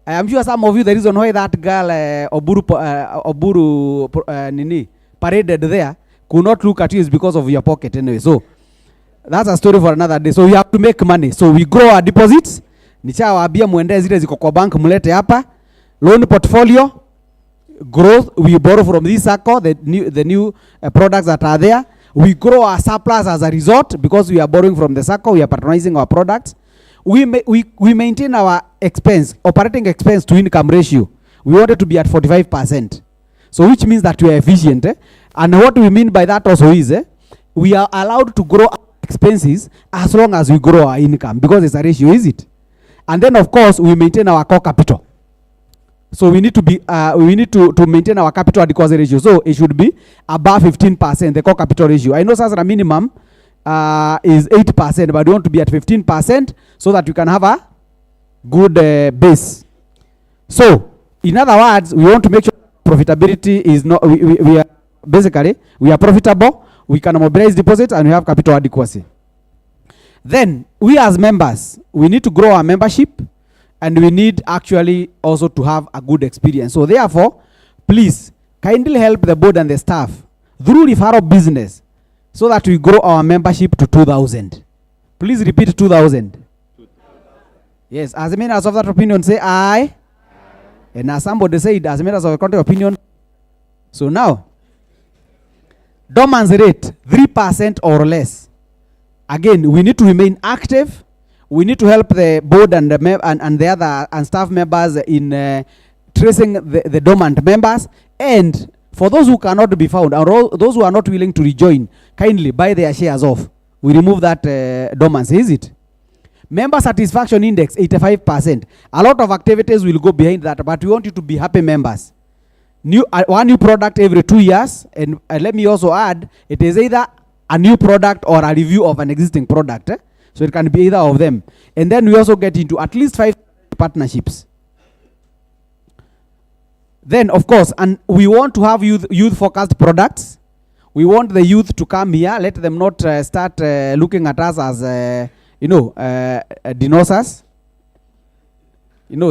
I am sure some of you, the reason why that girl Oburu paraded there could not look at you is because of your pocket anyway. So that's a story for another day. So we have to make money. So we grow our deposits. Nishawaambia muende zile ziko kwa bank mulete hapa. Loan portfolio growth, we borrow from this circle, the new products that are there. We grow our surplus as a result because we are borrowing from the circle, we are patronizing our products. We maintain our operating expense to income ratio. We want it to be at 45%. So which means that we are efficient. And what we mean by that also is we are allowed to grow our expenses as long as we grow our income because it's a ratio, is it? And then of course we maintain our core capital. So we need to be to maintain our capital adequacy ratio. So it should be above 15%, the core capital ratio. I know the minimum is 8%, but we want to be at 15% so that we can have a good base. So in other words, we want to make sure profitability is not, we are basically, we are profitable, we can mobilize deposits, and we have capital adequacy. Then we as members, we need to grow our membership, and we need actually also to have a good experience. So therefore, please kindly help the board and the staff through referral business so that we grow our membership to 2,000. Please repeat 2,000. Yes, as many as of that opinion say aye. And as somebody said, as many as of the contrary opinion. So now, dormancy rate 3% or less. Again, we need to remain active. We need to help the board and the other and staff members in tracing the dormant members. And for those who cannot be found, or those who are not willing to rejoin, kindly buy their shares off. We remove that dormancy, is it? Member satisfaction index, 85%. A lot of activities will go behind that, but we want you to be happy members. One new product every 2 years, and let me also add, it is either a new product or a review of an existing product. So it can be either of them. And then we also get into at least 5 partnerships. Then, of course, and we want to have youth-focused products. We want the youth to come here. Let them not start looking at us as, dinosaurs.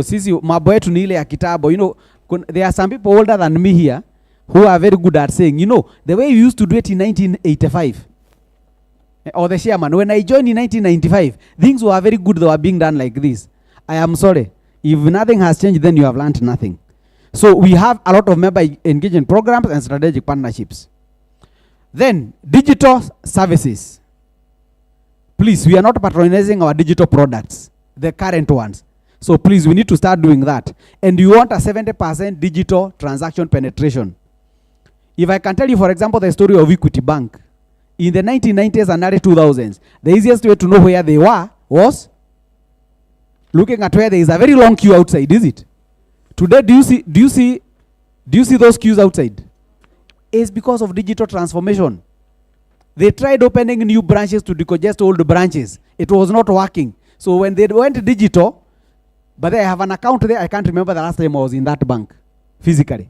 Sisi mambo yetu ni ile ya kitambo. There are some people older than me here who are very good at saying, the way we used to do it in 1985. Or the chairman, when I joined in 1995, things were very good, they were being done like this. I am sorry. If nothing has changed, then you have learned nothing. So we have a lot of member engagement programs and strategic partnerships. Then, digital services. Please, we are not patronizing our digital products, the current ones. So please, we need to start doing that. And you want a 70% digital transaction penetration. If I can tell you, for example, the story of Equity Bank. In the 1990s and early 2000s, the easiest way to know where they were was looking at where there is a very long queue outside, is it? Today, do you see those queues outside? It's because of digital transformation. They tried opening new branches to decongest old branches. It was not working. So when they went digital, but I have an account there, I can't remember the last time I was in that bank, physically.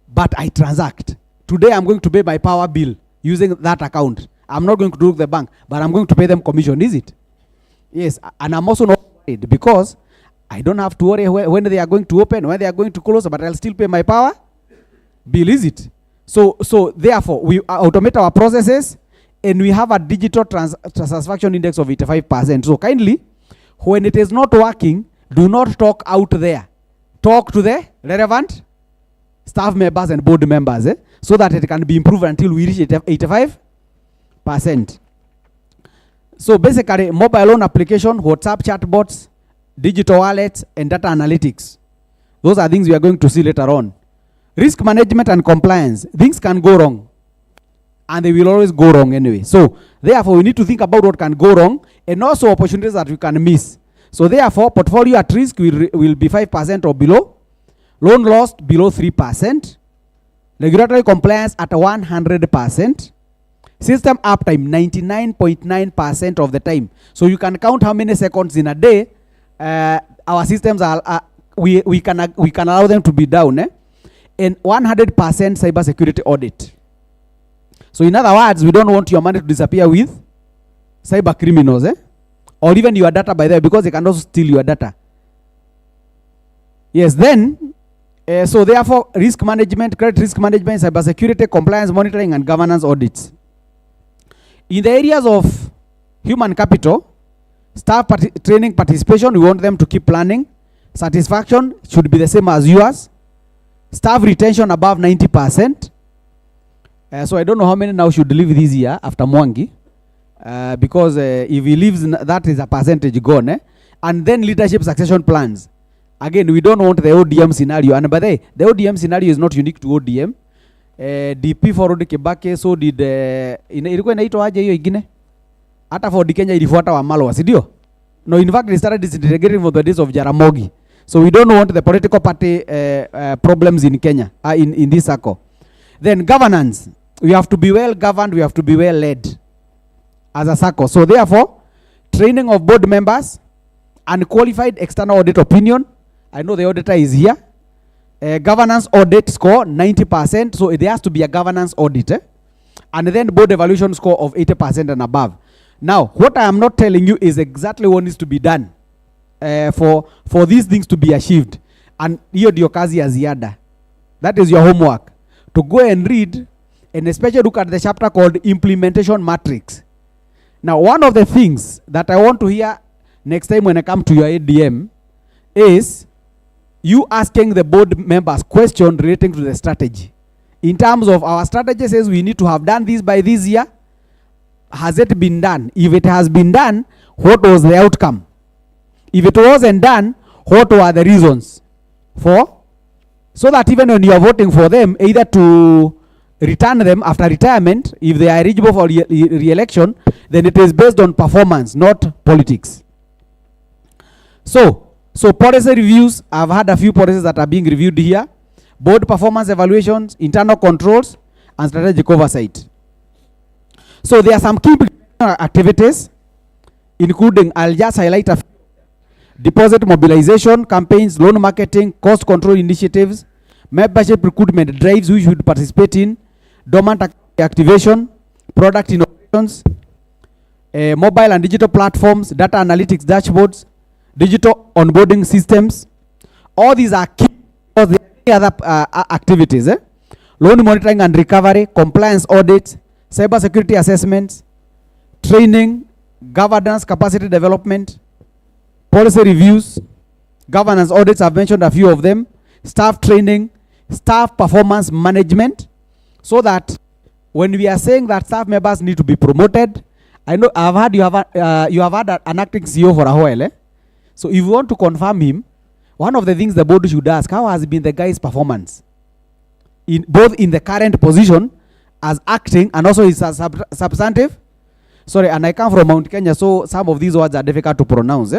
But I transact. Today I'm going to pay my power bill using that account. I'm not going to do the bank, but I'm going to pay them commission, is it? Yes, and I'm also not worried because I don't have to worry when they are going to open, when they are going to close, but I'll still pay my power bill, is it? So therefore, we automate our processes and we have a digital satisfaction index of 85%. So kindly, when it is not working, do not talk out there. Talk to the relevant staff members and board members so that it can be improved until we reach 85%. So basically, mobile loan application, WhatsApp chatbots, digital wallets, and data analytics. Those are things we are going to see later on. Risk management and compliance. Things can go wrong. And they will always go wrong anyway. So, therefore, we need to think about what can go wrong and also opportunities that we can miss. So, therefore, portfolio at risk will be 5% or below. Loan lost below 3%. Regulatory compliance at 100%. System uptime 99.9% of the time. So, you can count how many seconds in a day our systems are, we can allow them to be down. And 100% cyber security audit. So in other words, we don't want your money to disappear with cyber criminals, or even your data by there, because they can also steal your data. Yes, then, so therefore, risk management, credit risk management, cyber security, compliance monitoring, and governance audits. In the areas of human capital, staff training participation, we want them to keep planning. Satisfaction should be the same as yours. Staff retention above 90%. So I don't know how many now should leave this year after Mwangi. Because if he leaves, that is a percentage gone. And then leadership succession plans. Again, we don't want the ODM scenario. And by the way, the ODM scenario is not unique to ODM. DP for Kibake, so did ilikuwa inaitwa aje hiyo ingine? Hata for Kenya ilifuata wa Malwa, si ndio? No, in fact, they started disintegrating for the days of Jaramogi. So we don't want the political party problems in Kenya, in this circle. Then governance, we have to be well governed, we have to be well led as a circle. So therefore, training of board members and qualified external audit opinion. I know the auditor is here. Governance audit score 90%, so there has to be a governance audit. And then board evaluation score of 80% and above. Now, what I am not telling you is exactly what needs to be done for these things to be achieved. And hiyo ndio kazi ya ziada. That is your homework. To go and read and especially look at the chapter called Implementation Matrix. Now, one of the things that I want to hear next time when I come to your A.G.M is you asking the board members questions relating to the strategy. In terms of our strategy says we need to have done this by this year. Has it been done? If it has been done, what was the outcome? If it wasn't done, what were the reasons for? So that even when you are voting for them, either to return them after retirement, if they are eligible for re-election, then it is based on performance, not politics. So policy reviews, I've had a few policies that are being reviewed here. Board performance evaluations, internal controls, and strategic oversight. So there are some key activities, including, I'll just highlight a few. Deposit mobilization, campaigns, loan marketing, cost control initiatives, membership recruitment drives we should participate in, dormant activation, product innovations, mobile and digital platforms, data analytics dashboards, digital onboarding systems. All these are key for the other activities. Loan monitoring and recovery, compliance audits, cyber security assessments, training, governance, capacity development, policy reviews, governance audits, I've mentioned a few of them, staff training, staff performance management, so that when we are saying that staff members need to be promoted, I know I've heard you have had an acting CEO for a while. So if you want to confirm him, one of the things the board should ask, how has been the guy's performance? Both in the current position as acting and also his substantive. Sorry, and I come from Mount Kenya, so some of these words are difficult to pronounce.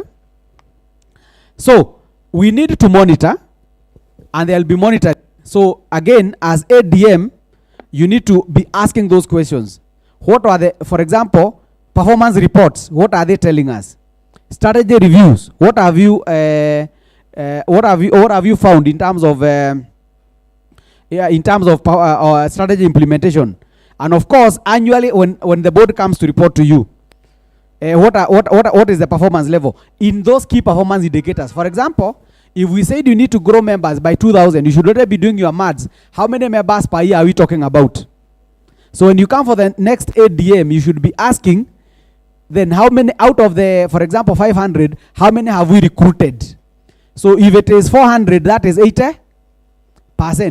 So we need to monitor, and they'll be monitored. So again, as A.G.M, you need to be asking those questions. What are the, for example, performance reports? What are they telling us? Strategy reviews. What have you found in terms of strategy implementation? And of course, annually, when the board comes to report to you, what is the performance level in those key performance indicators? For example, if we said you need to grow members by 2,000, you should already be doing your maths. How many members per year are we talking about? So when you come for the next A.G.M, you should be asking, then how many out of the, for example, 500, how many have we recruited? So if it is 400, that is 80%.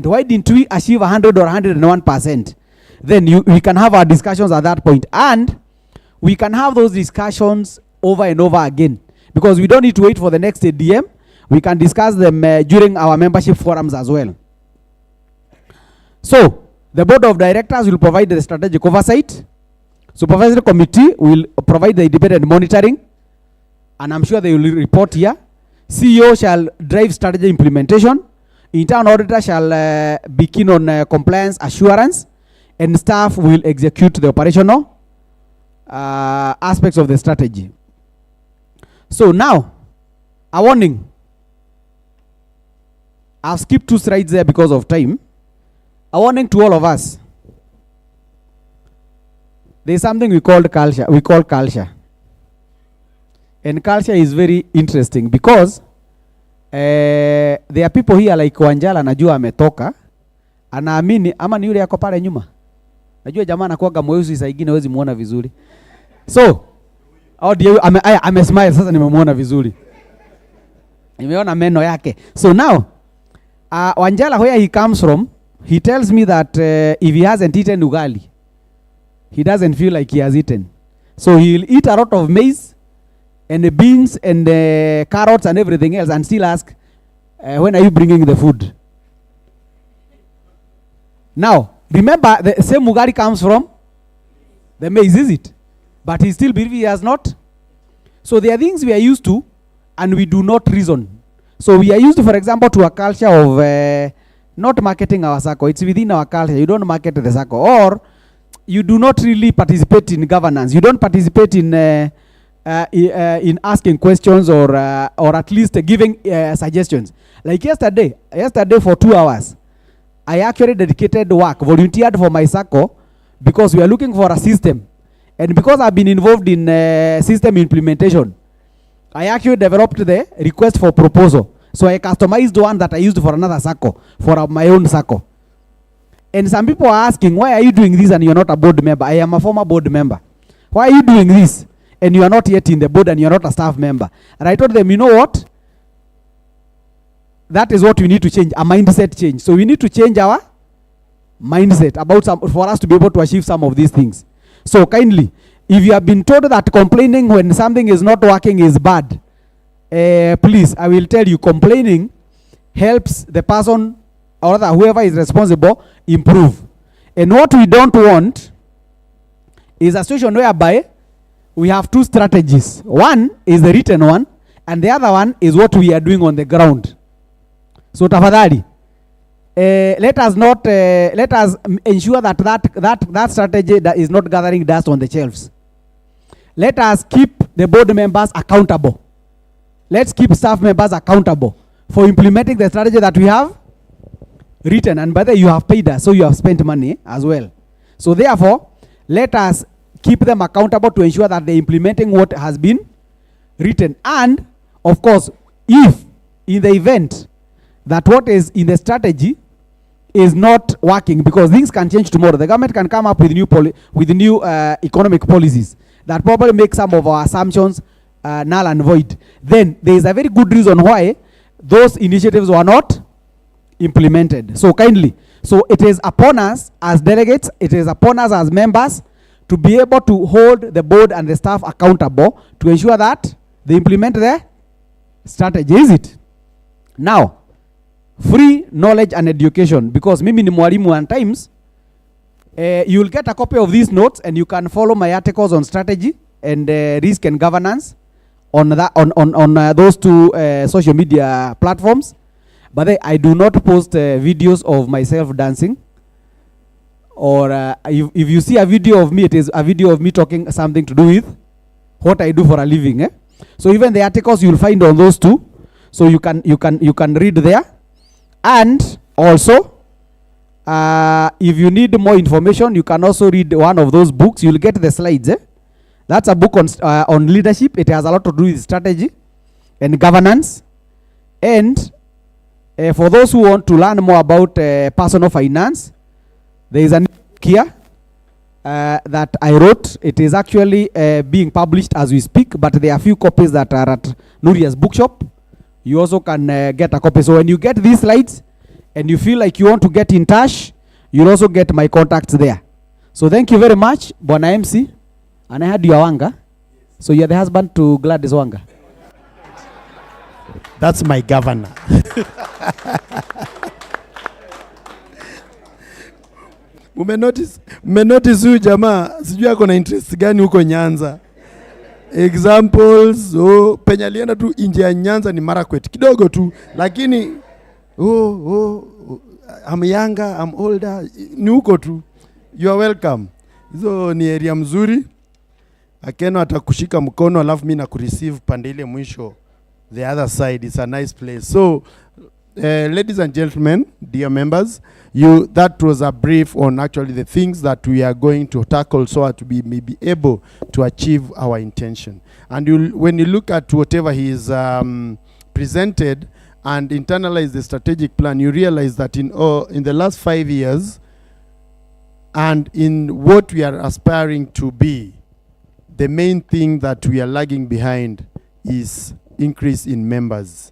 Why didn't we achieve 100 or 101%? Then we can have our discussions at that point. And we can have those discussions over and over again. Because we don't need to wait for the next A.G.M. We can discuss them during our membership forums as well. So, the board of directors will provide the strategic oversight. Supervisory committee will provide the independent monitoring, and I'm sure they will report here. CEO shall drive strategy implementation. Internal auditor shall be keen on compliance assurance, and staff will execute the operational aspects of the strategy. So now, a warning. I've skipped 2 slides there because of time. A warning to all of us. There's something we call culture. And culture is very interesting because there are people here like Wanjala najua ametoka. Anaamini ama ni yule yako pale nyuma. Najua jamaa anakuaga mweusi saa ingine huwezi muona vizuri. So, amesmile sasa nimemuona vizuri. Nimeona meno yake. So now, Wanjala where he comes from, he tells me that if he hasn't eaten ugali, he doesn't feel like he has eaten. So he'll eat a lot of maize and the beans and the carrots and everything else and still ask, when are you bringing the food? Now, remember the same ugali comes from the maize, is it? But he still believes he has not. So there are things we are used to and we do not reason. So we are used, for example, to a culture of not marketing our circle. It's within our culture. You don't market the circle. Or you do not really participate in governance. You don't participate in asking questions or at least giving suggestions. Like yesterday for 2 hours, I actually dedicated work, volunteered for my circle because we are looking for a system. And because I've been involved in system implementation, I actually developed the request for proposal. So I customized one that I used for another circle, for my own circle. And some people are asking, why are you doing this and you're not a board member? I am a former board member. Why are you doing this and you are not yet in the board and you're not a staff member? And I told them, you know what? That is what we need to change, a mindset change. So we need to change our mindset about for us to be able to achieve some of these things. So kindly, if you have been told that complaining when something is not working is bad, please, I will tell you, complaining helps the person or rather whoever is responsible improve. And what we don't want is a situation whereby we have 2 strategies. One is the written one, and the other one is what we are doing on the ground. So tafadhali, let us ensure that strategy that is not gathering dust on the shelves. Let us keep the board members accountable. Let's keep staff members accountable for implementing the strategy that we have written. And by the way, you have paid us, so you have spent money as well. So therefore, let us keep them accountable to ensure that they're implementing what has been written. And of course, if in the event that what is in the strategy is not working, because things can change tomorrow, the government can come up with new economic policies that probably make some of our assumptions null and void. Then there is a very good reason why those initiatives were not implemented. So kindly, so it is upon us as delegates, it is upon us as members to be able to hold the board and the staff accountable to ensure that they implement the strategy. Is it? Now, free knowledge and education, because mimi ni mwalimu and times you will get a copy of these notes and you can follow my articles on strategy and risk and governance on that on those 2 social media platforms. But I do not post videos of myself dancing, or if you see a video of me, it is a video of me talking something to do with what I do for a living. So even the articles you will find on those 2, so you can read there. And also, if you need more information, you can also read one of those books. You'll get the slides. That's a book on leadership. It has a lot to do with strategy and governance. And for those who want to learn more about personal finance, there is a book here that I wrote. It is actually being published as we speak, but there are a few copies that are at Nuria's bookshop. You also can get a copy. So when you get these slides and you feel like you want to get in touch, you'll also get my contacts there. So thank you very much, Bwana MC. And I had your Wanga. So you're the husband to Gladys Wanga. That's my governor. Umenotice huyu jamaa sijui ako na interest gani huko Nyanza. Examples, penye alienda tu nje ya Nyanza ni Marakwet kidogo tu, lakini I'm younger, I'm older, ni huko tu. You are welcome. Hizo ni area mzuri. Akeno atakushika mkono alafu mimi nakureceive pande ile mwisho. The other side is a nice place. So ladies and gentlemen, dear members, that was a brief on actually the things that we are going to tackle so that we may be able to achieve our intention. And when you look at whatever he is presented and internalize the strategic plan, you realize that in the last 5 years and in what we are aspiring to be, the main thing that we are lagging behind is increase in members.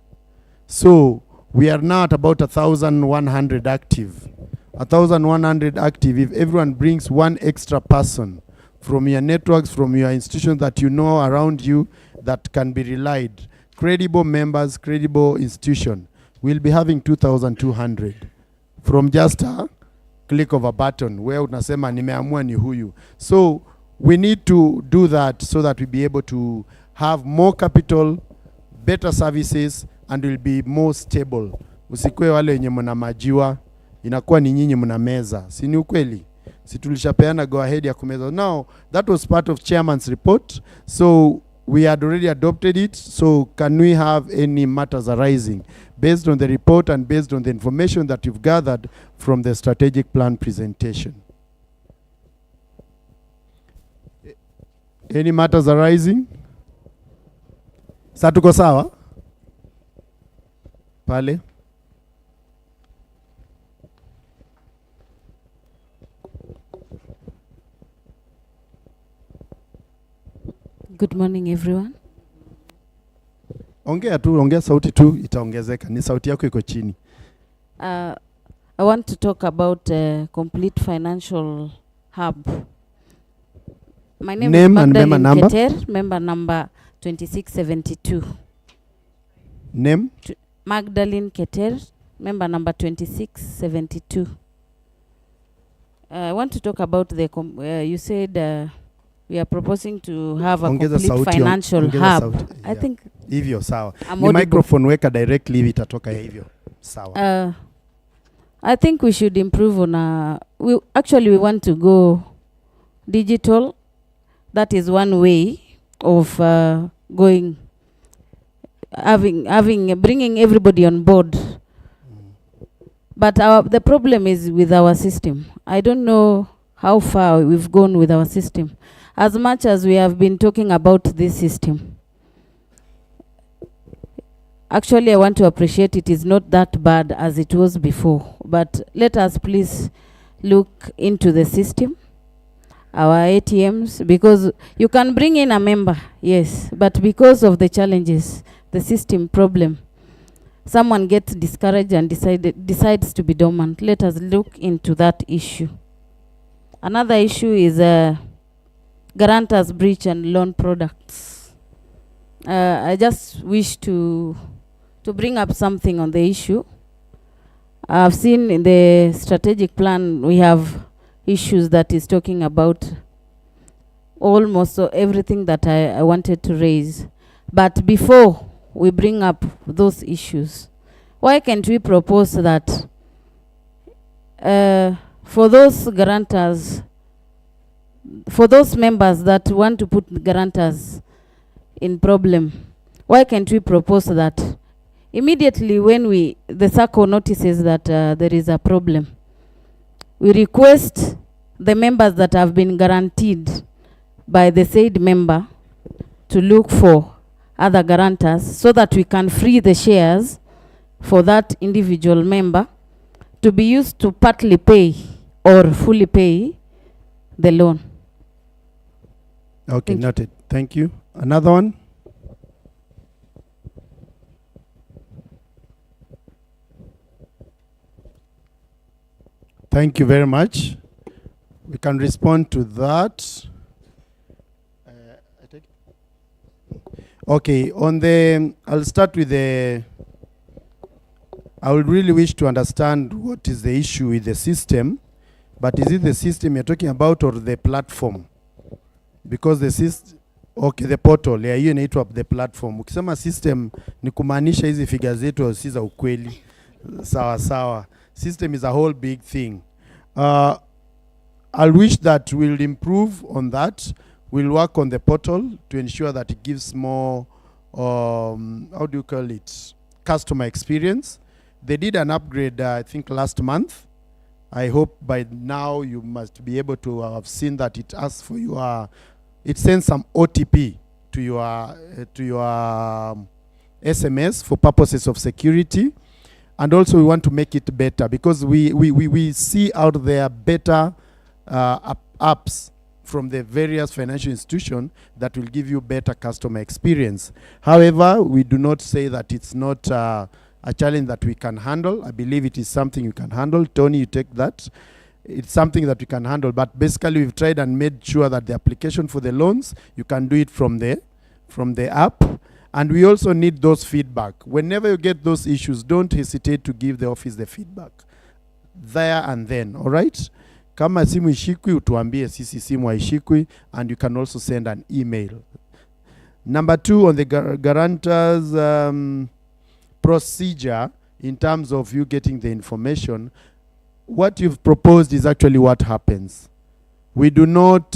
So we are now at about 1,100 active. 1,100 active. If everyone brings one extra person from your networks, from your institutions that you know around you that can be relied, credible members, credible institution, we'll be having 2,200 from just a click of a button where unasema nimeamua ni huyu. So we need to do that so that we be able to have more capital, better services, and will be more stable. Usikwe wale wenye mna majiwa, inakuwa ni nyinyi mna meza. Si ni ukweli? Si tulishapeana go ahead ya kumeza. Now, that was part of chairman's report. So we had already adopted it. So can we have any matters arising based on the report and based on the information that you've gathered from the strategic plan presentation? Any matters arising? Satuko sawa? Pale. Good morning, everyone. Ongea sauti tu itaongezeka. Ni sauti yako iko chini. I want to talk about complete financial hub. My name is Magdalene Keter, member number 2672. Name? Magdalene Keter, member number 2672. I want to talk about the, you said we are proposing to have a complete financial hub. I think hivyo sawa. Ni microphone weka directly hivi itatoka hivyo. Sawa. I think we should improve on we want to go digital. That is one way of bringing everybody on board. But the problem is with our system. I don't know how far we've gone with our system. As much as we have been talking about this system, actually I want to appreciate it is not that bad as it was before. But let us please look into the system, our ATMs, because you can bring in a member, yes, but because of the challenges, the system problem, someone gets discouraged and decides to be dormant. Let us look into that issue. Another issue is guarantors breach and loan products. I just wish to bring up something on the issue. I've seen in the strategic plan we have issues that is talking about almost everything that I wanted to raise. But before we bring up those issues, why can't we propose that for those guarantors, for those members that want to put guarantors in problem, why can't we propose that immediately when the SACCO notices that there is a problem, we request the members that have been guaranteed by the said member to look for other guarantors so that we can free the shares for that individual member to be used to partly pay or fully pay the loan. Okay, noted. Thank you. Another one? Thank you very much. We can respond to that. Okay, I'll start with I would really wish to understand what is the issue with the system, but is it the system you're talking about or the platform? Because the system, okay, the portal, yeah, hiyo inaitwa the platform. Ukisema system ni kumaanisha hizi figures zetu si za ukweli. Sawa sawa. System is a whole big thing. I'll wish that we'll improve on that. We'll work on the portal to ensure that it gives more, how do you call it, customer experience. They did an upgrade, I think, last month. I hope by now you must be able to have seen that it asks for your, it sends some OTP to your SMS for purposes of security. And also we want to make it better because we see out there better apps from the various financial institutions that will give you better customer experience. However, we do not say that it's not a challenge that we can handle. I believe it is something you can handle. Tony, you take that. It's something that we can handle. But basically, we've tried and made sure that the application for the loans, you can do it from the app. And we also need those feedback. Whenever you get those issues, don't hesitate to give the office the feedback there and then, all right? Kama simu ishikwi, utuambie sisi simu haishikwi, and you can also send an email. Number 2, on the guarantors procedure, in terms of you getting the information, what you've proposed is actually what happens. We do not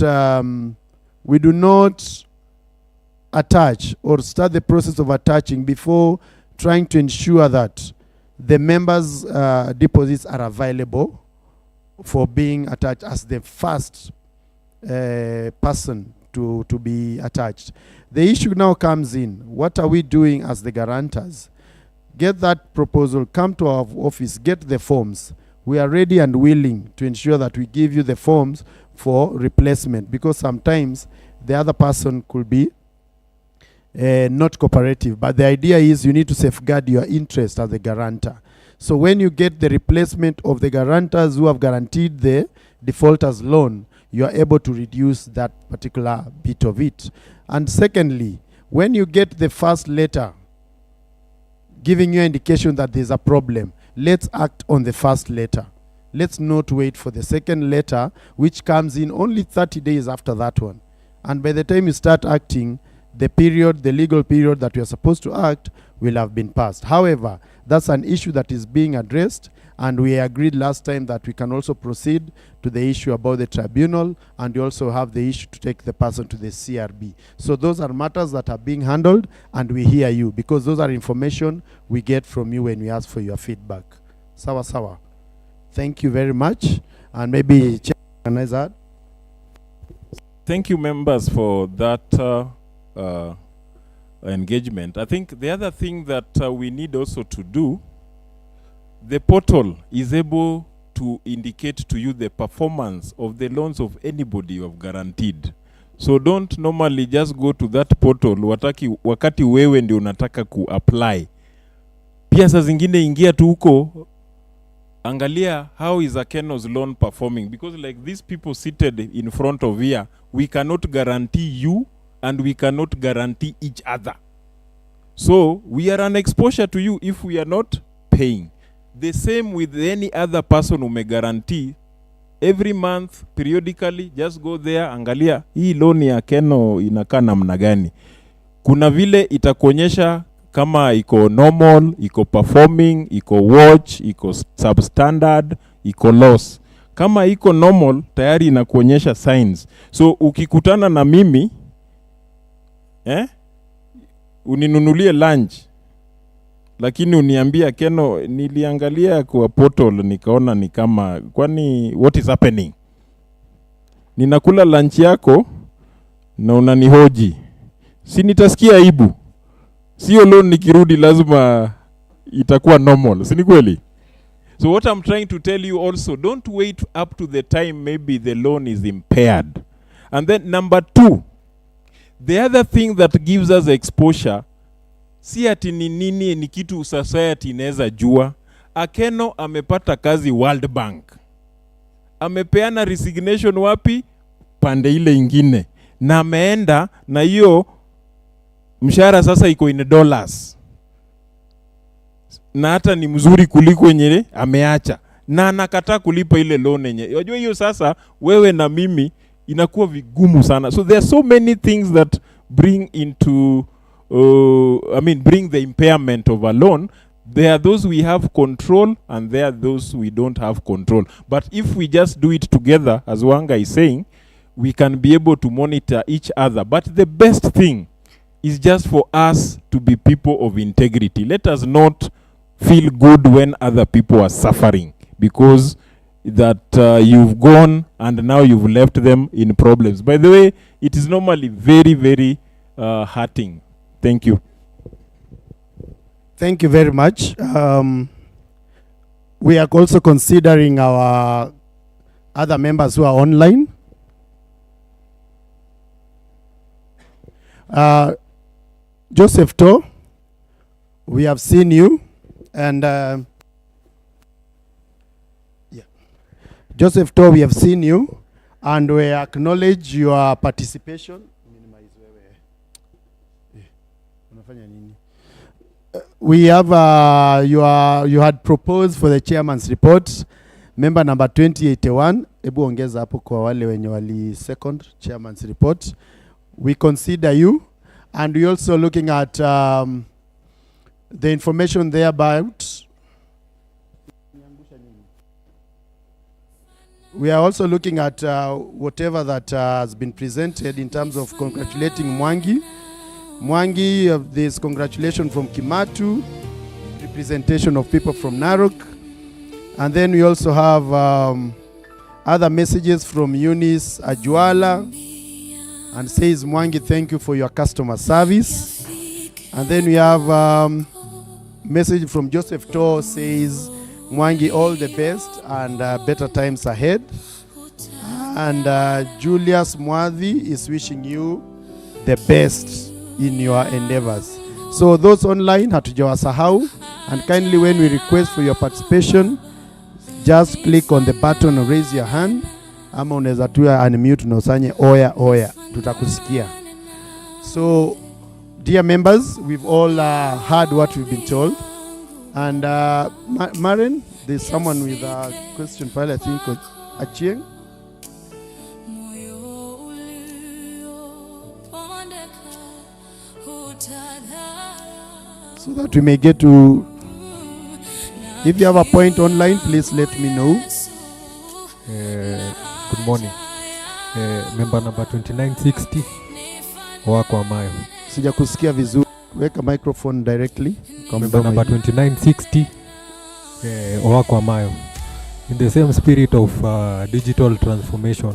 attach or start the process of attaching before trying to ensure that the members' deposits are available for being attached as the first person to be attached. The issue now comes in. What are we doing as the guarantors? Get that proposal, come to our office, get the forms. We are ready and willing to ensure that we give you the forms for replacement, because sometimes the other person could be not cooperative. But the idea is you need to safeguard your interest as the guarantor. So when you get the replacement of the guarantors who have guaranteed the defaulter's loan, you are able to reduce that particular bit of it. And secondly, when you get the first letter giving you indication that there's a problem, let's act on the first letter. Let's not wait for the second letter, which comes in only 30 days after that one. And by the time you start acting, the legal period that you are supposed to act will have been passed. However, that's an issue that is being addressed, and we agreed last time that we can also proceed to the issue about the tribunal, and we also have the issue to take the person to the CRB. So those are matters that are being handled, and we hear you, because those are information we get from you when we ask for your feedback. Sawa sawa. Thank you very much. And maybe can I add? Thank you, members, for that engagement. I think the other thing that we need also to do, the portal is able to indicate to you the performance of the loans of anybody you have guaranteed. So don't normally just go to that portal wakati wewe ndio unataka ku-apply. Pia saa zingine ingia tu huko, angalia how is Akeno's loan performing, because like these people seated in front of here, we cannot guarantee you and we cannot guarantee each other. So we are an exposure to you if we are not paying. The same with any other person who may guarantee. Every month, periodically, just go there, angalia, hii loan ya Keno inakaa namna gani. Kuna vile itakuonyesha kama iko normal, iko performing, iko watch, iko substandard, iko loss. Kama iko normal, tayari inakuonyesha signs. So ukikutana na mimi, uninunulie lunch, lakini uniambia Keno, niliangalia kwa portal nikaona ni kama, kwani what is happening? Ninakula lunch yako na unanihoji, si nitasikia aibu? Sio loan nikirudi lazima itakuwa normal, si ni kweli? So what I'm trying to tell you also, don't wait up to the time maybe the loan is impaired. And then number 2, the other thing that gives us exposure, si ati ni nini ni kitu society inaweza jua. Akeno amepata kazi World Bank. Amepeana resignation wapi? Pande ile ingine. Na ameenda na hiyo mshahara sasa iko in dollars, na hata ni mzuri kuliko yenye ameacha, na anakataa kulipa ile loan yenye. Unajua hiyo sasa wewe na mimi inakuwa vigumu sana. So there are so many things that bring into bring the impairment of a loan. There are those we have control and there are those we don't have control. But if we just do it together, as Wanga is saying, we can be able to monitor each other. But the best thing is just for us to be people of integrity. Let us not feel good when other people are suffering, because that you've gone and now you've left them in problems. By the way, it is normally very, very hurting. Thank you. Thank you very much. We are also considering our other members who are online. Joseph To, we have seen you, and Joseph To, we have seen you, and we acknowledge your participation. We have you had proposed for the chairman's report, member number 2081. Ebu ongeza hapo kwa wale wenye wali second chairman's report. We consider you, and we also looking at the information there about. We are also looking at whatever that has been presented in terms of congratulating Mwangi. Mwangi, there's congratulations from Kimatu, representation of people from Narok. And then we also have other messages from Eunice Ajwala, and says, Mwangi, thank you for your customer service. And then we have message from Joseph To, says, Mwangi, all the best and better times ahead. And Julius Mwadhi is wishing you the best in your endeavors. So those online, hatujawasahau, and kindly when we request for your participation, just click on the button or raise your hand, ama unaweza tu unmute na usanye oya oya, tutakusikia. So dear members, we've all heard what we've been told, and Maren, there's someone with a question file, I think, A.G.M. So that we may get to, if you have a point online, please let me know. Good morning. Member number 2960, Owako Amayo. Sija kusikia vizuri. Weka microphone directly. Member number 2960, Owako Amayo. In the same spirit of digital transformation,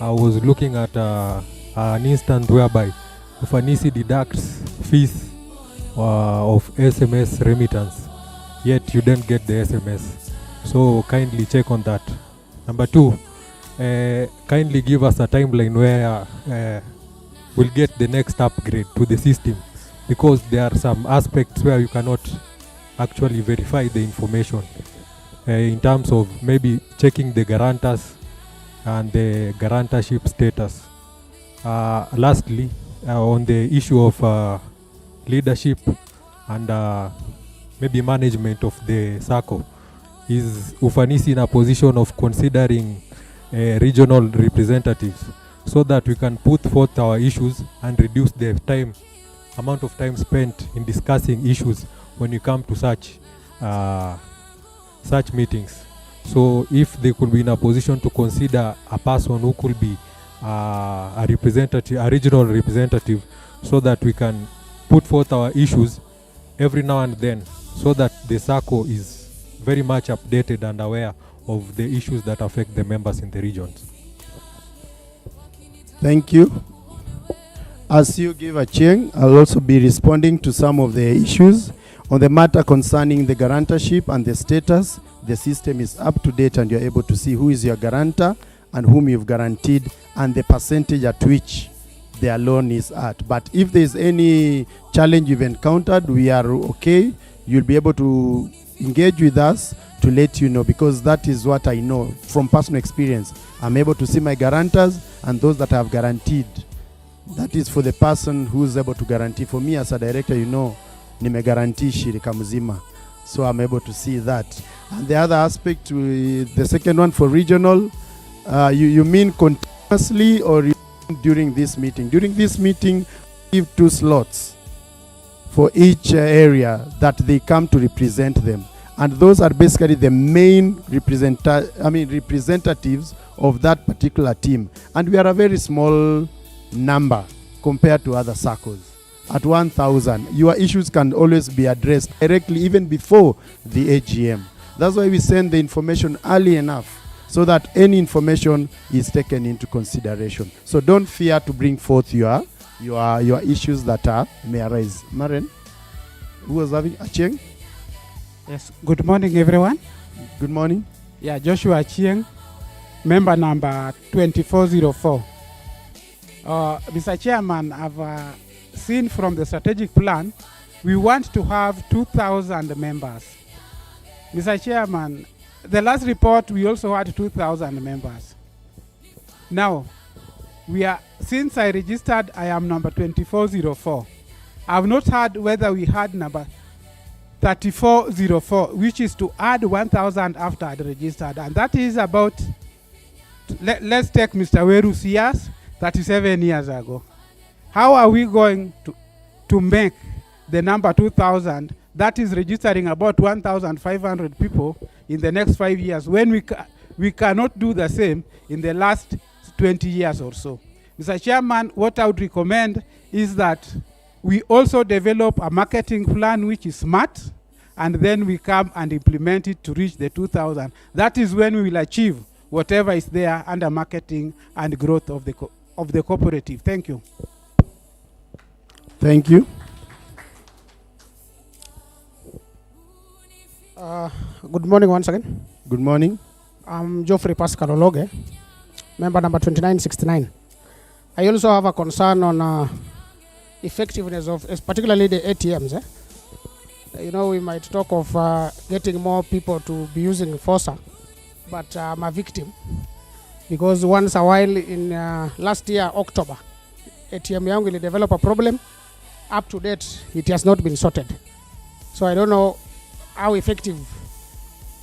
I was looking at an instant whereby Ufanisi deducts fees of SMS remittance, yet you don't get the SMS. So kindly check on that. Number 2, kindly give us a timeline where we'll get the next upgrade to the system, because there are some aspects where you cannot actually verify the information in terms of maybe checking the guarantors and the guarantorship status. Lastly, on the issue of leadership and maybe management of the SACCO, is Ufanisi in a position of considering regional representatives so that we can put forth our issues and reduce the amount of time spent in discussing issues when you come to such meetings. So if they could be in a position to consider a person who could be a representative, a regional representative, so that we can put forth our issues every now and then, so that the SACCO is very much updated and aware of the issues that affect the members in the regions. Thank you. As you give A.G.M, I'll also be responding to some of the issues. On the matter concerning the guarantorship and the status, the system is up to date and you're able to see who is your guarantor and whom you've guaranteed and the percentage at which their loan is at. But if there's any challenge you've encountered, we are okay. You'll be able to engage with us to let you know, because that is what I know from personal experience. I'm able to see my guarantors and those that I have guaranteed That is for the person who's able to guarantee. For me as a director, you know, nimeguarantee shirika mzima. So I'm able to see that. And the other aspect, the second one for regional, you mean continuously or during this meeting? During this meeting, give 2 slots for each area that they come to represent them. And those are basically the main representatives of that particular team. And we are a very small number compared to other circles. At 1,000, your issues can always be addressed directly even before the A.G.M. That's why we send the information early enough so that any information is taken into consideration. So don't fear to bring forth your issues that may arise. Maren, who was having A.G.M? Yes, good morning everyone. Good morning. Yeah, Joshua Chieng, member number 2404. Mr. Chairman, I've seen from the strategic plan, we want to have 2,000 members. Mr. Chairman, the last report, we also had 2,000 members. Now, since I registered, I am number 2404. I've not heard whether we had number 3404, which is to add 1,000 after I registered. And that is about, let's take Mr. Weru's years, 37 years ago. How are we going to make the number 2,000, that is registering about 1,500 people in the next 5 years, when we cannot do the same in the last 20 years or so? Mr. Chairman, what I would recommend is that we also develop a marketing plan which is smart, and then we come and implement it to reach the 2,000. That is when we will achieve whatever is there under marketing and growth of the cooperative. Thank you. Thank you. Good morning once again. Good morning. I'm Geoffrey Pascal Ologe, member number 2969. I also have a concern on effectiveness of, particularly the ATMs. You know, we might talk of getting more people to be using FOSA, but I'm a victim because once a while in last year, October, ATM yangu will develop a problem. Up to date, it has not been sorted. So I don't know how effective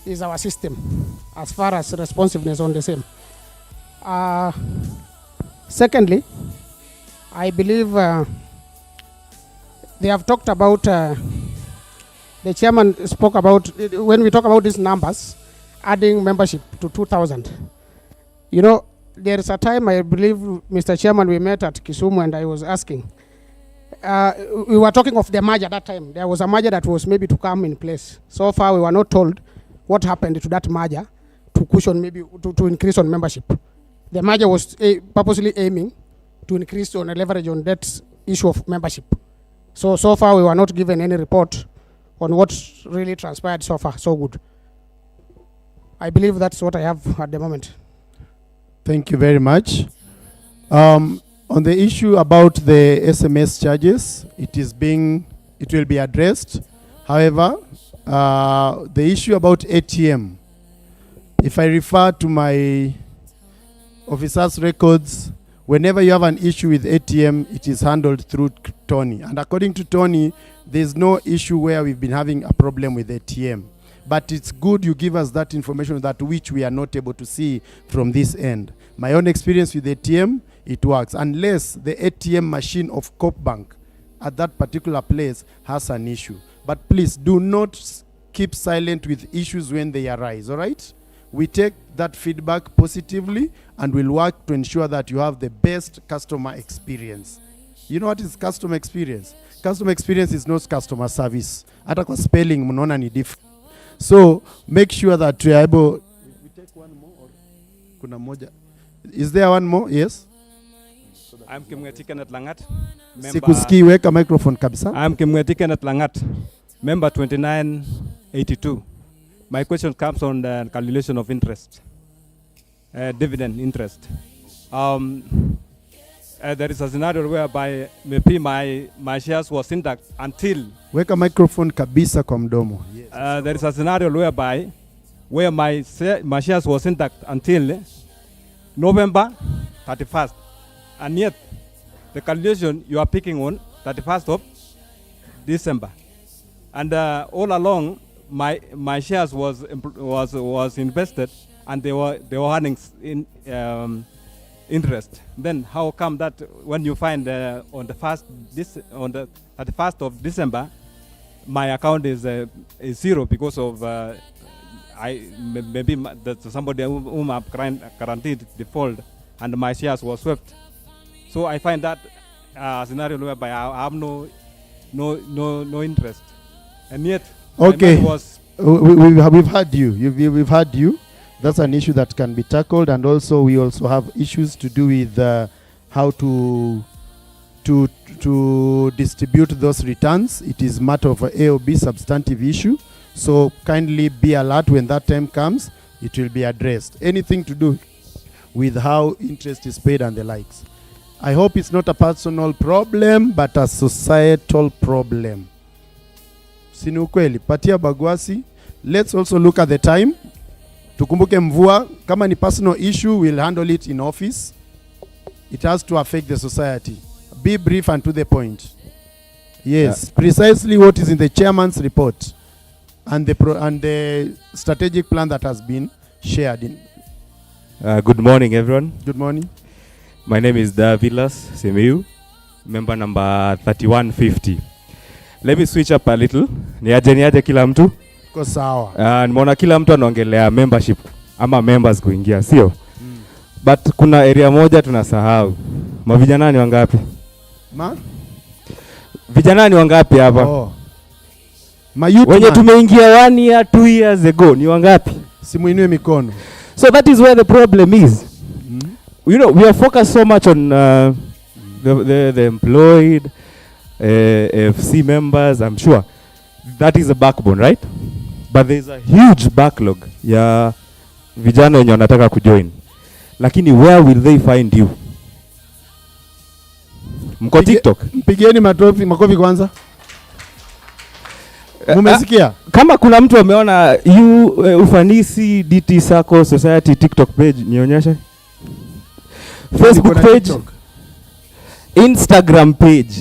is our system as far as responsiveness on the same. Secondly, I believe they have talked about, the chairman spoke about, when we talk about these numbers, adding membership to 2,000. You know, there is a time, I believe, Mr. Chairman, we met at Kisumu and I was asking, we were talking of the merger that time. There was a merger that was maybe to come in place. So far, we were not told what happened to that merger to cushion maybe to increase on membership. The merger was purposely aiming to increase on a leverage on that issue of membership. So far, we were not given any report on what really transpired so far. So good. I believe that's what I have at the moment. Thank you very much. On the issue about the SMS charges, it will be addressed. However, the issue about ATM, if I refer to my officer's records, whenever you have an issue with ATM, it is handled through Tony. And according to Tony, there's no issue where we've been having a problem with ATM. But it's good you give us that information that which we are not able to see from this end. My own experience with ATM, it works. Unless the ATM machine of Coop Bank at that particular place has an issue. But please do not keep silent with issues when they arise, all right? We take that feedback positively and we'll work to ensure that you have the best customer experience. You know what is customer experience? Customer experience is not customer service. Hata kwa spelling mnaona ni different. So make sure that you are able. We take one more or kuna moja. Is there one more? Yes. I'm Kimweti Kenneth Langat. Sikusikii, weka microphone kabisa. I'm Kimweti Kenneth Langat, member 2982. My question comes on the calculation of interest, dividend interest. There is a scenario whereby maybe my shares was intact until. Weka microphone kabisa kwa mdomo. There is a scenario whereby where my shares was intact until November 31st, and yet the calculation you are picking on 31st of December. And all along, my shares was invested, and they were earning interest. Then how come that when you find on the 31st of December, my account is zero because of maybe somebody whom I've guaranteed default, and my shares were swept. So I find that scenario whereby I have no interest, and yet Okay, my money was we've had you. We've had you. That's an issue that can be tackled, and also we also have issues to do with how to distribute those returns. It is matter of a or B substantive issue. So kindly be alert when that time comes. It will be addressed. Anything to do with how interest is paid and the likes. I hope it's not a personal problem, but a societal problem. Sini ukweli, patia Bagwasi. Let's also look at the time. Tukumbuke mvua, kama ni personal issue, we'll handle it in office. It has to affect the society. Be brief and to the point. Yes, precisely what is in the chairman's report and the strategic plan that has been shared. Good morning, everyone. Good morning. My name is Davilas Semiu, member number 3150. Let me switch up a little. Niaje kila mtu? Kwa sawa. Nimeona kila mtu anaongelea membership ama members kuingia, sio? But kuna area moja tunasahau. Mavijana ni wangapi? Vijana ni wangapi hapa? Oh. Wenye tumeingia 1 year, 2 years ago ni wangapi? Simuinue mikono. So that is where the problem is. You know, we are focused so much on the employed, FC members, I'm sure. That is a backbone, right? But there is a huge backlog ya vijana wenye wanataka kujoin. Lakini where will they find you? Mko TikTok? Mpigieni makofi kwanza. Mumesikia? Kama kuna mtu ameona Ufanisi DT Sacco Society TikTok page, nionyeshe. Facebook page, Instagram page.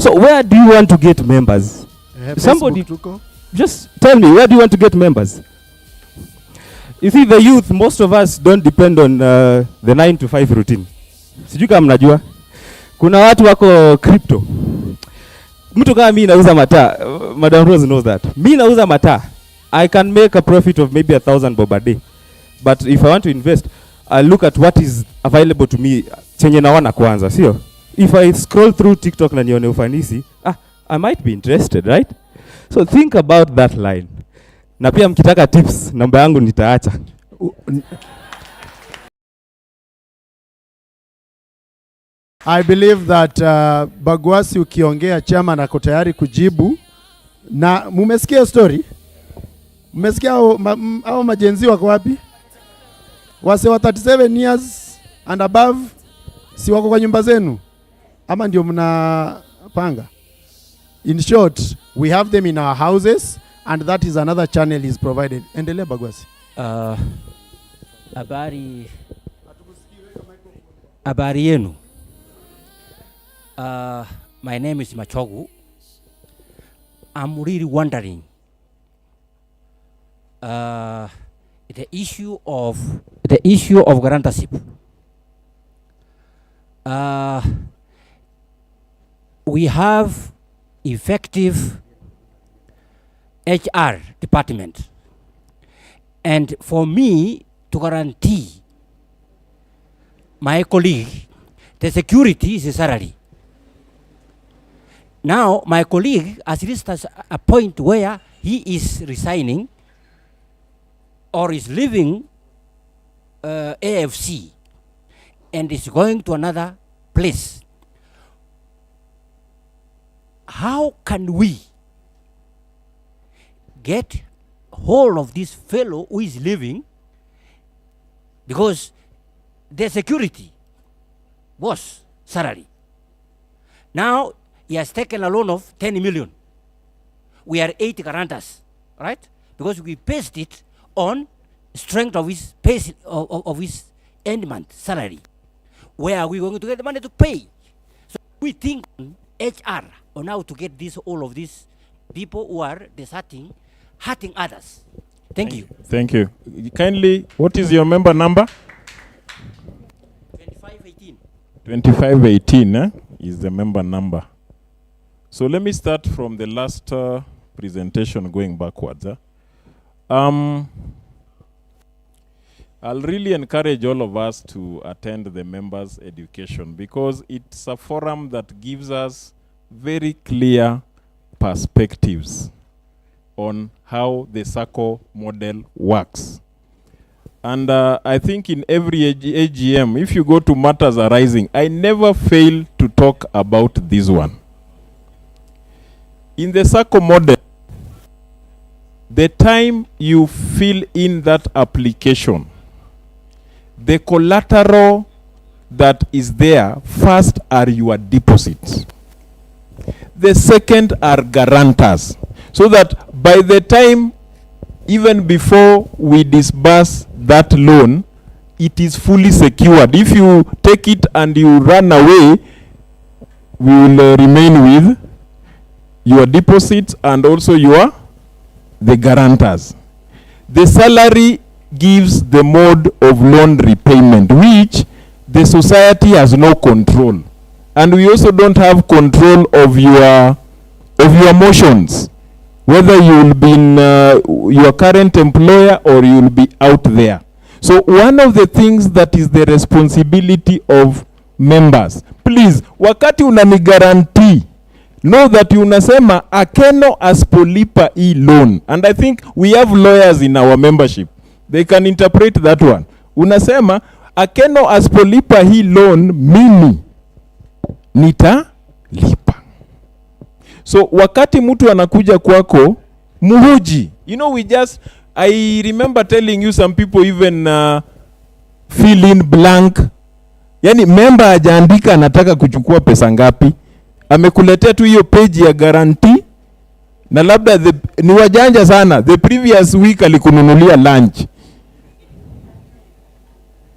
So where do you want to get members? Somebody just tell me, where do you want to get members? You see, the youth, most of us don't depend on the 9 to 5 routine. Sijui kama mnajua. Kuna watu wako crypto. Mtu kama mimi nauza mataa, Madam Rose knows that. Mimi nauza mataa. I can make a profit of maybe 1,000 bob a day. But if I want to invest, I look at what is available to me chenye naona kwanza, sio? If I scroll through TikTok na nione Ufanisi, I might be interested, right? So think about that line. Na pia mkitaka tips, namba yangu nitaacha. I believe that Bagwasi ukiongea chama nako tayari kujibu. Na mumesikia story? Mumesikia hao majenzi wako wapi? Wase wa 37 years and above si wako kwa nyumba zenu? Ama ndio mnapanga? In short, we have them in our houses, and that is another channel is provided. Endelea Bagwasi. Habari yenu. My name is Machogu. I'm really wondering the issue of guarantorship. We have effective HR department, and for me to guarantee my colleague the security is a salary. Now my colleague has reached a point where he is resigning or is leaving AFC and is going to another place. How can we get hold of this fellow who is leaving, because the security was salary? Now he has taken a loan of 10 million. We are 8 guarantors, right? Because we based it on strength of his of his end month salary. Where are we going to get the money to pay? we think on HR on how to get all of these people who are deserting, hurting others. Thank you. Thank you. Kindly, what is your member number? 2518. 2518 is the member number. So let me start from the last presentation going backwards. I'll really encourage all of us to attend the members' education because it's a forum that gives us very clear perspectives on how the SACCO model works. And I think in every A.G.M, if you go to matters arising, I never fail to talk about this one. In the SACCO model, the time you fill in that application, the collateral that is there, first are your deposits. The second are guarantors. So that by the time, even before we disburse that loan, it is fully secured. If you take it and you run away, we will remain with your deposits and also the guarantors. The salary gives the mode of loan repayment, which the society has no control. And we also don't have control of your motions, whether you will be in your current employer or you will be out there. So one of the things that is the responsibility of members, please, wakati unani guarantee, know that unasema akeno aspolipa hii loan. And I think we have lawyers in our membership. They can interpret that one. Unasema akeno aspolipa hii loan, mimi nitalipa. So wakati mtu anakuja kwako, muhuji. You know, I remember telling you some people even fill in blank. Yani member hajaandika anataka kuchukua pesa ngapi. Amekuletea tu hiyo page ya guarantee. Na labda ni wajanja sana. The previous week alikununulia lunch.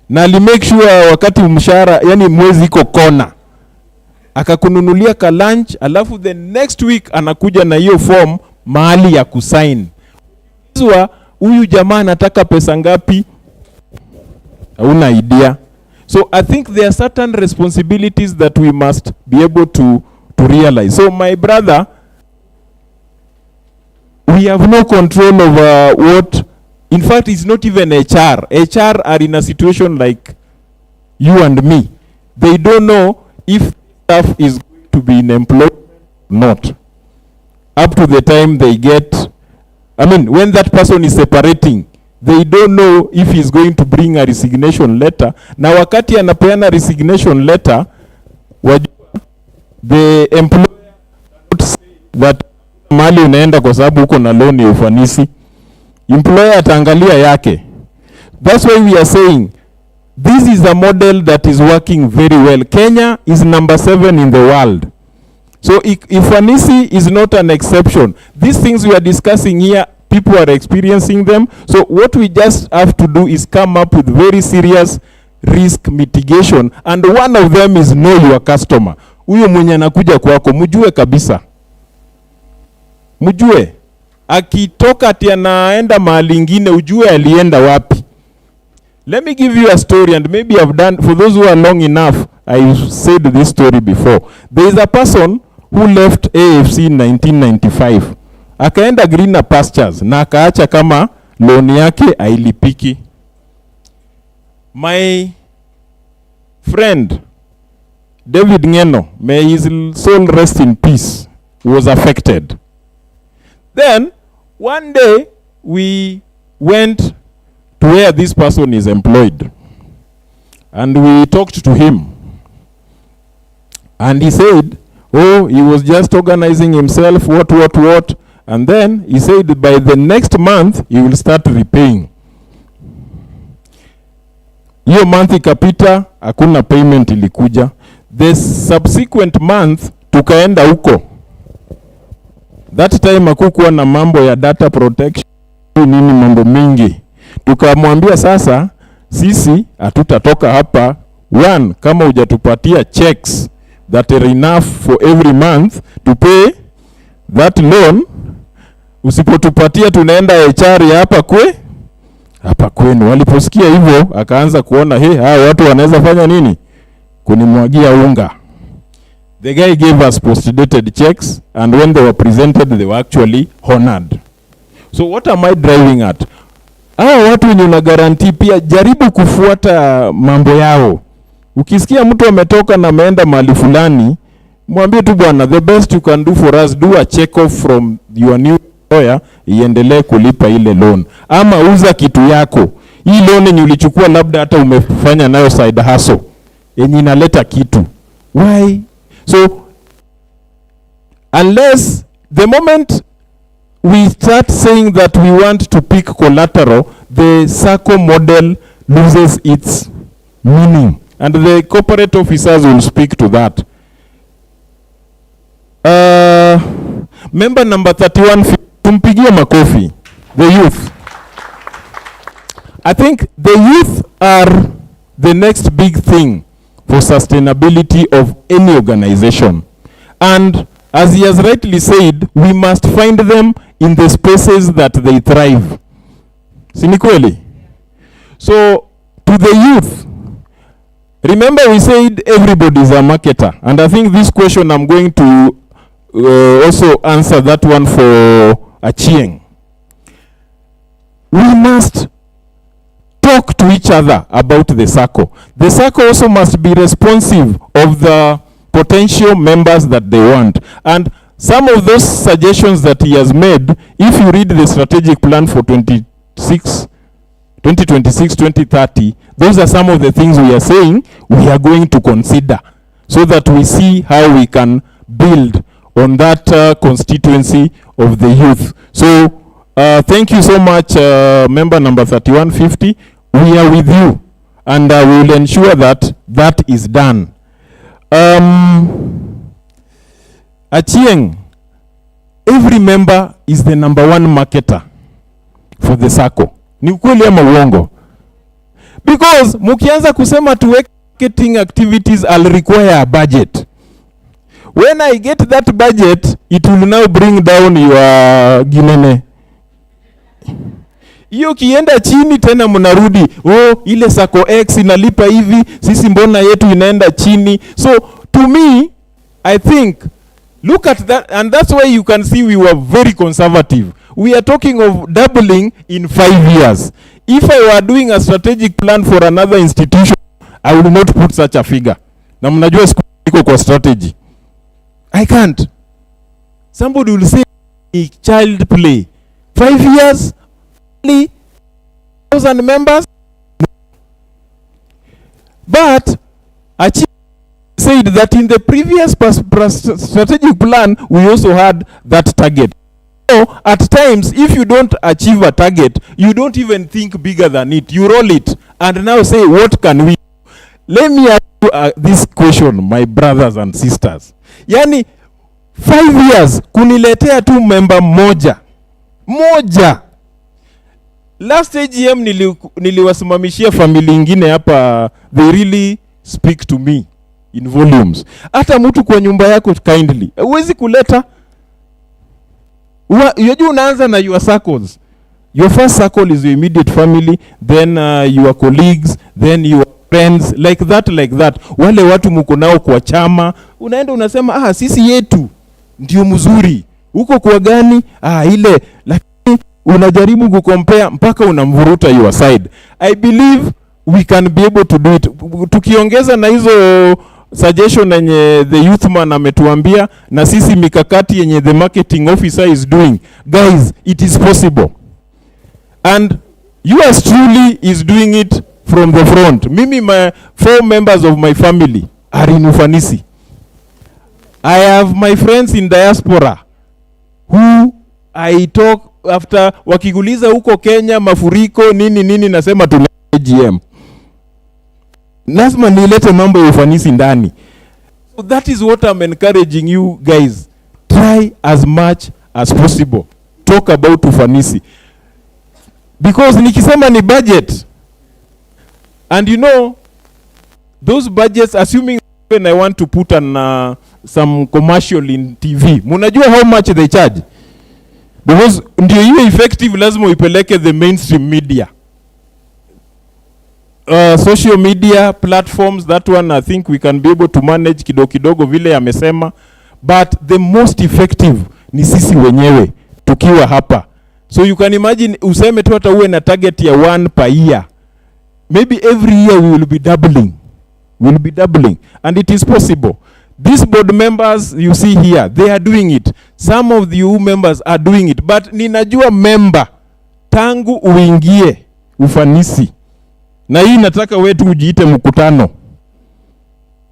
Na make sure wakati mshahara, yani mwezi iko kona, akakununulia ka lunch, alafu the next week anakuja na hiyo form mahali ya kusign. Huyu jamaa anataka pesa ngapi? Hauna idea. So I think there are certain responsibilities that we must be able to realize. So my brother, we have no control over what, in fact it's not even HR. HR are in a situation like you and me. They don't know if staff is going to be in employment or not. Up to the time they get, when that person is separating, they don't know if he's going to bring a resignation letter. Na wakati anapeana resignation letter, the employer cannot say that mali unaenda kwa sababu uko na loan ya Ufanisi. Employer ataangalia yake. That's why we are saying this is a model that is working very well. Kenya is number 7 in the world. So Ufanisi is not an exception. These things we are discussing here, people are experiencing them. So what we just have to do is come up with very serious risk mitigation. And one of them is know your customer. Huyo mwenye anakuja kwako, mjue kabisa. Mjue. Akitoka ati anaenda mahali ingine, ujue alienda wapi. Let me give you a story, and maybe I've done, for those who are long enough, I've said this story before. There is a person who left AFC in 1995. Akaenda greener pastures, na akaacha kama loan yake hailipiki. My friend, David Ngeno, may his soul rest in peace, was affected. Then, one day, we went to where this person is employed. And we talked to him. And he said, oh, he was just organizing himself, what. And then he said by the next month, he will start repaying. Hiyo month ikapita, hakuna payment ilikuja. The subsequent month, tukaenda huko. That time hakukuwa na mambo ya data protection, nini mambo mingi. Tukamwambia sasa, sisi hatutatoka hapa, one, kama hujatupatia checks that are enough for every month to pay that loan. Usipotupatia tunaenda HR ya hapa kwenu. Waliposikia hivyo akaanza kuona hawa watu wanaweza fanya nini? Kunimwagia unga. The guy gave us post-dated checks, and when they were presented, they were actually honored. So what am I driving at? Watu wenye una guarantee pia jaribu kufuata mambo yao. Ukisikia mtu ametoka na ameenda mahali fulani, mwambie tu bwana, the best you can do for us, do a check off from your new employer, iendelee kulipa ile loan. Ama uza kitu yako. Hii loan yenye ulichukua labda hata umefanya nayo side hustle, yenye inaleta kitu. Why? So unless the moment we start saying that we want to pick collateral, the SACCO model loses its meaning. And the corporate officers will speak to that. Member number 31, tumpigie makofi. The youth. I think the youth are the next big thing for sustainability of any organization. And as he has rightly said, we must find them in the spaces that they thrive. Sinikweli? So, to the youth, remember we said everybody is a marketer. And I think this question I'm going to also answer that one for A.G.M. We must talk to each other about the SACCO. The SACCO also must be responsive of the potential members that they want. And some of those suggestions that he has made, if you read the strategic plan for 2026-2030, those are some of the things we are saying we are going to consider, so that we see how we can build on that constituency of the youth. So thank you so much, member number 3150. We are with you, and we will ensure that that is done. A.G.M, every member is the number one marketer for the SACCO. Ni ukweli ama uongo? Because mukianza kusema to marketing activities, I'll require a budget. When I get that budget, it will now bring down your ginene. Iyo kienda chini tena mnarudi, ile SACCO X inalipa hivi, sisi mbona yetu inaenda chini. So to me, I think, look at that, and that's why you can see we were very conservative. We are talking of doubling in 5 years. If I were doing a strategic plan for another institution, I would not put such a figure. Na mnajua siku iko kwa strategy. I can't. Somebody will say child play. 5 years, only 1,000 members. But A.G.M said that in the previous strategic plan, we also had that target. So at times, if you don't achieve a target, you don't even think bigger than it. You roll it and now say, what can we do? Let me ask you this question, my brothers and sisters. Yani, 5 years, kuniletea tu member moja. Last A.G.M niliwasimamishia family ingine hapa, they really speak to me in volumes. Hata mtu kwa nyumba yako kindly, huwezi kuleta. Unajua unaanza na your circles. Your first circle is your immediate family, then your colleagues, then your friends, like that. Wale watu mko nao kwa chama, unaenda unasema sisi yetu ndio mzuri. Uko kwa gani? Ile, lakini unajaribu kucompare mpaka unamvuruta your side. I believe we can be able to do it. Tukiongeza na hizo suggestion yenye the youth man ametuambia, na sisi mikakati yenye the marketing officer is doing, guys, it is possible. And yours truly is doing it from the front. Mimi, my 4 members of my family are in Ufanisi. I have my friends in diaspora who I talk after wakiguliza huko Kenya, mafuriko, nini, nasema tuna A.G.M. Lazima nilete mambo ya ufanisi ndani. So that is what I'm encouraging you guys. Try as much as possible. Talk about ufanisi. Because nikisema ni budget, and you know, those budgets, assuming when I want to put an some commercial in TV, munajua how much they charge? Because ndio hiyo effective lazima ipeleke the mainstream media. Social media platforms, that one I think we can be able to manage kidogo vile amesema, but the most effective ni sisi wenyewe tukiwa hapa. So you can imagine useme tu hata uwe na target ya 1 per year. Maybe every year we will be doubling. And it is possible. These board members you see here, they are doing it. Some of you members are doing it. But ninajua member, tangu uingie Ufanisi. Na hii nataka wetu ujiite mkutano.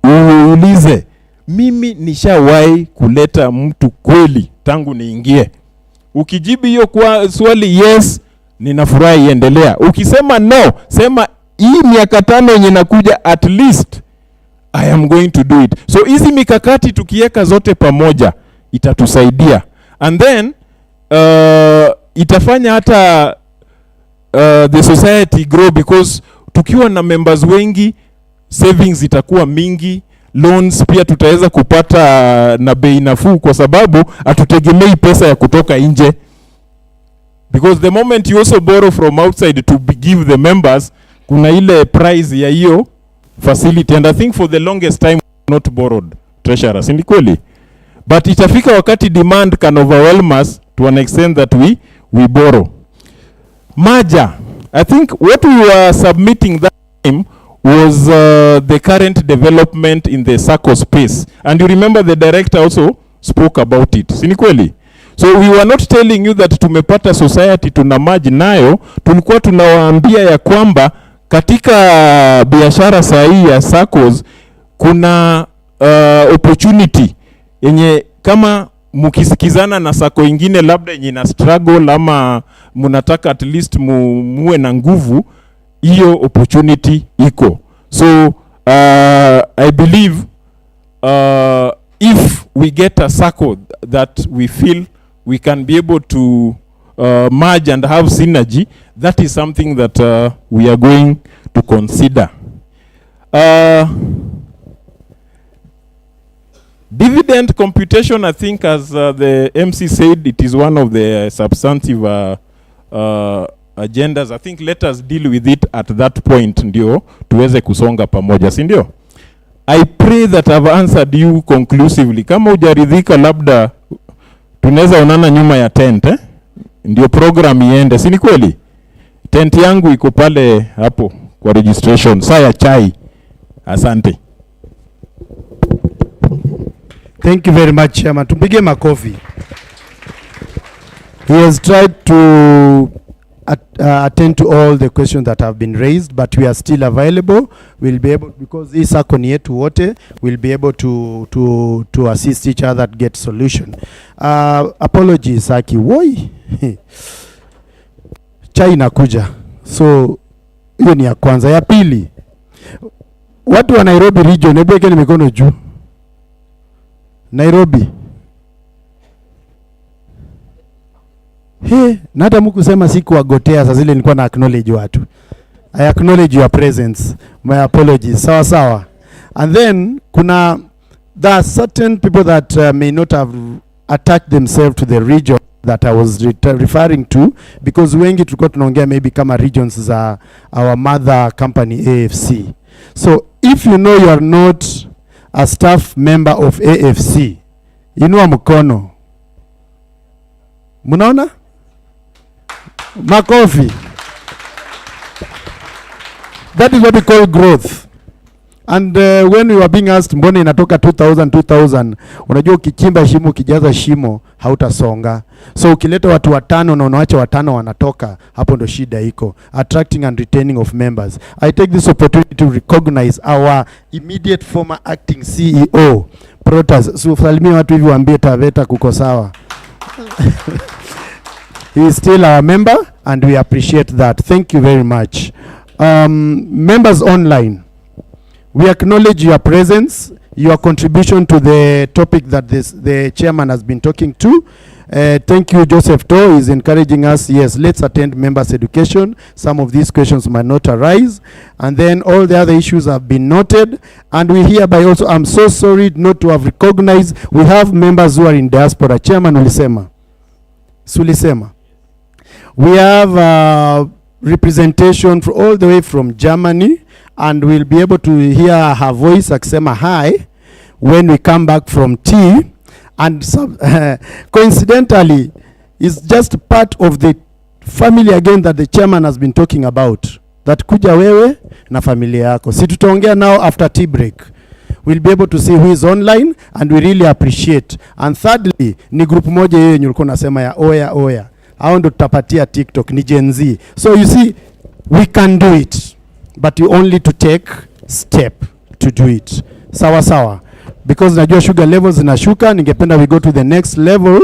Uulize, mimi nishawahi kuleta mtu kweli tangu niingie. Ukijibu hiyo kwa swali yes, ninafurahi, endelea. Ukisema no, sema hii miaka 5 yenye nakuja at least I am going to do it. So hizi mikakati tukiweka zote pamoja itatusaidia. And then itafanya hata the society grow, because tukiwa na members wengi savings itakuwa mingi, loans pia tutaweza kupata na bei nafuu kwa sababu hatutegemei pesa ya kutoka nje. Because the moment you also borrow from outside to give the members, kuna ile price ya hiyo facility, and I think for the longest time not borrowed treasurers, ni kweli. But itafika wakati demand can overwhelm us to an extent that we borrow. Merger, I think what we were submitting that time was the current development in the SACCO space, and you remember the director also spoke about it, si ni kweli? So we were not telling you that tumepata society tuna merge nayo, tulikuwa tunawaambia ya kwamba katika biashara sahihi ya SACCOs kuna opportunity yenye kama mukisikizana na SACCO ingine labda yenye na struggle ama munataka at least muwe na nguvu, hiyo opportunity iko. So I believe if we get a SACCO that we feel we can be able to merge and have synergy, that is something that we are going to consider. Dividend computation, I think, as the MC said, it is one of the substantive agendas. I think let us deal with it at that point, ndio tuweze kusonga pamoja, si ndio? I pray that I've answered you conclusively. Kama hujaridhika labda tunaweza onana nyuma ya tent, ndio program iende, si ni kweli? Tent yangu iko pale hapo kwa registration, saa ya chai. Asante. Thank you very much, Chairman. Tupige makofi. He has tried to attend to all the questions that have been raised, but we are still available. We'll be able, because hii SACCO ni yetu wote, we'll be able to assist each other to get solution. Apologies, Saki. Woi. Chai inakuja. So hiyo ni ya kwanza. Ya pili, watu wa Nairobi region, hebu wekeni mikono juu. Nairobi. Na hata mkusema siku wagotea, sasa zile nilikuwa na acknowledge watu. I acknowledge your presence. My apologies. Sawa sawa. And then there are certain people that may not have attached themselves to the region that I was referring to, because wengi tulikuwa tunaongea maybe kama regions za our mother company AFC. So if you know you are not a staff member of AFC, inua mkono. Munaona? Makofi. That is what we call growth. And when we were being asked mbona inatoka 2000, unajua ukichimba shimo ukijaza shimo hautasonga. So ukileta watu 5 na unaacha 5 wanatoka, hapo ndo shida iko. Attracting and retaining of members. I take this opportunity to recognize our immediate former acting CEO, Protas. So salimia watu hivi waambie Taveta kuko sawa. He is still our member and we appreciate that. Thank you very much. Members online, we acknowledge your presence. your contribution to the topic that the chairman has been talking to. Thank you, Joseph To is encouraging us. Yes, let's attend members' education. Some of these questions might not arise. And then all the other issues have been noted. And we hereby also, I'm so sorry not to have recognized, we have members who are in diaspora. Chairman Ulisema. Sulisema. We have representation for all the way from Germany, and we'll be able to hear her voice, akisema hi, when we come back from tea. And coincidentally, it's just part of the family again that the chairman has been talking about. That kuja wewe na familia yako. Si tutaongea now after tea break. We'll be able to see who is online, and we really appreciate. And thirdly, ni group moja hiyo yenye ulikuwa unasema ya oya. Hao ndo tutapatia TikTok, ni Gen Z. So you see, we can do it, but you only to take step to do it. Sawa. Because najua sugar levels zinashuka, ningependa we go to the next level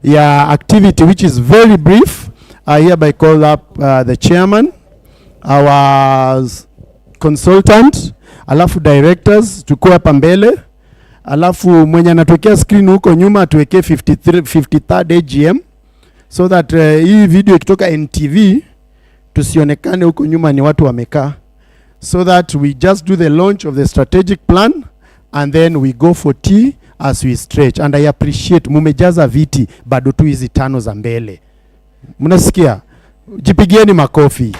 ya activity, which is very brief. I hereby call up the chairman, our consultant, alafu directors, tukue hapa mbele, alafu mwenye anatuwekea screen huko nyuma tuwekee 53rd A.G.M, so that hii video ikitoka NTV, tusionekane huko nyuma ni watu wamekaa. So that we just do the launch of the strategic plan, and then we go for tea as we stretch. And I appreciate mumejaza viti bado tu hizi 5 za mbele. Mnasikia? Jipigieni makofi.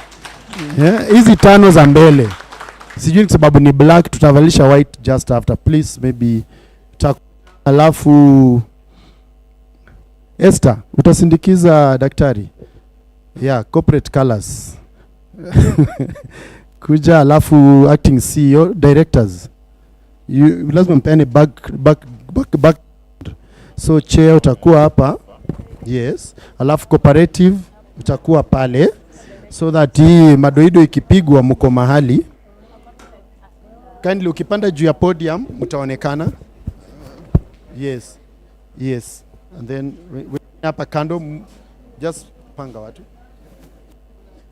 Hizi 5 za mbele. Sijui kwa sababu ni black, tutavalisha white just after. Please, maybe alafu Esther, utasindikiza daktari. Yeah, corporate colors. Kuja alafu acting CEO, directors. Lazima mpeni back. So chair utakuwa hapa. Yes. Alafu cooperative utakuwa pale. So that hii madoido ikipigwa mko mahali. Kindly ukipanda juu ya podium mtaonekana. Yes. And then hapa kando just panga watu.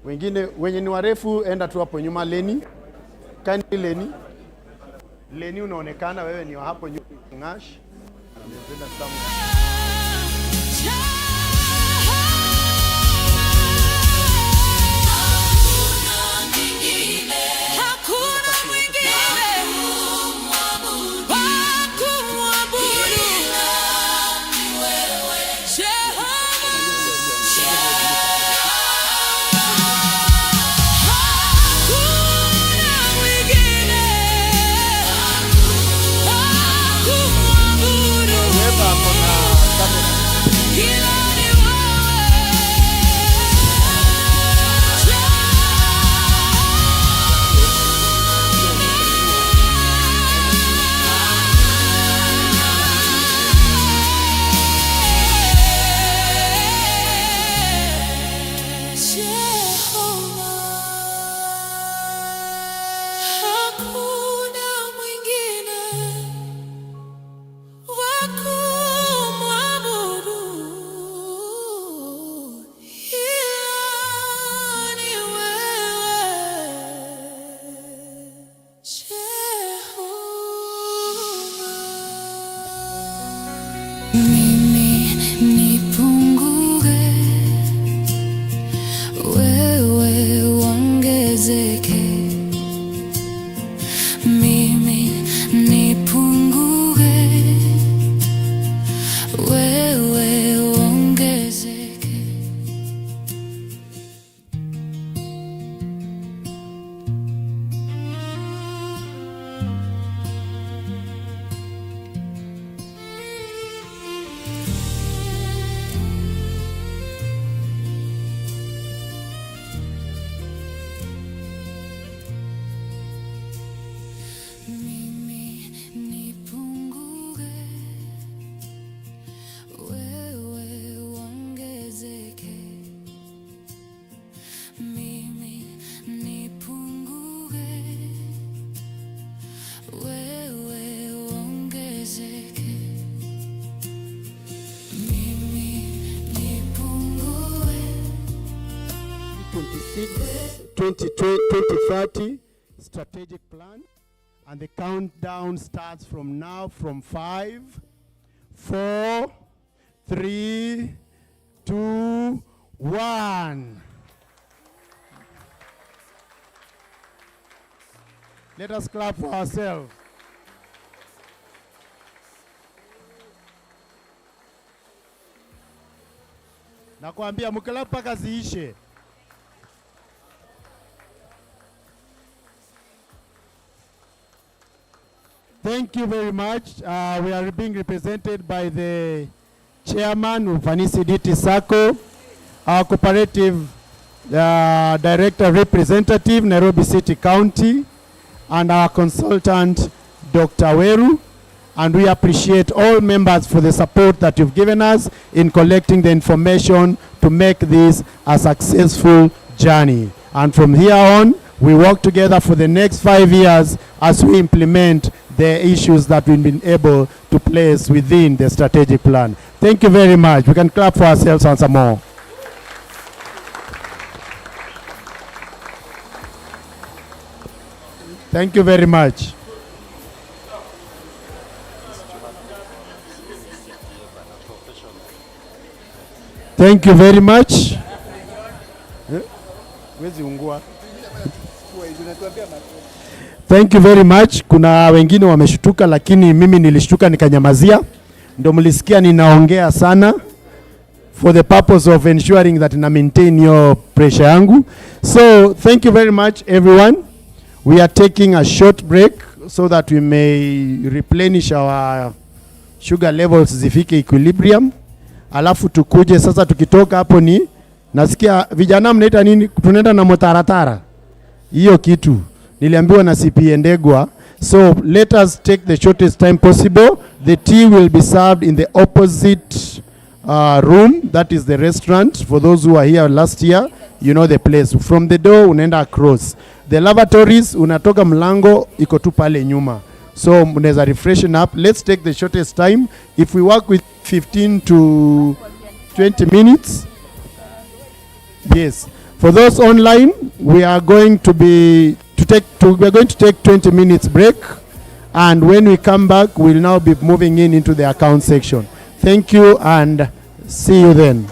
Wengine wenye ni warefu enda tu hapo nyuma Leni. Kindly Leni unaonekana wewe ni wa hapo nyuma Ngash. Anapenda sana. ...2030 strategic plan, And the countdown starts from now, from 5, 4, 3, 2, 1. Let us clap for ourselves. Nakwambia mukilapa mpaka ziishe. Thank you very much. We are being represented by the chairman, Ufanisi DT Sacco, our cooperative director representative, Nairobi City County, and our consultant, Dr. Weru. And we appreciate all members for the support that you've given us in collecting the information to make this a successful journey. And from here on, we work together for the next 5 years as we implement the issues that we've been able to place within the strategic plan. Thank you very much. We can clap for ourselves and some more. Thank you very much. Thank you very much. Thank you very much. Kuna wengine wameshtuka, lakini mimi nilishtuka nikanyamazia. Ndio mlisikia ninaongea sana for the purpose of ensuring that na maintain your pressure yangu. So thank you very much everyone. We are taking a short break so that we may replenish our sugar levels zifike equilibrium. Alafu tukuje sasa, tukitoka hapo ni nasikia vijana mnaita nini, tunaenda na motaratara. Hiyo kitu niliambiwa na CP Ndegwa. So let us take the shortest time possible. The tea will be served in the opposite room, that is the restaurant. For those who are here last year, you know the place. From the door unaenda across. The lavatories unatoka mlango iko tu pale nyuma. So mnaweza refreshen up. Let's take the shortest time. If we work with 15 to 20 minutes. Yes. For those online, we are going to take 20 minutes break, and when we come back, we'll now be moving into the account section. Thank you and see you then.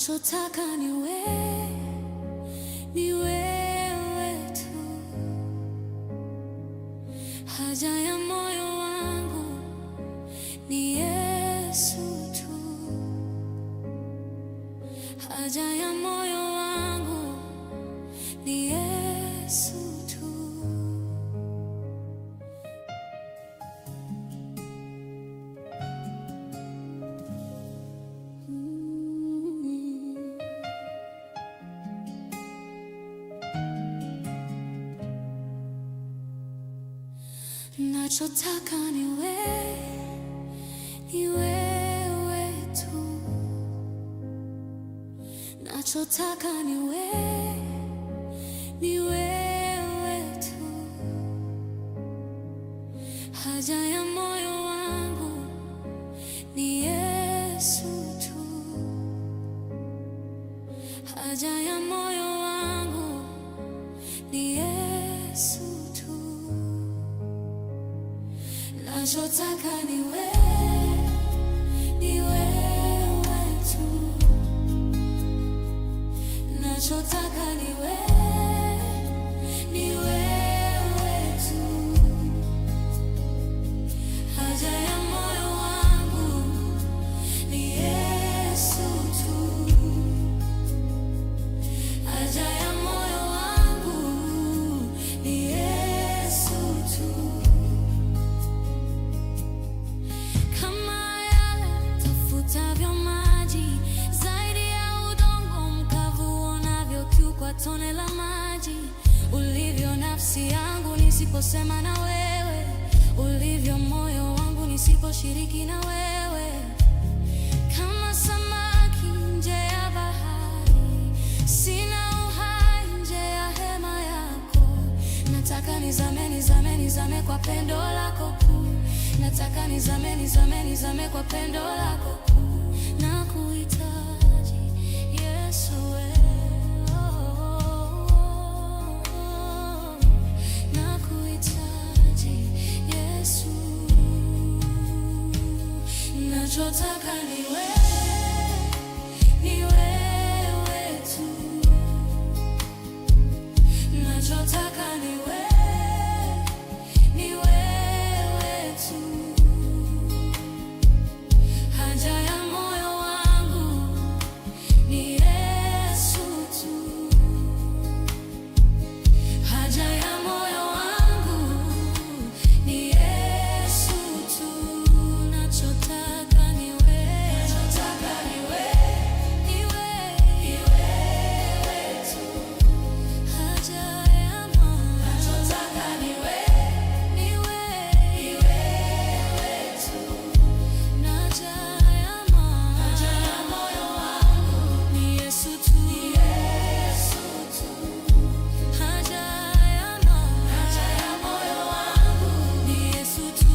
nachotaka ni wewe tu, haja ya moyo wangu ni Yesu tu, haja ya moyo wangu ni Yesu tu. Nachotaka ni wewe tu, nachotaka ni wewe tu, haja ya moyo wangu ni Yesu tu, haja ya moyo wangu ni Yesu tu. Nachotaka ni wewe tu, nachotaka ni wewe tu, haja ya moyo wangu ni Yesu tu, haja ya moyo wangu ni Yesu tu. Tone la maji, ulivyo nafsi yangu nisiposema na wewe, ulivyo moyo wangu nisiposhiriki na wewe. Kama samaki nje ya bahari, sina uhai nje ya hema yako. Nataka nizame kwa pendo lako kuu, nataka nizame kwa pendo lako kuu. Nakuhitaji Yesu wewe, nachotaka ni wewe tu, nachotaka ni wewe tu, haja ya moyo wangu ni Yesu tu, haja ya moyo wangu ni Yesu tu. Nachotaka ni wewe tu, haja ya moyo, nachotaka ni wewe tu, haja ya moyo wangu ni Yesu tu, haja ya moyo wangu ni Yesu tu.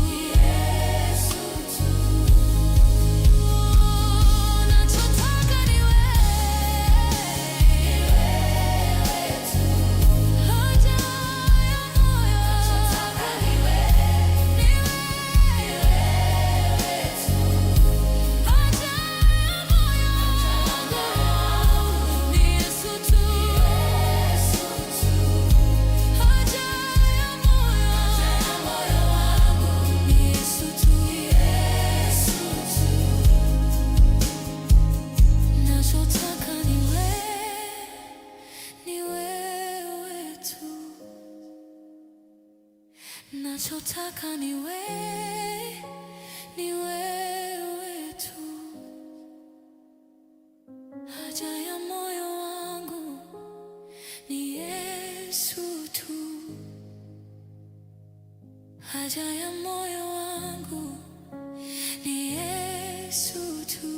Nachotaka ni wewe tu, haja ya moyo wangu ni Yesu tu, haja ya moyo wangu ni Yesu tu.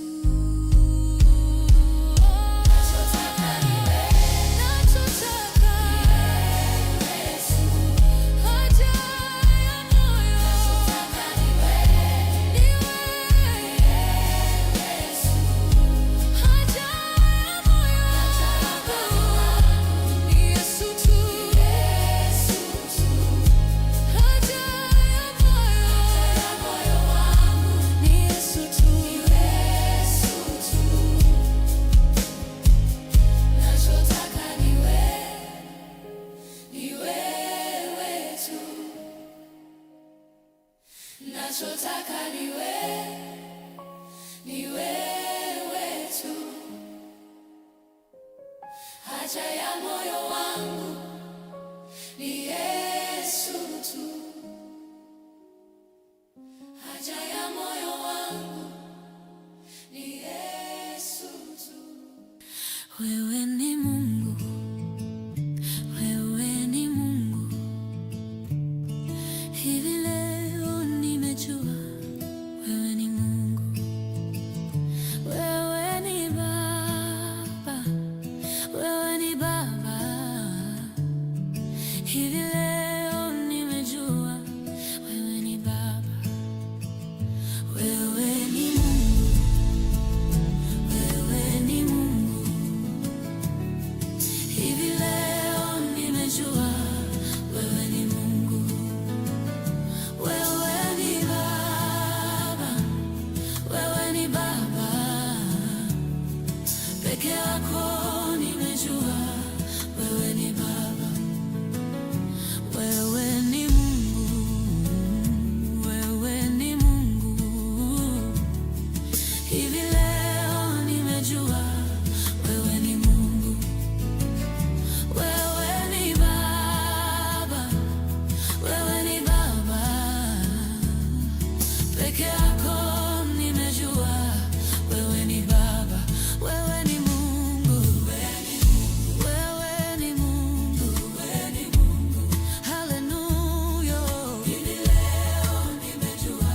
Yesu tu, haja ya moyo nachotaka ni wewe tu, haja ya moyo wangu ni Yesu tu, haja ya moyo wangu ni Yesu tu. Wewe ni Mungu, wewe ni Mungu, hivi leo nimejua wewe ni Mungu, wewe ni Baba, wewe ni Baba, hivi leo nimejua wewe ni Baba, wewe ni Mungu, wewe ni Mungu, hivi leo nimejua wewe ni Mungu, wewe ni Baba, wewe ni Baba, peke yako nimejua wewe ni Baba, wewe ni Mungu, wewe ni Mungu, hivi leo nimejua wewe ni Mungu, wewe ni Baba, wewe ni Baba, peke yako nimejua wewe ni Baba, wewe ni Mungu, wewe ni Mungu, wewe ni Mungu, haleluya, hivi leo nimejua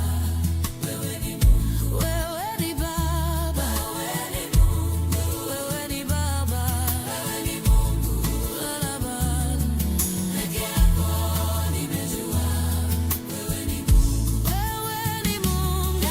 wewe ni Mungu, wewe ni Baba, wewe ni Mungu, wewe ni Baba, wewe ni Mungu, peke yako nimejua wewe ni Mungu, wewe ni Mungu,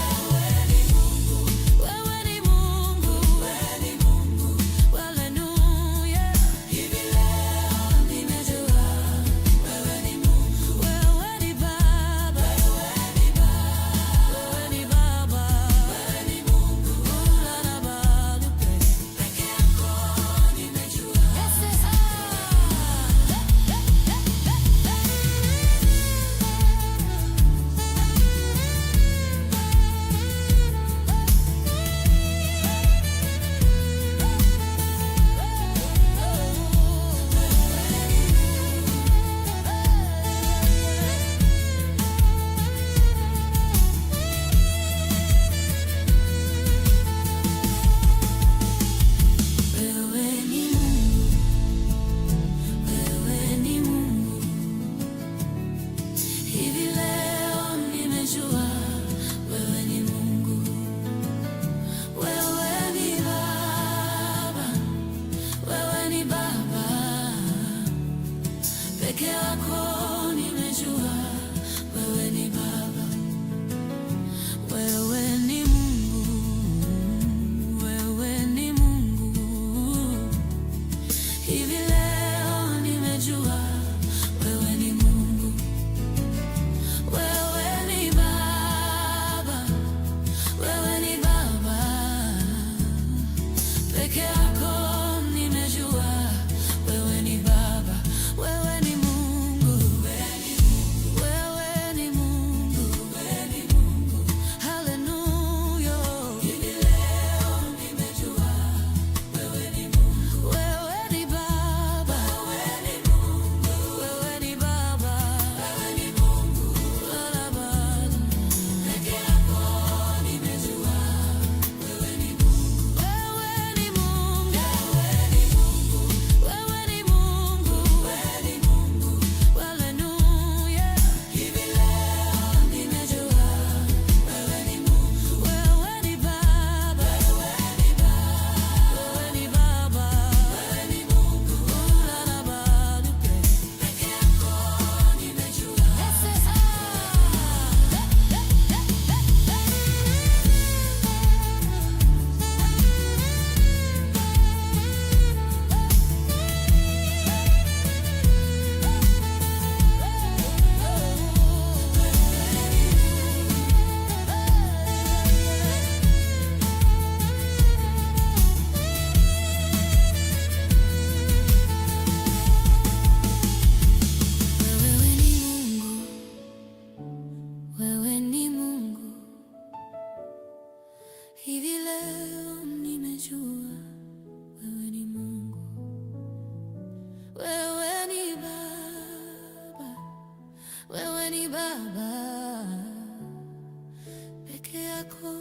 yako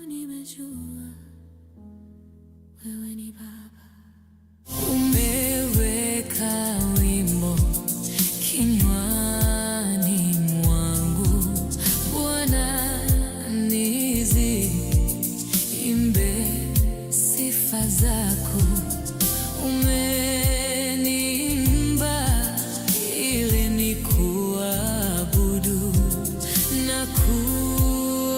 nimejua wewe ni Baba. Umeweka wimbo kinywani mwangu, Bwana niziimbe sifa zako. Umeniimba ili nikuabudu na kuabudu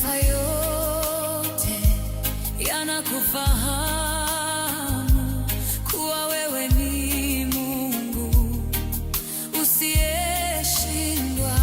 mataifa yote yanakufahamu kuwa wewe ni Mungu usiyeshindwa.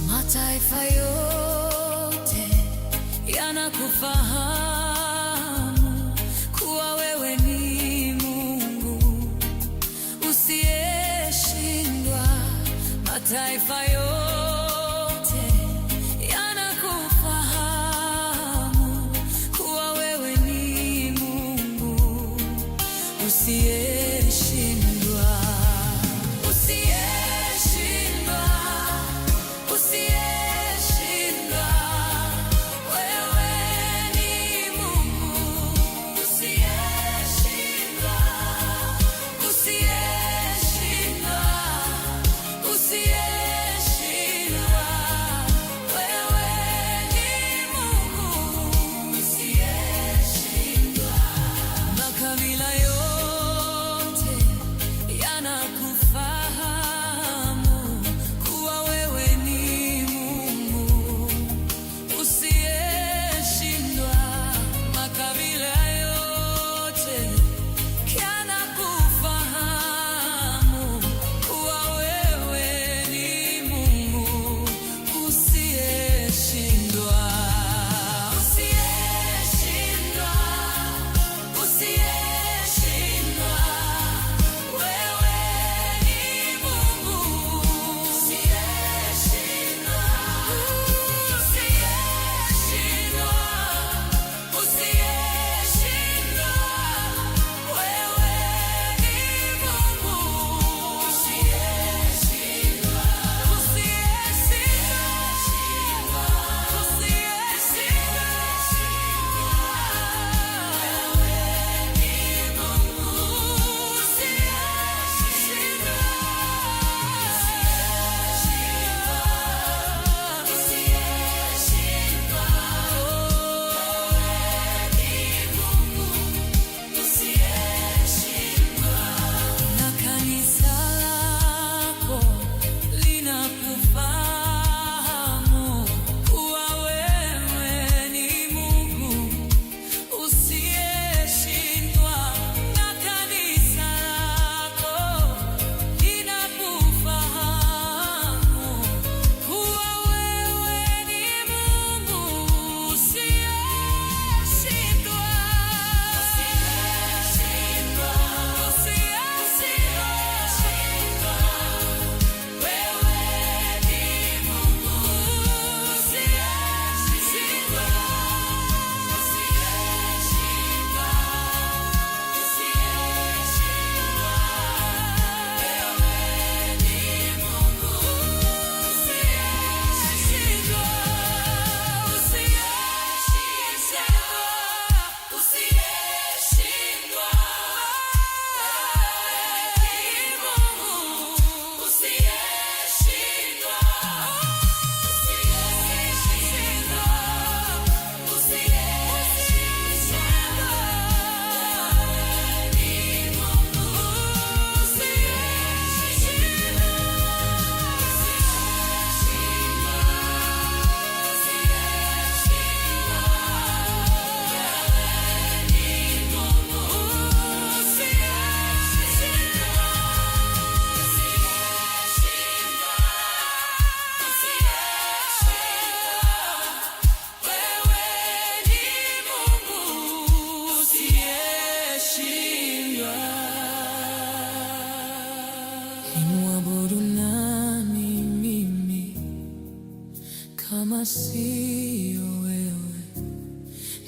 Mataifa yote yanakufahamu kuwa wewe ni Mungu usiyeshindwa. Mataifa yote yanakufahamu kuwa wewe ni Mungu usiyeshindwa. Usiyeshindwa. Usiyeshindwa, wewe ni Mungu usiyeshindwa. Usiyeshindwa, usiyeshindwa, wewe ni Mungu usiyeshindwa. Makabila yote yanakufahamu kuwa wewe ni Mungu usiyeshindwa. Makabila yote yanakufahamu kuwa wewe ni Mungu usiyeshindwa. Usiyeshindwa, usiyeshindwa, wewe ni Mungu usiyeshindwa. Usiyeshindwa, usiyeshindwa, wewe ni Mungu usiyeshindwa. Na kanisa lako linakufahamu kuwa wewe ni Mungu usiyeshindwa. Na kanisa lako linakufahamu kuwa wewe ni Mungu usiyeshindwa. Usiyeshindwa, usiyeshindwa, wewe ni Mungu usiyeshindwa. Usiyeshindwa, usiyeshindwa, wewe ni Mungu usiyeshindwa. Usiyeshindwa, usiyeshindwa, nimwabudu nani mimi kama sio wewe?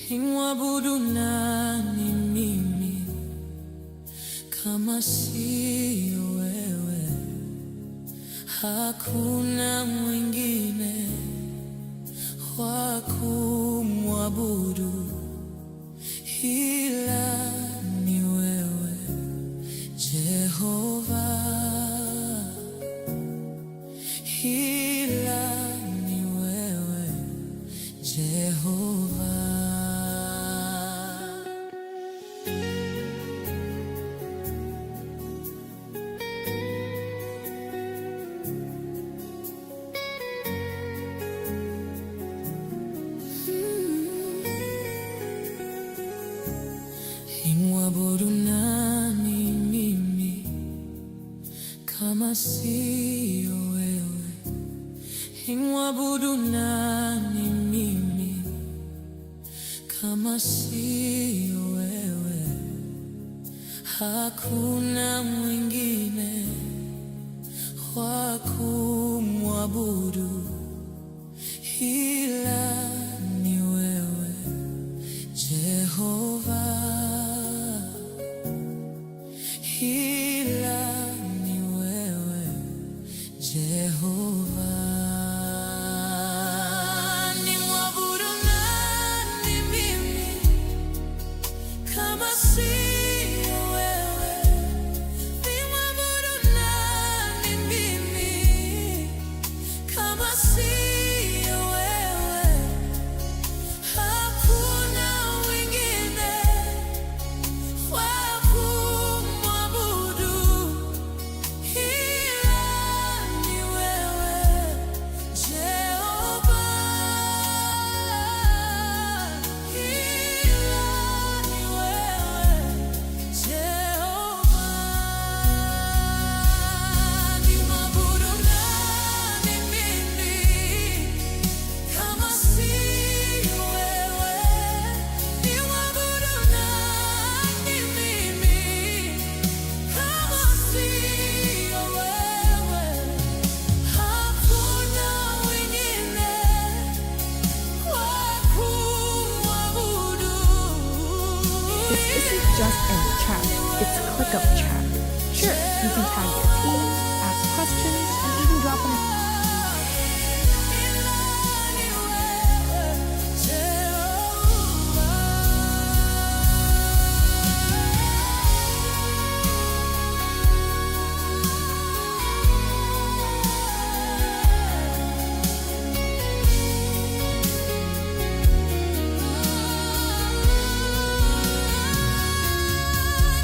Nimwabudu nani mimi kama sio wewe? Hakuna mwingine wa kumwabudu ila ni wewe Jehova, ila ni wewe Jehova. Nimwabudu nani mimi kama sio wewe? Nimwabudu nani mimi kama sio wewe? Hakuna mwingine wa kumwabudu ila ni wewe Jehova, ila ni wewe Jehova. Nimwabudu nani mimi kama sio wewe? Nimwabudu nani mimi kama sio wewe? Hakuna wengine wa kumwabudu ila ni wewe Jehova, ila ni wewe Jehova. Nimwabudu nani mimi kama sio wewe? Nimwabudu nani mimi kama sio wewe? Hakuna wengine wa kumwabudu. This isn't just any chat, it's ClickUp chat. Sure, you can tag your team, ask questions, and even drop an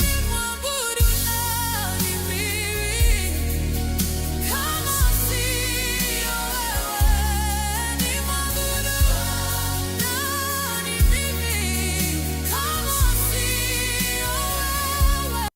Nimwabudu nani mimi kama sio wewe? Nimwabudu nani mimi kama sio wewe?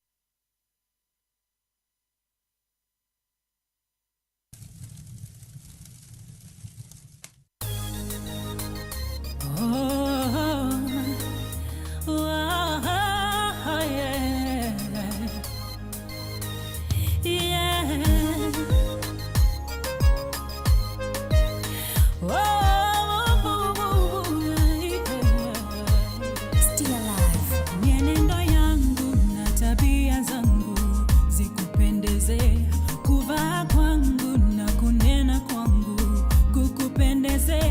Still alive. Mienendo yangu na tabia zangu zikupendeze, kuvaa kwangu na kunena kwangu kukupendeze.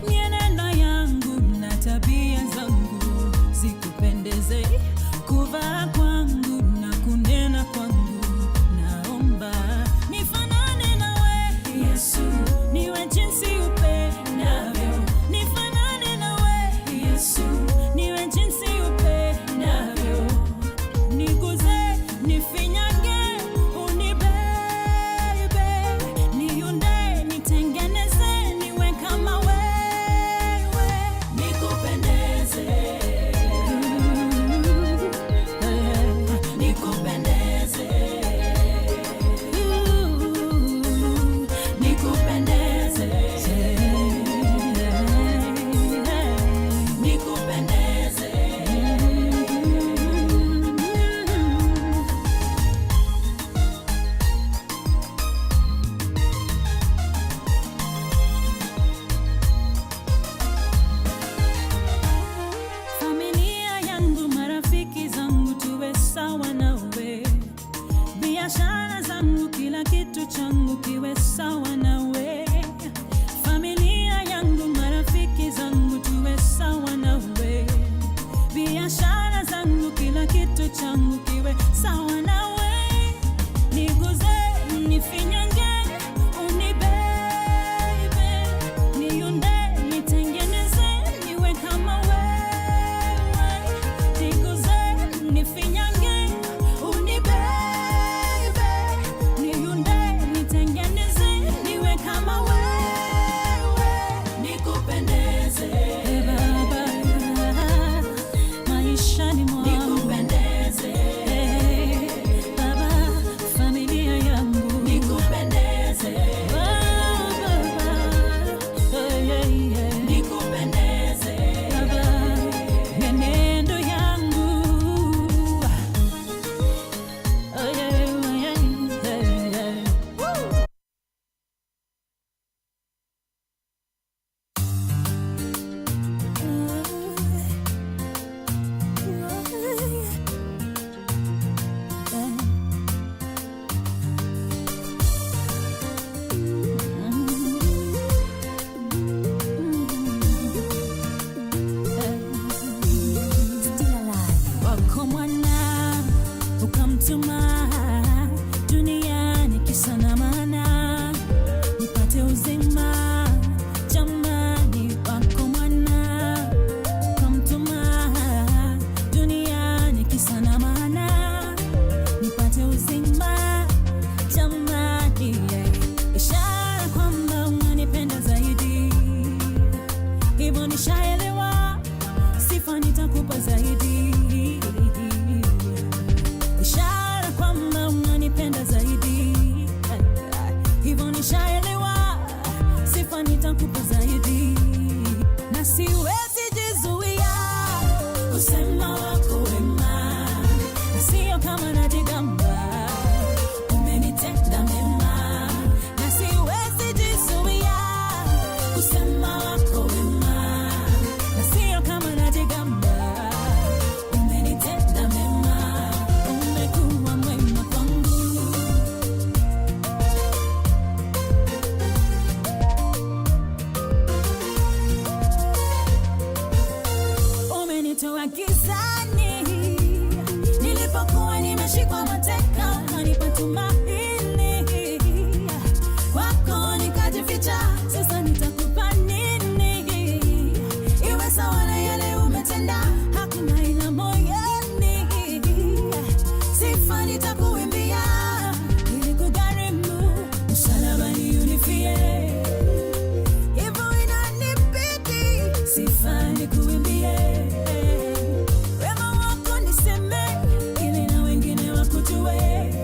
Mienendo yangu na tabia zangu zikupendeze, kuvaa kwangu na kunena kwangu. Naomba nifanane nawe Yesu, niwe jinsi upendavyo. Nifanane nawe Yesu, niwe jinsi upendavyo. Niguze, nifinyange, unibebe, niunde, nitengeneze, niwe kama wewe, nikupendeze, nikupendeze, nikupendeze, nikupendeze. Familia yangu, marafiki zangu, tuwe sawa nawe. Biashara zangu, kila kitu changu kiwe sawa nawe. Familia yangu, marafiki kitu changu kiwe sawa nawe, niguze nifinyange unibebe, niunde nitengeneze niwe kama wewe, niguze nifinyange unibebe, niunde nitengeneze niwe kama wewe, nikupendeze Baba, maishani mwangu nikupendeze Baba, familia yangu nikupendeze Baba, nikupendeze Baba, menendo yangu wako mwana ukamtuma duniani kisa na maana nipate uzima. Jamani, wako mwana ukamtuma duniani kisa na maana nipate uzima. Jamani, ishara kwamba unanipenda zaidi, hivyo nishaelewa, sifa nitakupa zaidi, ishara kwamba unanipenda zaidi, hivyo nishaelewa, sifa nitakupa zaidi, na siwezi jizuia kusema wako wema, na sio kama najigamba, umenitenda mema, na siwezi jizuia kusema wako wema, na sio kama najigamba, umenitenda mema, umekuwa mwema kwangu. Umenitoa gizani nilipokuwa nimeshikwa mateka, ukanipa tumaini, kwako nikajificha. Sasa nitakupa nini iwe sawa na yale umetenda? Hakuna ila moyoni, sifa nitakuimbia, ili kugharimu msalabani unifie, hivyo inanibidi sifa nikuimbie, wema wako niseme, ili na wengine wakujue,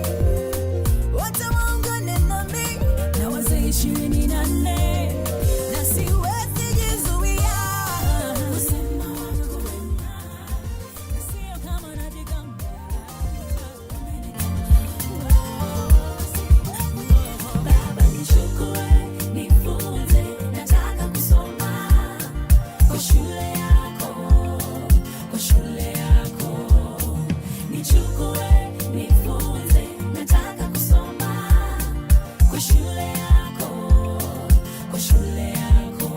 wote waungane nami na wazee 24, na siwezi jizuia kusema wako wema, na sio kama najigamba. Baba nichukue, nifunze, nataka kusoma kwa shule yako, kwa shule yako. Nichukue, nifunze, nataka kusoma kwa shule yako, kwa shule yako.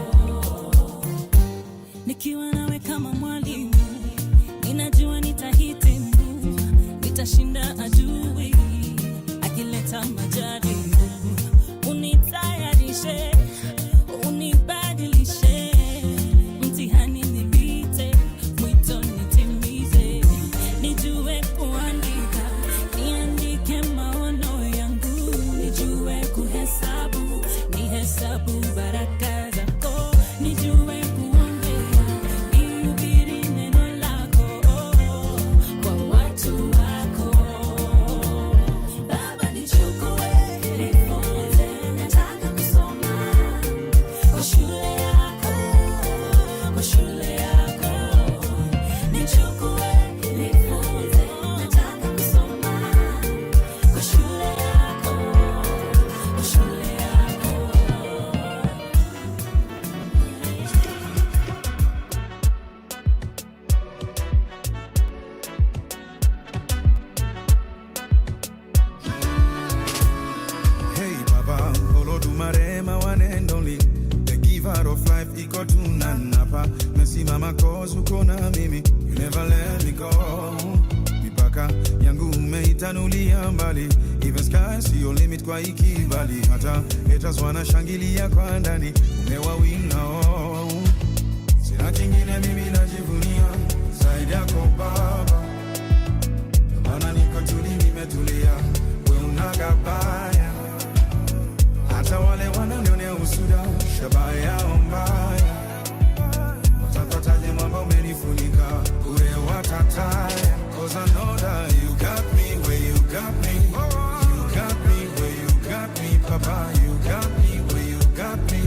Nikiwa nawe kama mwalimu, ninajua nitahitimu, nitashinda adui akileta majaribu. Unitayarishe, unibadilishe, mtihani nipite, mwito nitimize, nijue kuandika, niandike maono yangu, nijue kuhesabu, nihesabu baraka zako, nijue kuongea, nihubiri neno lako kwa watu wako. Baba nichukue, nifunze, nataka kusoma kwa shule yako, kwa shule yako. Nichukue, nifunze, nataka kusoma kwa shule yako, kwa shule yako. Hey Baba, Olodumare, my one and only, the giver of life, iko tunanapa. Nasimama cause uko na mimi, you never let me go. Mipaka mipaka yangu umeitanulia mbali. Even sky see your limit kwa ikibali. Hata haters wanashangilia kwa ndani, umewawinga oh. Sina kingine mimi najivunia zaidi yako Baba, maana niko tuli nimetulia, we unagabaya. Hata wale wananionea usuda, shabaha yao mbaya, watapataje mwamba umenifunika, ure watataya. Cause I know that you got me where you got me, you got me where you got me, Papa, you got me where you got me.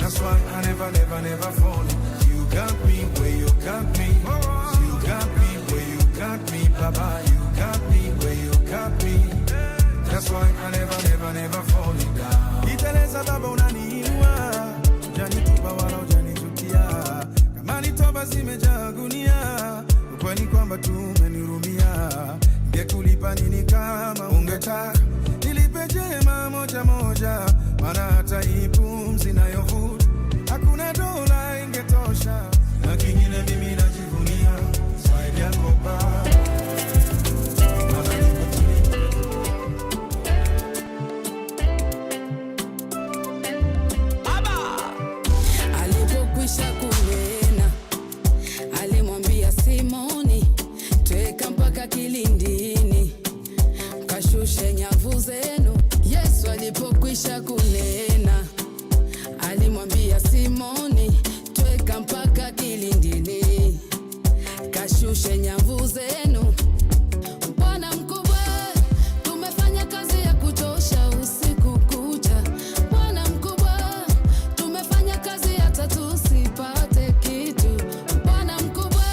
That's why I never, never, never fall. You got me where you got me, you got me where you got me, Papa, you got me where you got me. That's why I never, never, never fall down. Iteleza baba unaniinua, hujanitupa wala hujanichukia. Kama ni toba zimejaa gunia, ukweli kwamba tu umenihurumia. Ningekulipa nini kama ungetaka nilipe jema moja moja, maana hata hii pumzi nayovuta hakuna dola ingetosha. Na kingine mimi najivunia zaidi yako Baba. Alipokwisha kunena, alimwambia Simoni, tweka mpaka kilindini, kashushe nyavu zenu. Yesu alipokwisha kunena, alimwambia Simoni, tweka mpaka kilindini, kashushe nyavu zenu. Bwana mkubwa, tumefanya kazi ya kuchosha usiku kucha. Bwana mkubwa, tumefanya kazi hata tusipate kitu. Bwana mkubwa,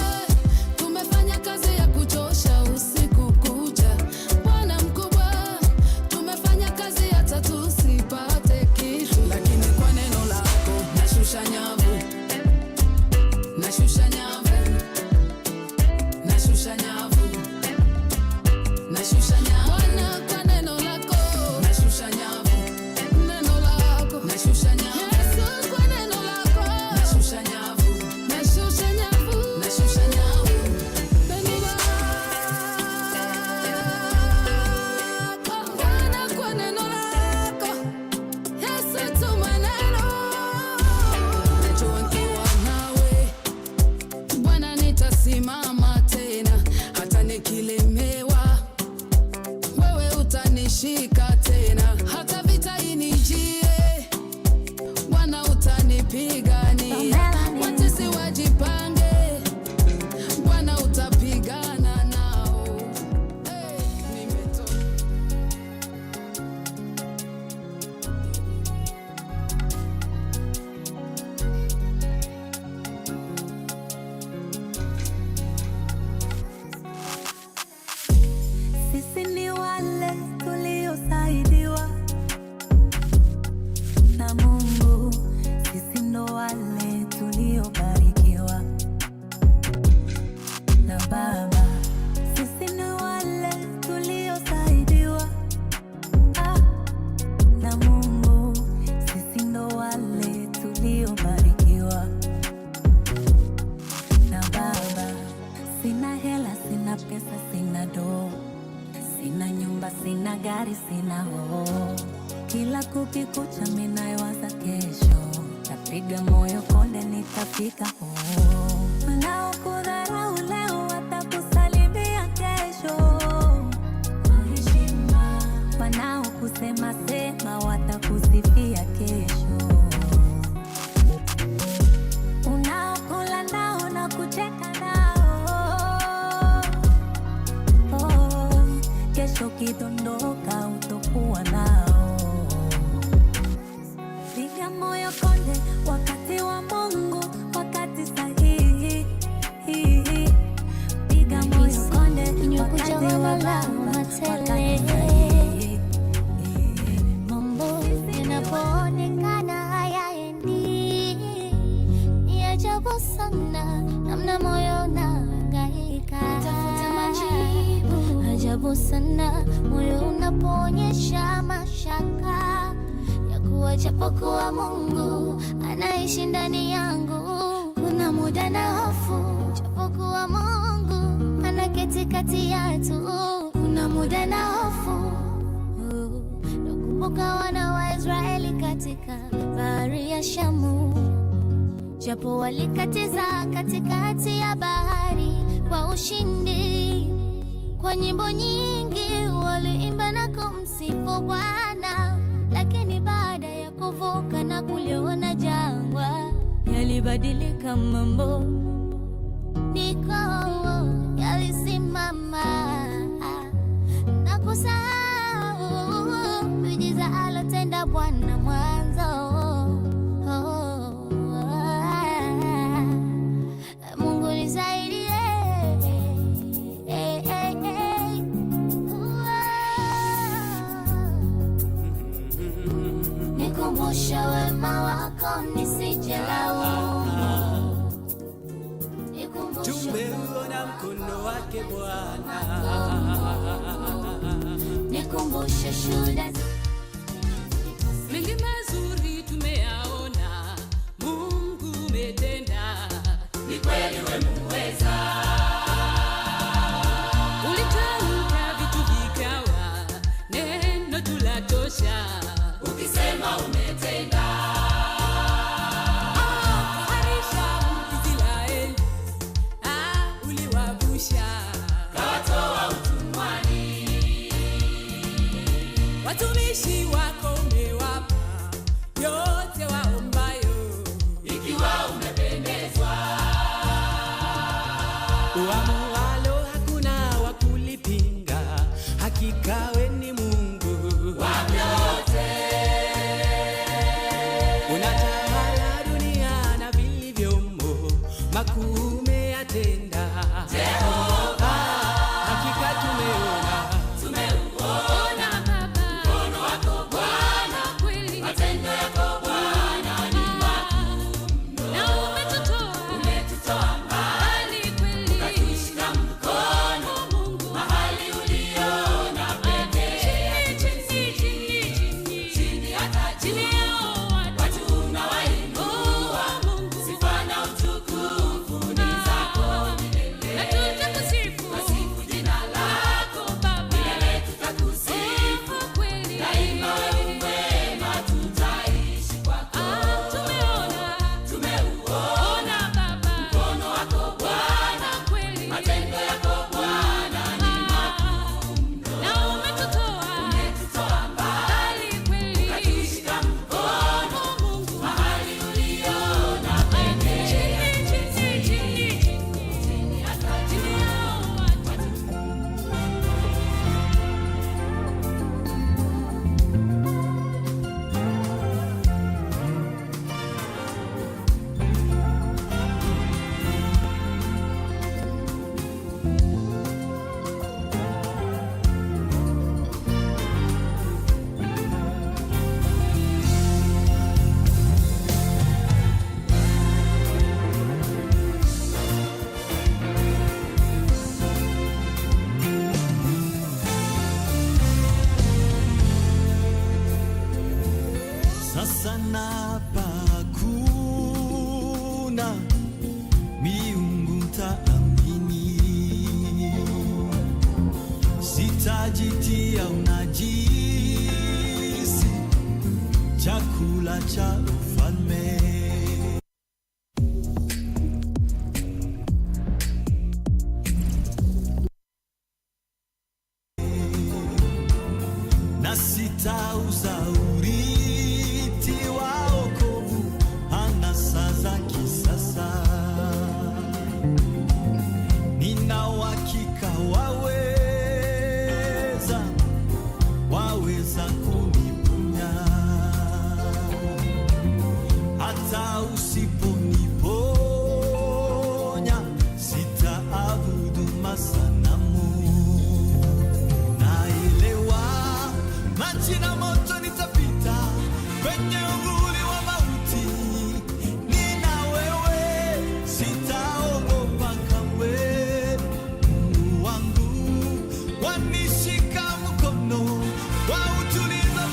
tumefanya kazi ya kuchosha usiku kucha. Bwana mkubwa, tumefanya kazi hata tusipate kitu. Lakini kwa neno lako nashusha nyavu, nashusha nyavu, nashusha nyavu, nashusha nyavu. Bwana kwa neno lako nashusha nyavu, neno lako nashusha nyavu. Yesu kwa neno lako nashusha nyavu, nashusha nyavu, nashusha nyavu. Neno lako Bwana kwa neno lako Yesu tuma neno. Najua nikiwa nawe Bwana nitasimama tena, hata nikilemewa wewe utanishika tena, hata vita inijie Bwana utanipigania. Watesi wajipange, Bwana utapigana nao. Hey, nimetoka Sisi ni wale tuliosaidiwa na Mungu, sisi ndo wale tuliobarikiwa na Baba. Sisi ni wale tuliosaidiwa na Mungu, sisi ndo wale tuliobarikiwa na Baba. Sina hela, sina pesa, sina doo, sina nyumba, sina gari, sina hoo. Kila kukikucha minayowaza kesho, tapiga moyo konde nitafika hoo. Wanaokudharau leo watakusalimia kesho kwa heshima, wanaokusema sema watakusifia kesho. Unaokula nao na kucheka nao, kesho kidondoka utokuwa nao. Piga moyo konde wakati wa Mungu, wakati sahihi. Piga moyo konde wakati wa Baba, wakati sahihi. Mambo yanapoonekana hayaendi, ni ajabu sana namna moyo unahangaika tafuta majibu. Ajabu sana moyo unapoonyesha mashaka ya kuwa japokuwa Mungu anaishi ndani yangu. Kuna muda na hofu japokuwa Mungu umeketi kati yetu. Kuna muda na hofu, nakumbuka wana wa Israeli katika bahari ya Shamu, japo walikatiza katikati ya bahari kwa ushindi. Kwa nyimbo nyingi waliimba na kumsifu Bwana, lakini baada ya kuvuka na kuliona jangwa, yalibadilika mambo, niko yalisimama na kusahau miujiza alotenda Bwana mwanzo. Mungu nisaidie, nikumbushe wema wako nisije laumu. Tumeuona mkono wake Bwana, nikumbushe shuhuda mengi mazuri tumeyaona, Mungu umetenda, ni kweli wewe muweza. Ulitamka vitu vikawa, neno tulatosha, ukisema umetenda. Watumishi wako umewapa yote waombayo, ikiwa umependezwa. Uamualo hakuna wa kulipinga, hakika we ni Mungu wa vyote. Unatawala dunia na vilivyomo, makuu umeyatenda Jehova. Hakika tumeona sasa napakuna miungu taamini, sitajitia unajisi, chakula cha ufalme. Na sitauza urithi wa wokovu anasa za kisasa. Nina uhakika waweza kuniponya, hata usiponiponya sitaabudu masanamu. Naelewa maji na moto nitapita, kwenye uvuli wa mauti nina wewe, sitaogopa kamwe. Mungu wangu wanishika mkono, wautuliza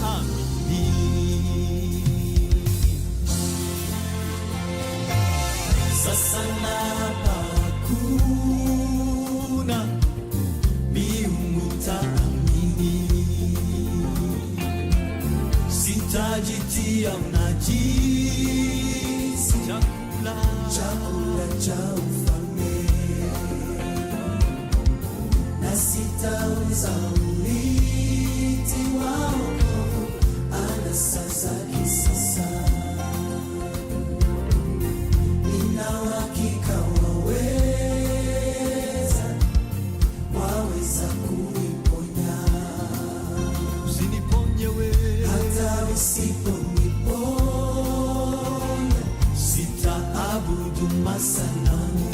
amini. Sasa napa hakuna miungu taamini, sitajitia unajisi, chakula cha ufalme, na sitauza uliti wa wokovu anasa za kisasa. Nina uhakika waweza kuniponya. Usiniponye wewe, hata usiponiponya sitaabudu masanamu.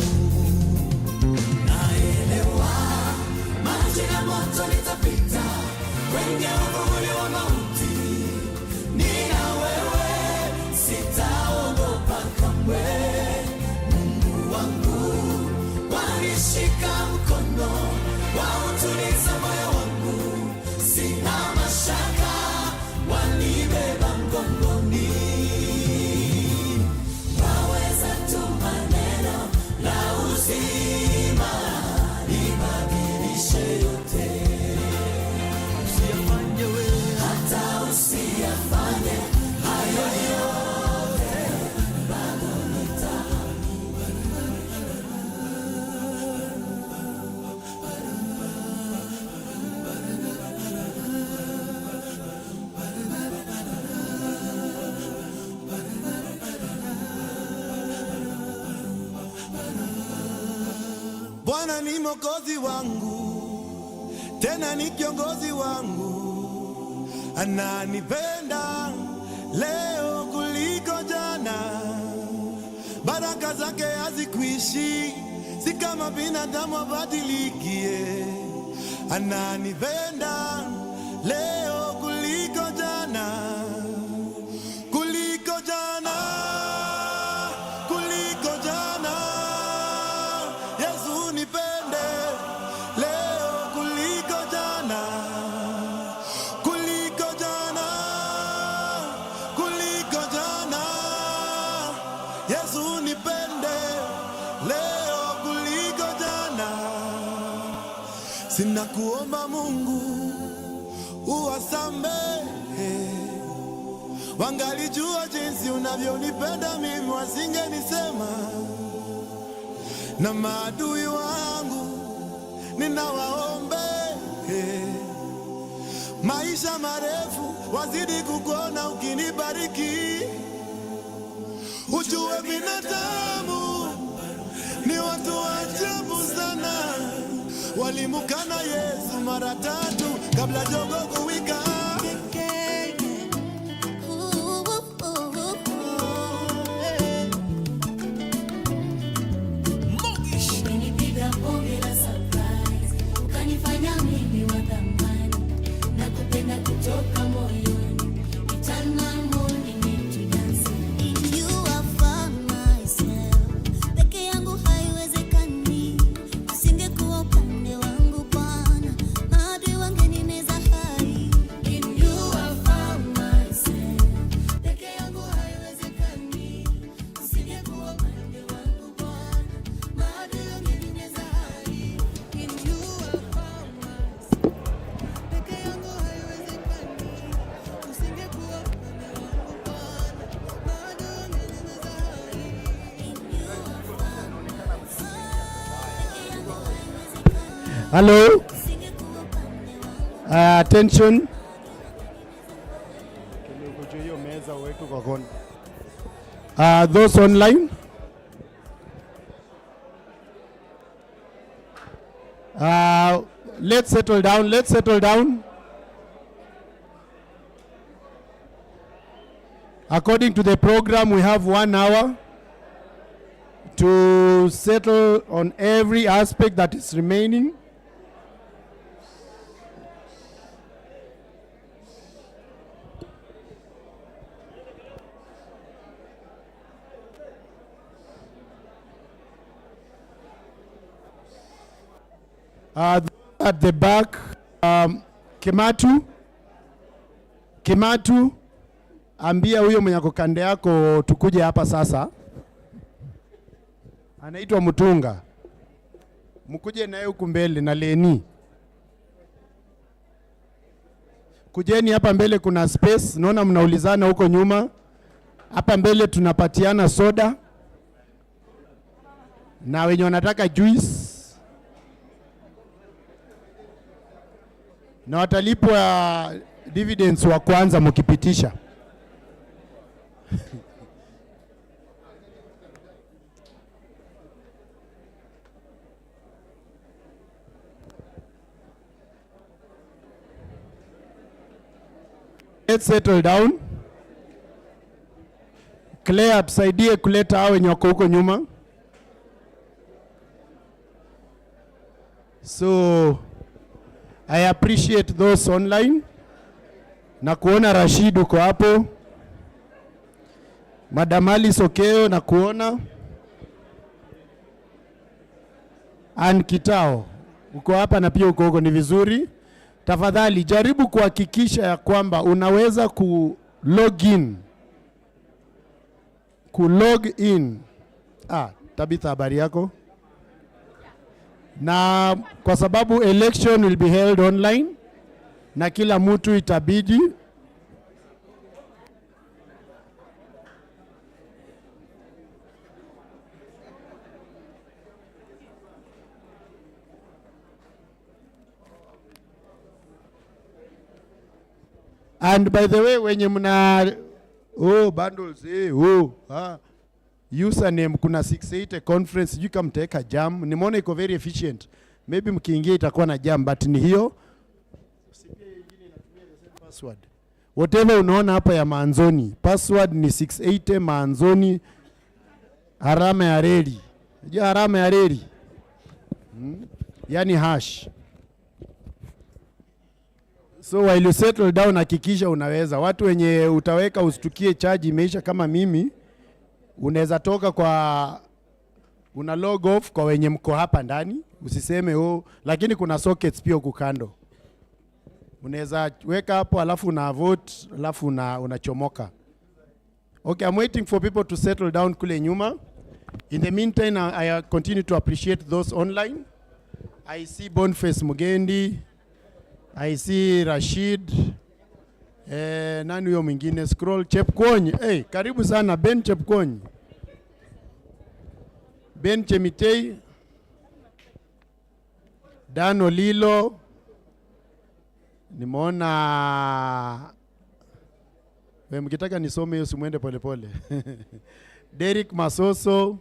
Naelewa maji ya moto nitapita kwenye uvuli wa mauti, nina wewe sitaogopa kamwe. Mungu wangu wanishika mkono, wautuliza moyo wangu, sina mashaka, wanibeba mgongoni. Waweza tuma neno la uzima libadilishe yote. Usiyafanye wewe, hata usiyafanye hayo yote, bado Bwana ni mwokozi wangu, tena ni kiongozi wangu, ananipenda leo kuliko jana. Baraka zake hazikuishi, si kama binadamu abadilikie. Ananipenda leo kuliko jana, kuliko jana, kuliko jana. Yesu nipende leo kuliko jana, kuliko jana, kuliko jana. Yesu nipende leo kuliko jana. Sina kuomba Mungu uwasamehe, wangalijua jinsi unavyonipenda mimi wasingenisema. Na maadui wangu ninawaombe maisha marefu, wazidi kukuona ukinibariki. Ujue binadamu ni watu wa ajabu sana, walimukana Yesu mara 3 kabla jogoo kuwika. Ukanifanya mimi wa thamani na kupenda kutoka moyoni, eternal morning into dancing. In you I found myself. Peke yangu haiwezekani, usingekuwa upande wangu Bwana, maadui wangenineza hai. In you I found myself. Peke yangu haiwezekani, usingekuwa upande wangu Bwana, maadui wangenineza hai. In you Hello. Attention. Those online. Let's settle down. Let's settle down. According to the program, we have 1 hour to settle on every aspect that is remaining. At the back, Kematu, Kimatu, ambia huyo mwenye ako kande yako tukuje hapa sasa. Anaitwa Mutunga. Mkuje naye huku mbele na Leni. Kujeni hapa mbele, kuna space. Naona mnaulizana huko nyuma. Hapa mbele tunapatiana soda. Na wenye wanataka juice. Na watalipwa dividends wa kwanza mkipitisha. Let's settle down. Claire, tusaidie kuleta hao wenye wako huko nyuma. So I appreciate those online. Na kuona Rashid uko hapo. Madam Ali Sokeo na kuona. Ann Kitao uko hapa na pia uko huko, ni vizuri. Tafadhali jaribu kuhakikisha ya kwamba unaweza log in. Tabitha, habari yako? Na kwa sababu election will be held online na kila mtu itabidi and by the way wenye mna bundles username kuna 68 conference sijui kama mtaweka jam. Nimeona iko very efficient. Maybe mkiingia itakuwa na jam but ni hiyo. Sipia nyingine inatumia the same password. Whatever unaona hapa ya Manzoni, password ni 680 Manzoni alama ya reli. Unajua alama ya reli? Yani hash. So while you settle down, hakikisha unaweza. Watu wenye utaweka usitukie charge imeisha kama mimi, unaweza toka kwa una log off kwa wenye mko hapa ndani, usiseme lakini kuna sockets pia huko kando. Unaweza weka hapo alafu una vote alafu unachomoka. Okay, I'm waiting for people to settle down kule nyuma. In the meantime, I continue to appreciate those online. I see Boniface Mugendi. I see Rashid. Nani huyo mwingine? Scroll Chepkwony. Karibu sana Ben Chepkwony. Ben Chemitei. Dan Olilo. Nimeona mkitaka nisome hiyo simuende polepole. Derek Masoso.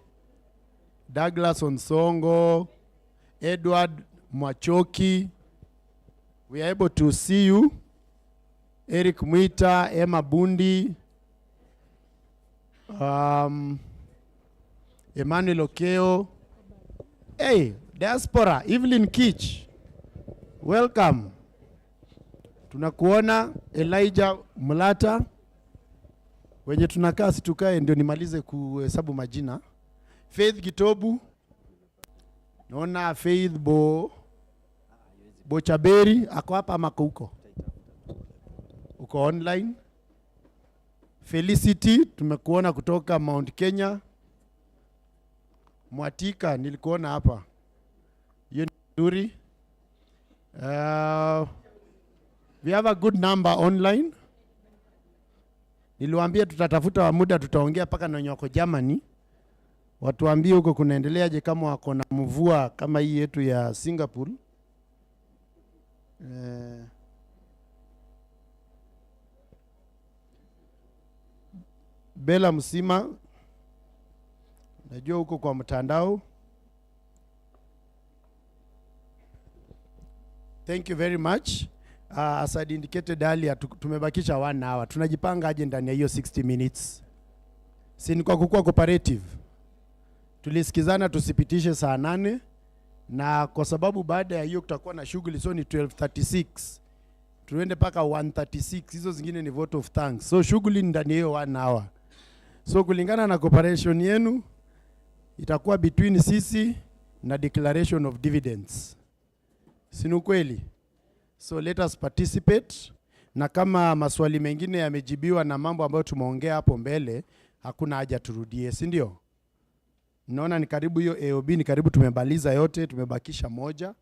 Douglas Onsongo. Edward Mwachoki. We are able to see you. Eric Mwita, Emma Bundi, Emmanuel Okeo. Diaspora, Evelyn Kich. Welcome. Tunakuona. Elijah Mulata. Wenye tunakaa situkae ndio nimalize kuhesabu majina. Faith Gitobu. Naona Faith Bochaberi ako hapa ama huko? Uko online. Felicity tumekuona kutoka Mount Kenya. Mwatika nilikuona hapa. Hiyo ni nzuri. We have a good number online. Niliwaambia tutatafuta muda tutaongea paka na wenye wako Germany. Watuambie huko kunaendeleaje kama wako na mvua kama hii yetu ya Singapore. Bela Msima, najua huko kwa mtandao. Thank you very much. As I indicated earlier, tumebakisha 1 hour. Tunajipanga aje ndani ya hiyo 60 minutes. Si kwa kukua cooperative. Tulisikizana tusipitishe saa 8 na kwa sababu baada ya hiyo kutakuwa na shughuli, so ni 12:36. Tuende paka 1:36. Hizo zingine ni vote of thanks. So shughuli ndani hiyo 1 hour. So kulingana na cooperation yenu itakuwa between sisi na declaration of dividends. Sinu kweli? So let us participate. na kama maswali mengine yamejibiwa na mambo ambayo tumeongea hapo mbele, hakuna haja turudie, si ndio? Naona ni karibu hiyo AOB ni karibu tumemaliza yote, tumebakisha moja.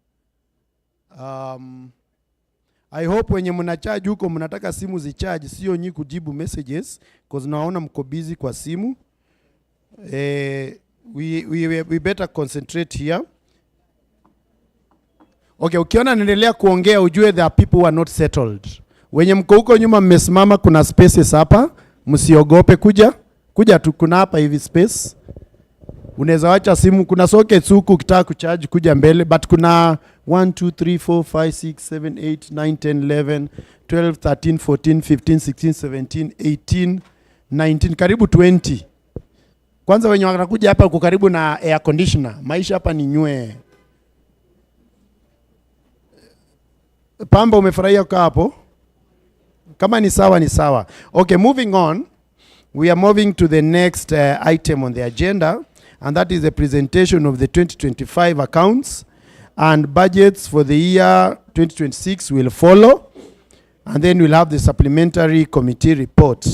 I hope wenye mnacharge huko mnataka simu zicharge, sio nyi kujibu messages, because naona mko busy kwa simu. We better concentrate here. Okay, ukiona naendelea kuongea ujue there are people who are not settled. Wenye mko huko nyuma mmesimama, kuna spaces hapa, msiogope kuja tu, kuna hapa hivi space. Unaweza wacha simu, kuna sockets huku ukitaka kucharge kuja mbele, but kuna 1 2 3 4 5 6 7 8 9 10 11 12 13 14 15 16 17 18 19 karibu 20. Kwanza wenye wanakuja hapa uko karibu na air conditioner. Maisha hapa ni nywe. Pamba, umefurahia kwa hapo? Kama ni sawa ni sawa. Okay, moving on. We are moving to the next item on the agenda, and that is the presentation of the 2025 accounts, and budgets for the year 2026 will follow, and then we'll have the supplementary committee report.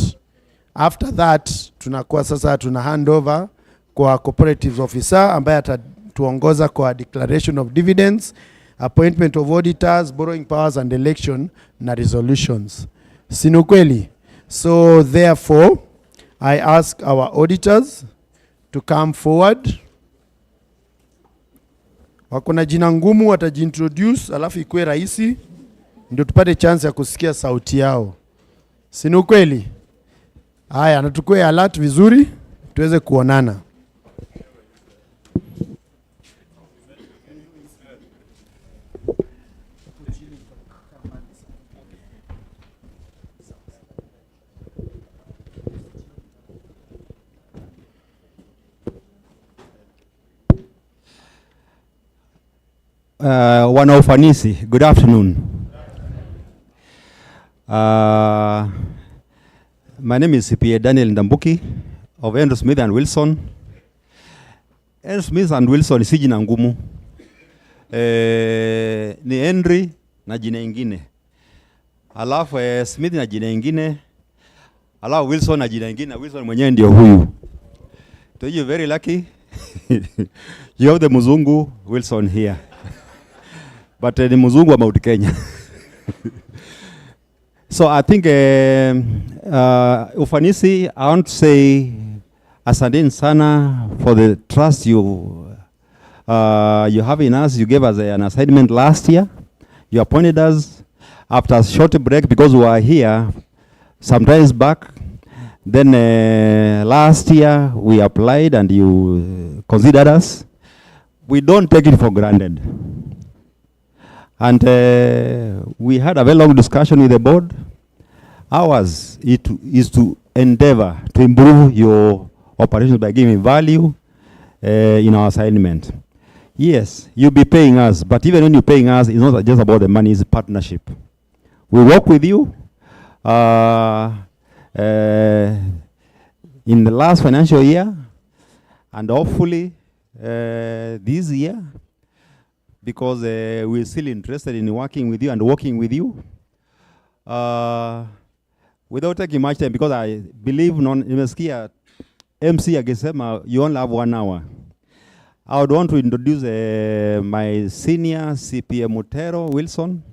After that, tunakuwa sasa tuna hand over kwa cooperative officer ambaye atatuongoza kwa declaration of dividends, appointment of auditors, borrowing powers and election na resolutions. Sino kweli? So therefore, I ask our auditors to come forward. Wako na jina ngumu, watajiintroduce alafu ikuwe rahisi ndio tupate chance ya kusikia sauti yao. Sino kweli? Haya, na tukue alert vizuri tuweze kuonana. Wana Ufanisi, good afternoon. My name is CPA Daniel Ndambuki of Andrew Smith and Wilson. Andrew Smith and Wilson si jina ngumu. Ni Henry na jina ingine. Alafu Smith na jina ingine. Alafu Wilson na jina ingine. Wilson mwenyewe ndio huyu. So you're very lucky. You have the Muzungu Wilson here. But ni Muzungu wa Mount Kenya. So I think Ufanisi, I want to say asanteni sana for the trust you have in us. You gave us an assignment last year. You appointed us after a short break because we were here sometimes back. Then last year we applied and you considered us. We don't take it for granted. And we had a very long discussion with the board. Ours is to endeavor to improve your operations by giving value in our assignment. Yes, you'll be paying us, but even when you're paying us, it's not just about the money, it's a partnership. We work with you. In the last financial year, and hopefully this year, because we're still interested in working with you and working with you. Without taking much time, because I believe nimesikia MC akisema you only have 1 hour. I would want to introduce my senior CPA Mutero Wilson.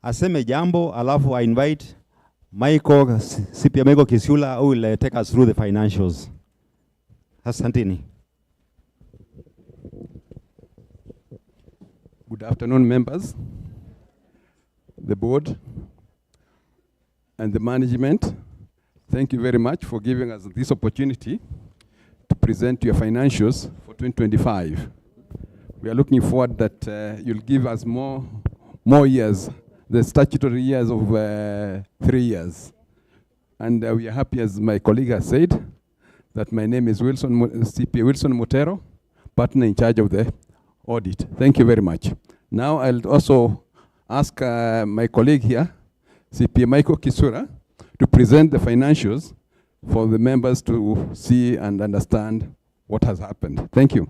Aseme jambo, alafu I invite Michael, CPA Michael Kisula, who will take us through the financials. Asanteni. Good afternoon, members, the board, and the management. Thank you very much for giving us this opportunity to present your financials for 2025. We are looking forward that you'll give us more years, the statutory years of 3 years. And we are happy, as my colleague has said, that my name is CPA Wilson Mutero, partner in charge of the audit. Thank you very much. Now I'll also ask my colleague here, CPA Michael Kisura, to present the financials for the members to see and understand what has happened. Thank you.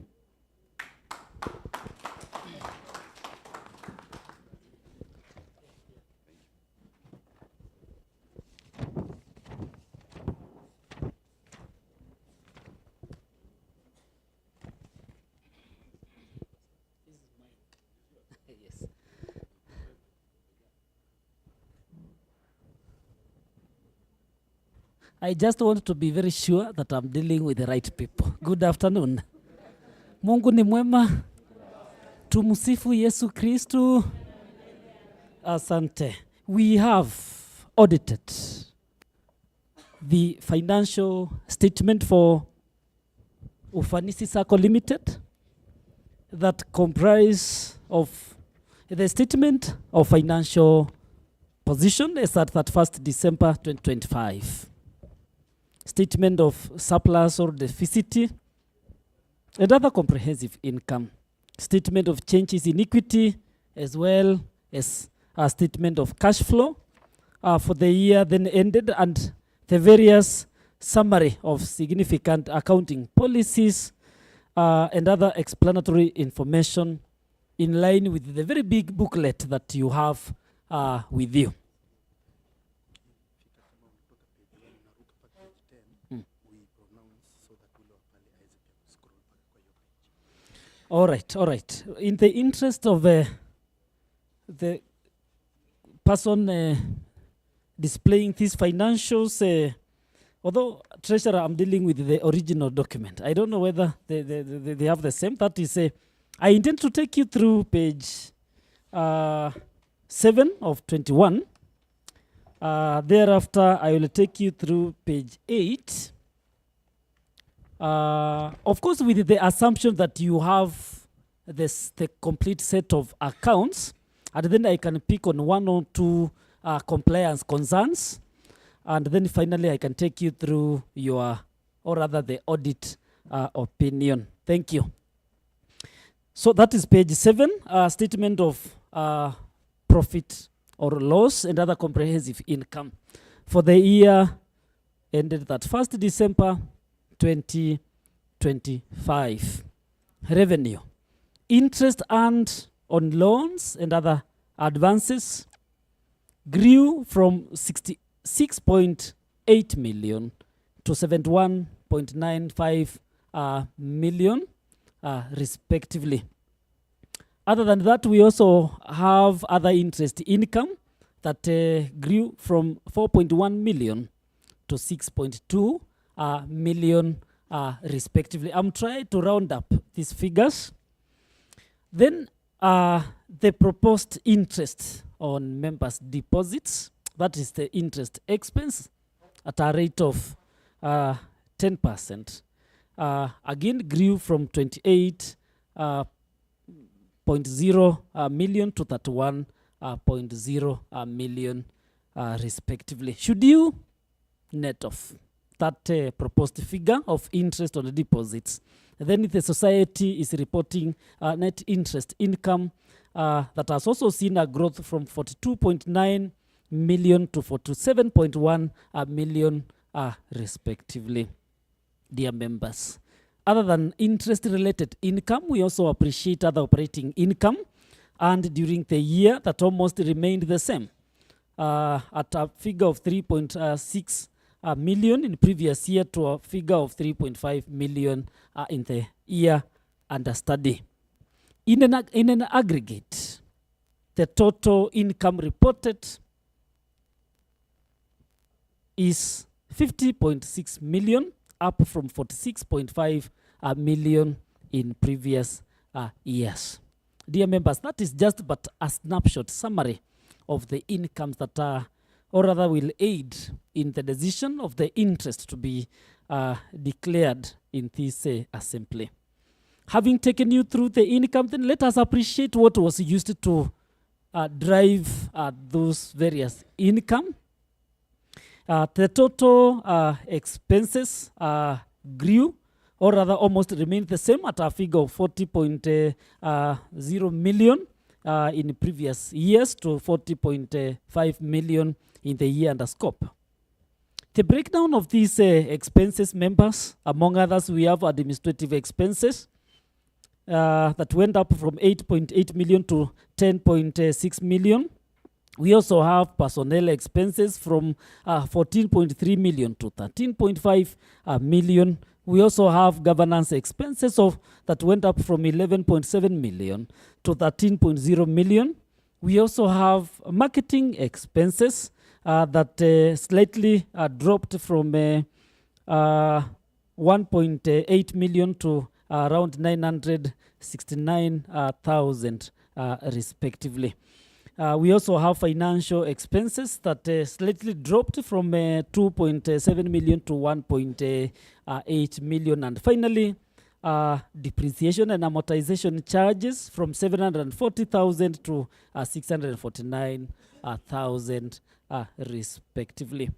I just want to be very sure that I'm dealing with the right people. Good afternoon. Mungu ni mwema. Tumsifu Yesu Kristu. Asante. We have audited the financial statement for Ufanisi Sacco Limited that comprise of the statement of financial position as at 31st December 2025. Statement of surplus or deficit and other comprehensive income. Statement of changes in equity as well as a statement of cash flow for the year then ended, and the various summary of significant accounting policies and other explanatory information in line with the very big booklet that you have with you. All right. In the interest of the person displaying these financials, although Treasurer, I'm dealing with the original document. I don't know whether they have the same. That is, I intend to take you through page 7 of 21. Thereafter, I will take you through page 8. Of course, with the assumption that you have the complete set of accounts, and then I can pick on one or two compliance concerns, and then finally I can take you through your, or rather the audit opinion. Thank you. So that is page 7, statement of profit or loss and other comprehensive income for the year ended that 1st December 2025. Revenue. Interest earned on loans and other advances grew from 66.8 million to 71.95 million respectively. Other than that, we also have other interest income that grew from 4.1 million to 6.2 million respectively. I'm trying to round up these figures. Then the proposed interest on members' deposits, that is the interest expense at a rate of 10%. Again, grew from 28.0 million to 31.0 million respectively. Should you net off that proposed figure of interest on the deposits, then the society is reporting net interest income that has also seen a growth from 42.9 million to 47.1 million respectively. Dear members, other than interest-related income, we also appreciate other operating income, and during the year that almost remained the same at a figure of 3.6 million in previous year to a figure of 3.5 million in the year under study. In an aggregate, the total income reported is 50.6 million, up from 46.5 million in previous years. Dear members, that is just but a snapshot summary of the incomes that are, or rather will aid in the decision of the interest to be declared in this assembly. Having taken you through the income, then let us appreciate what was used to drive those various income. The total expenses grew, or rather almost remained the same at a figure of 40.0 million in previous years to 40.5 million in the year under scope. The breakdown of these expenses, members, among others, we have administrative expenses that went up from 8.8 million to 10.6 million. We also have personnel expenses from 14.3 million to 13.5 million. We also have governance expenses that went up from 11.7 million to 13.0 million. We also have marketing expenses that slightly dropped from 1.8 million to around 969,000 respectively. We also have financial expenses that slightly dropped from 2.7 million to 1.8 million. And finally, depreciation and amortization charges from 740,000 to 649,000 respectively.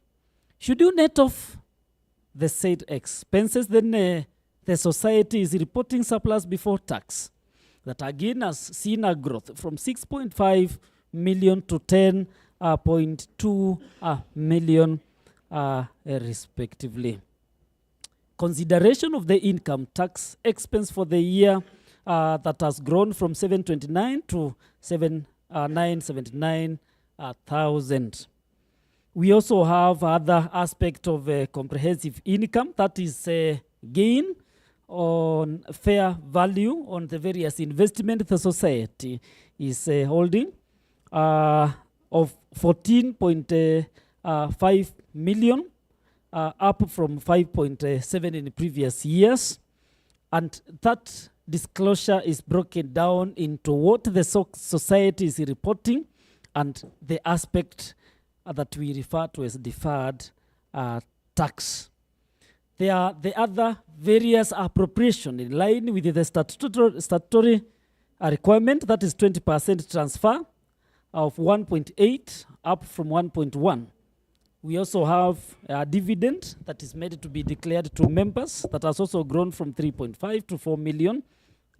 Should you net off the said expenses, then the society is reporting surplus before tax that again has seen a growth from 6.5 million to 10.2 million respectively. Consideration of the income tax expense for the year that has grown from 729 to 979,000. We also have other aspect of comprehensive income, that is gain on fair value on the various investment the society is holding of 14.5 million, up from 5.7 in the previous years. And that disclosure is broken down into what the society is reporting and the aspect that we refer to as deferred tax. There are the other various appropriation in line with the statutory requirement, that is 20% transfer of 1.8 up from 1.1. We also have a dividend that is made to be declared to members that has also grown from 3.5 to 4 million.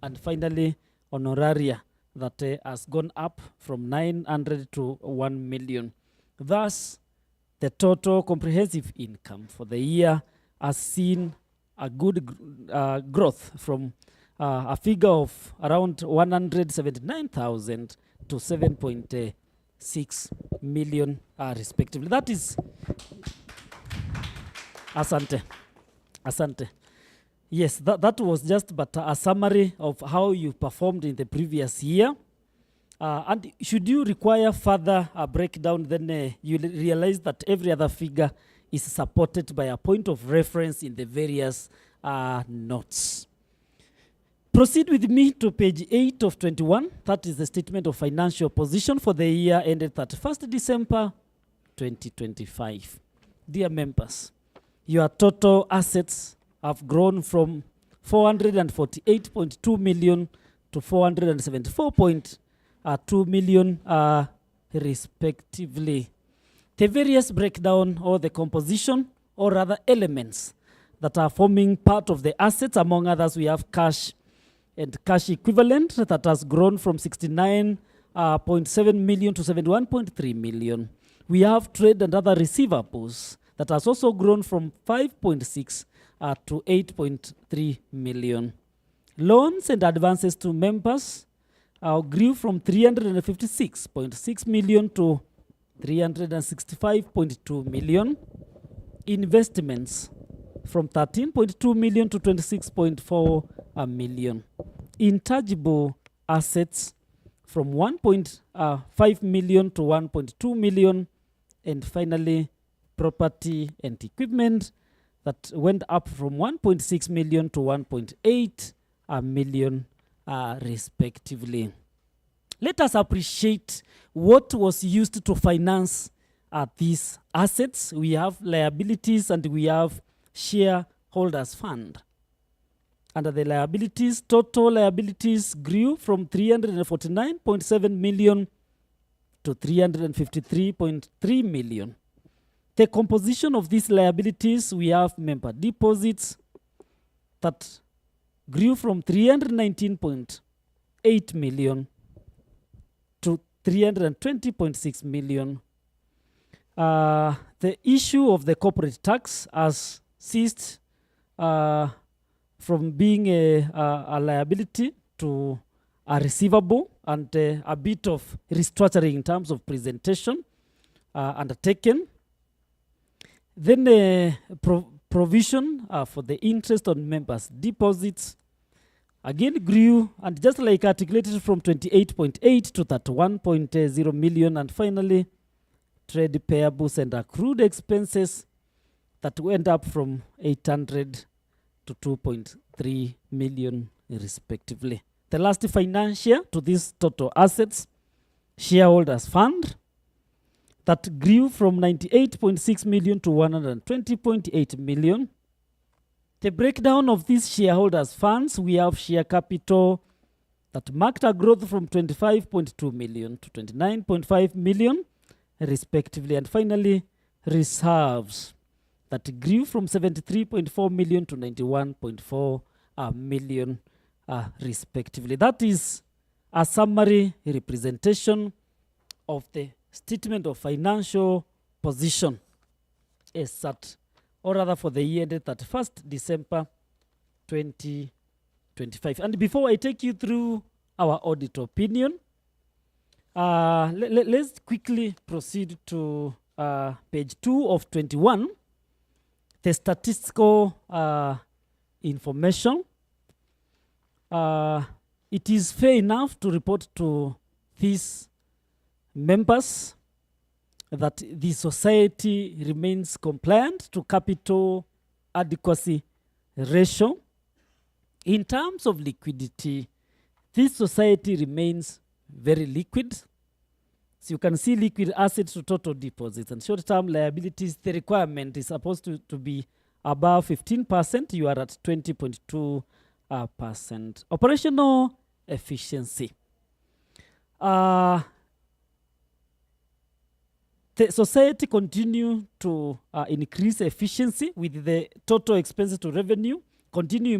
And finally, honoraria that has gone up from 900 to 1 million. Thus, the total comprehensive income for the year has seen a good growth from a figure of around 179,000 to 7.6 million respectively. That is asante. Yes, that was just but a summary of how you performed in the previous year. And should you require further breakdown, then you realize that every other figure is supported by a point of reference in the various notes. Proceed with me to page 8 of 21. That is the statement of financial position for the year ended 31st December 2025. Dear members, your total assets have grown from 448.2 million to 474.2 million respectively. The various breakdown or the composition or other elements that are forming part of the assets, among others, we have cash and cash equivalent that has grown from 69.7 million to 71.3 million. We have trade and other receivables that has also grown from 5.6 to 8.3 million. Loans and advances to members grew from 356.6 million to 365.2 million. Investments from 13.2 million to 26.4 million. Intangible assets from 1.5 million to 1.2 million. And finally, property and equipment that went up from 1.6 million to 1.8 million respectively. Let us appreciate what was used to finance these assets. We have liabilities and we have shareholders fund. Under the liabilities, total liabilities grew from 349.7 million to 353.3 million. The composition of these liabilities, we have member deposits that grew from 319.8 million to 320.6 million. The issue of the corporate tax has ceased from being a liability to a receivable, and a bit of restructuring in terms of presentation undertaken. Then provision for the interest on members' deposits again grew, and just like articulated, from 28.8 to 31.0 million. And finally, trade payables and accrued expenses that went up from 800 to 2.3 million respectively. The last financial to these total assets, shareholders fund, that grew from 98.6 million to 120.8 million. The breakdown of these shareholders funds, we have share capital that marked a growth from 25.2 million to 29.5 million respectively. And finally, reserves that grew from 73.4 million to 91.4 million respectively. That is a summary representation of the statement of financial position as at, or rather for the year ended 31st December 2025. And before I take you through our audit opinion, let's quickly proceed to page 2 of 21, the statistical information. It is fair enough to report to these members that the society remains compliant to capital adequacy ratio. In terms of liquidity, this society remains very liquid. So you can see liquid assets to total deposits and short-term liabilities. The requirement is supposed to be above 15%. You are at 20.2%. Operational efficiency. The society continue to increase efficiency with the total expenses to revenue continue